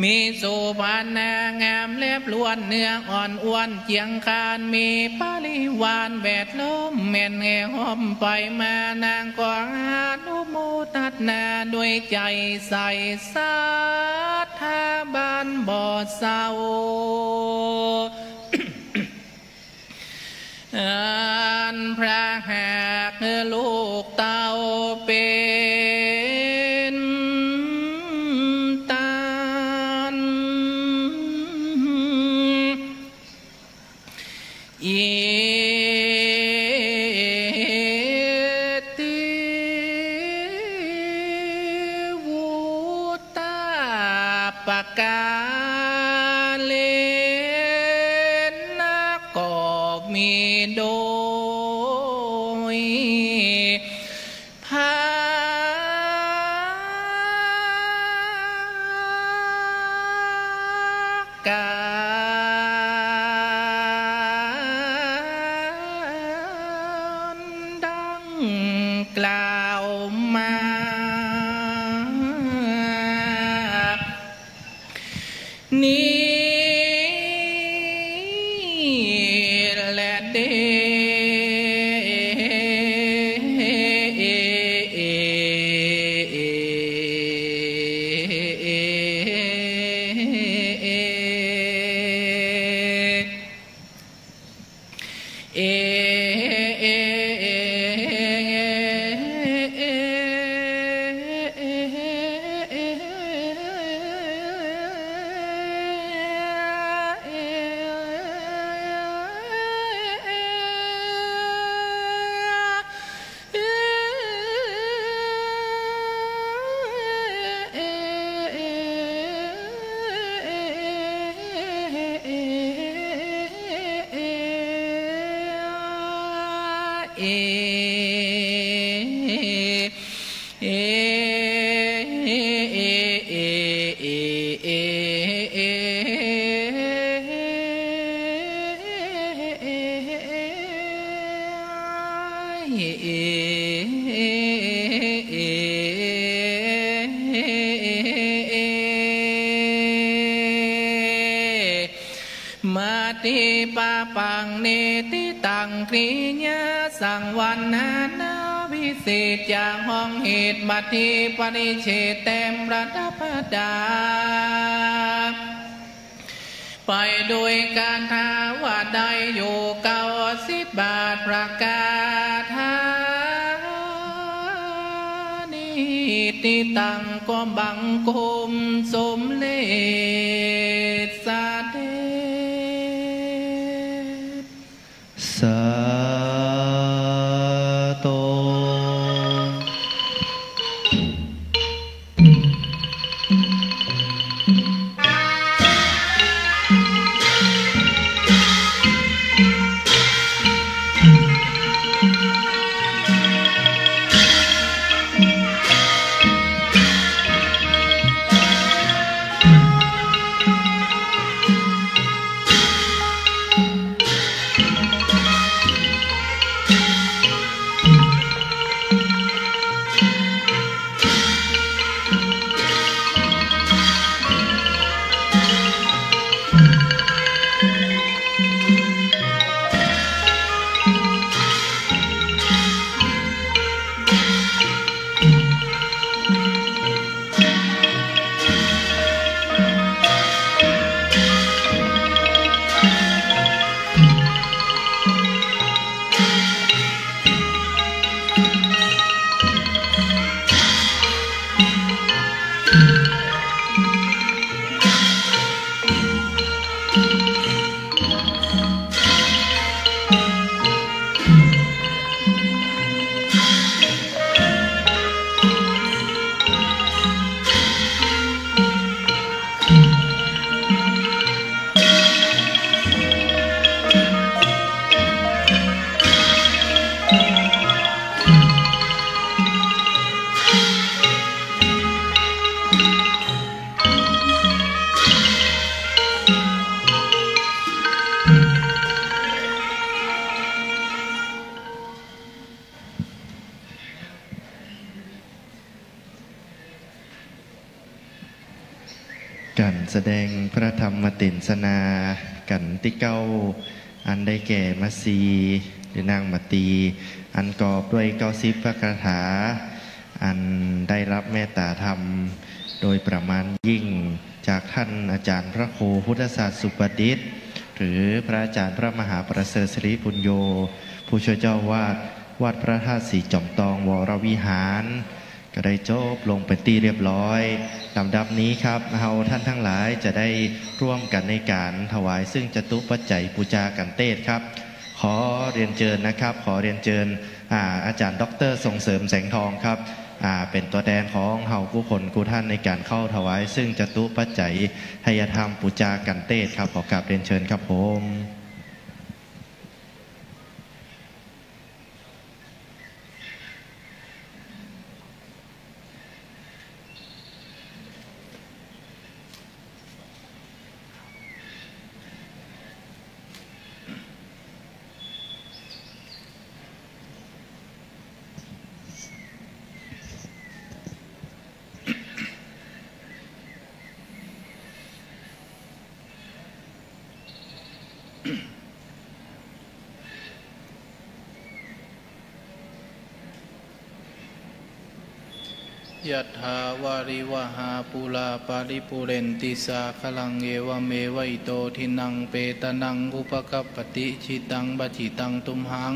Speaker 4: มีโสภานางามเล็บล้วนเนื้ออ่อนอ้วนเจียงคานมีปาริวานแบดล้มแม่นแห่หอมไปมานางก็อนุโมทันาด้วยใจใส่ศรัทธาบานบ่เศร้าอันพระหากลูกเต้าเป็นตานอิติวุตาปกาเลนะก็มีโดยภาการดังกล่าวมานี้แหละเด เอมาติปะปังเนติตังกริยาสังวันนานาวิเศษจากห้องเหตุบัติปริเฉดเต็มระดับดาไปโดยการทาว่าได้อยู่90 บาทประกาศทานิติตังก็บังคมสมเลศสาเด
Speaker 2: สาโตการแสดงพระธรรมเทศนากันที่เก้าอันได้แก่มัสีหรือนางมัตีอันกอบด้วย90 พระคาถาอันได้รับเมตตาธรรมโดยประมาณยิ่งจากท่านอาจารย์พระครูพุทธศาสตร์สุปดิษฐ์หรือพระอาจารย์พระมหาประเสริฐศิริปุญโญผู้ช่วยเจ้าวาดวัดพระธาตุสีจอมตองวรวิหารก็ได้จบลงเป็นที่เรียบร้อยลำดับนี้ครับเราท่านทั้งหลายจะได้ร่วมกันในการถวายซึ่งจตุปัจจัยปูจากันเทศครับขอเรียนเชิญนะครับขอเรียนเชิญอาจารย์ดร.ส่งเสริมแสงทองครับเป็นตัวแทนของเฮาผู้คนผู้ท่านในการเข้าถวายซึ่งจตุปัจจัยทายธรรมปูจากันเทศครับขอกราบเรียนเชิญครับผม
Speaker 4: ยะถาวาริวหาปุราปาริปุเรนติสาคลังเอวเมวะอิโตทินังเปตนังอุปกัปปติชิตังบัจิตังตุมหัง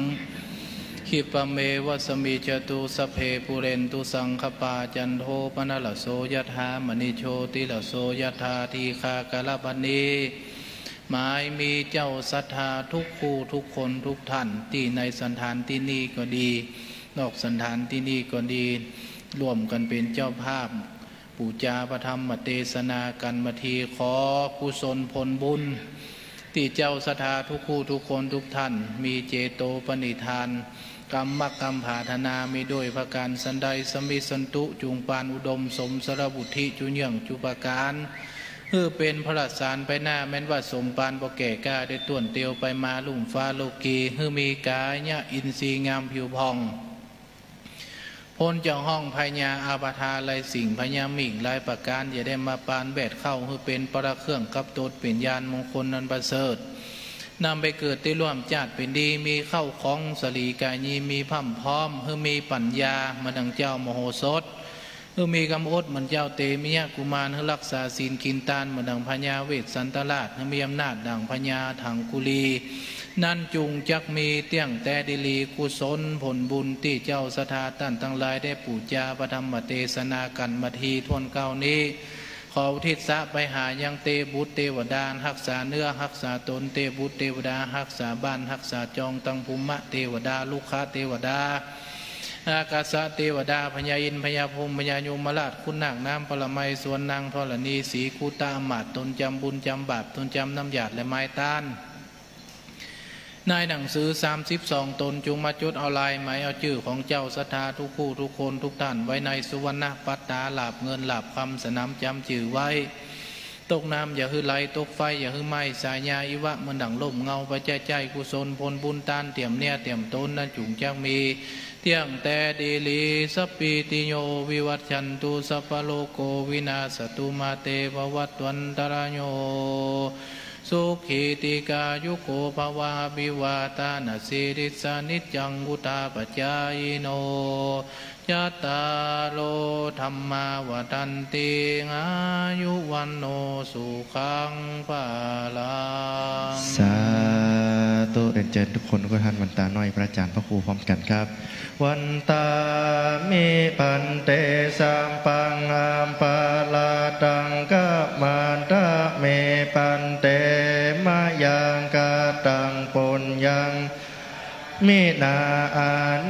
Speaker 4: ขิปะเมวะสมิจตุสเพปุเรนตุสังคปาจันโทปนะละโสยะถามณิโชติละโสยะถาทีคากะละปณีหมายมีเจ้าศรัทธาทุกคู่ทุกคนทุกท่านที่ในสันฐานที่นี่ก็ดีนอกสันฐานที่นี่ก็ดีร่วมกันเป็นเจ้าภาพปูจาพระธรรมเทศนากันมาทีขอกุศลผลบุญที่เจ้าศรัทธาทุกคู่ทุกคนทุกท่านมีเจโตปณิธาน กรรมกรรมผาธนามีโดยประการสันใดสมิสันตุจุงปานอุดมสมสรบุธิจุเยื่องจุปการเป็นพระสารไปหน้าแม้นว่าสมปานบ่แก่กล้าได้ต้วนเตียวไปมาลุ่มฟ้าโลกีมีกายะอินทรีงามผิวพองพ้นจากห้องพญาอาปาทาลายสิ่งพญามิ่งลายประการอย่าได้มาปานแบดเข้าเป็นประเครื่องกับตดเป็นญาณมงคลนันประเสริฐนำไปเกิดที่ร่วมจัดเป็นดีมีเข้าของสลีกายีมีพั่มพร้อมมีปัญญามาดังเจ้ามโหสถมีกำอดเหมือนเจ้าเตมียกุมารรักษาศีลกินตานมาดังพญาเวสสันตราชมีอำนาจดังพญาถังกุลีนั่นจุงจักมีเตี้ยงแต่ดิลีกุศลผลบุญที่เจ้าสถาตันทั้งหลายได้ปูจาประธรรมเทศนากันมาทีทวนเก่านี้ขออุทิศสะไปหายังเตบุตรเทวดารักษาเนื้อรักษาตนเตบุตรเทวดารักษาบ้านรักษาจองตังภูมะเทวดาลูกค้าเทวดาอากาศเทวดาพญาอินพญาพรหมพญายมราชคุณนางน้ำปรมัยสวนนางธรณีสีคูตาอมาตตนจำบุญจำบาปตนจำน้ำหยาดและไม้ต้านนายหนังสือ32ตนจุงมาจุดเอาลายหมายเอาชื่อของเจ้าศรัทธาทุกคู่ทุกคนทุกท่านไว้ในสุวรรณปัตตาหลาบเงินหลาบคำสนามจำชื่อไว้ตกน้ำอย่าฮือไหลตกไฟอย่าฮือไหม้สายยาอิวะมันดังลมเงาไปใจกุศลพลบุญตานเตี่ยมเนี่ยเตี่ยมตนนั่นจุงจักมีเที่ยงแต่ดีลีสัพพิติโยวิวัชชันตุสัพพโลโกวินาศตุมาเตภวัตวันตรโยสุขีติกายุโกภวาบิวาตานาสิริสานิจังกุตาปัจจายโนยัตตาโลธรรมาวทันติอายุวันโนสุขังภาลัง
Speaker 2: สาธุเรียนเชิญทุกคนก็ท่านวันตาน้อยพระอาจารย์พระครูพร้อมกันครับวันตามิปันเตสัมปังอามปาลาตังกะมันตะเมปันเตมายังกะตังปุญญังมินาอ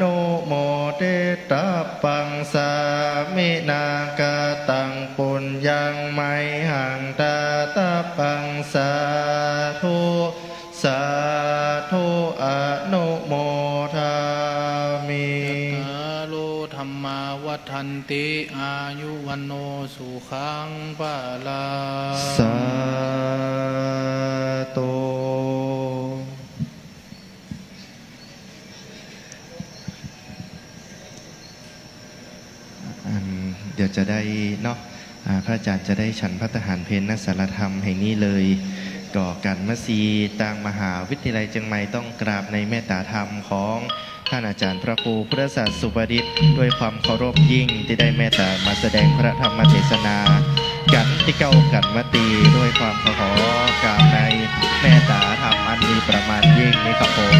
Speaker 2: นุโมทิตาปังสามินากะตังปุญญังไมหังตาตาปังสาธุสาธุอนุโมทามิ
Speaker 4: โลธรรมาวัฏันติอายุวันโนสุขังภาลัง
Speaker 2: สาธุเดี๋ยวจะได้เนาะพระอาจารย์จะได้ฉันพระทหารเพลณสารธรรมแห่งนี้เลยก่อกันมัสีต่างมหาวิทยาลัยเชียงใหม่ต้องกราบในเมตตาธรรมของท่านอาจารย์พระครูพุทธศาสตร์สุปดิษฐ์ด้วยความเคารพยิ่งที่ได้เมตตามาแสดงพระธรรมเทศนากันที่เก้ากันมตีด้วยความขอกราบในเมตตาธรรมอันมีประมาณยิ่งนี้ครับผม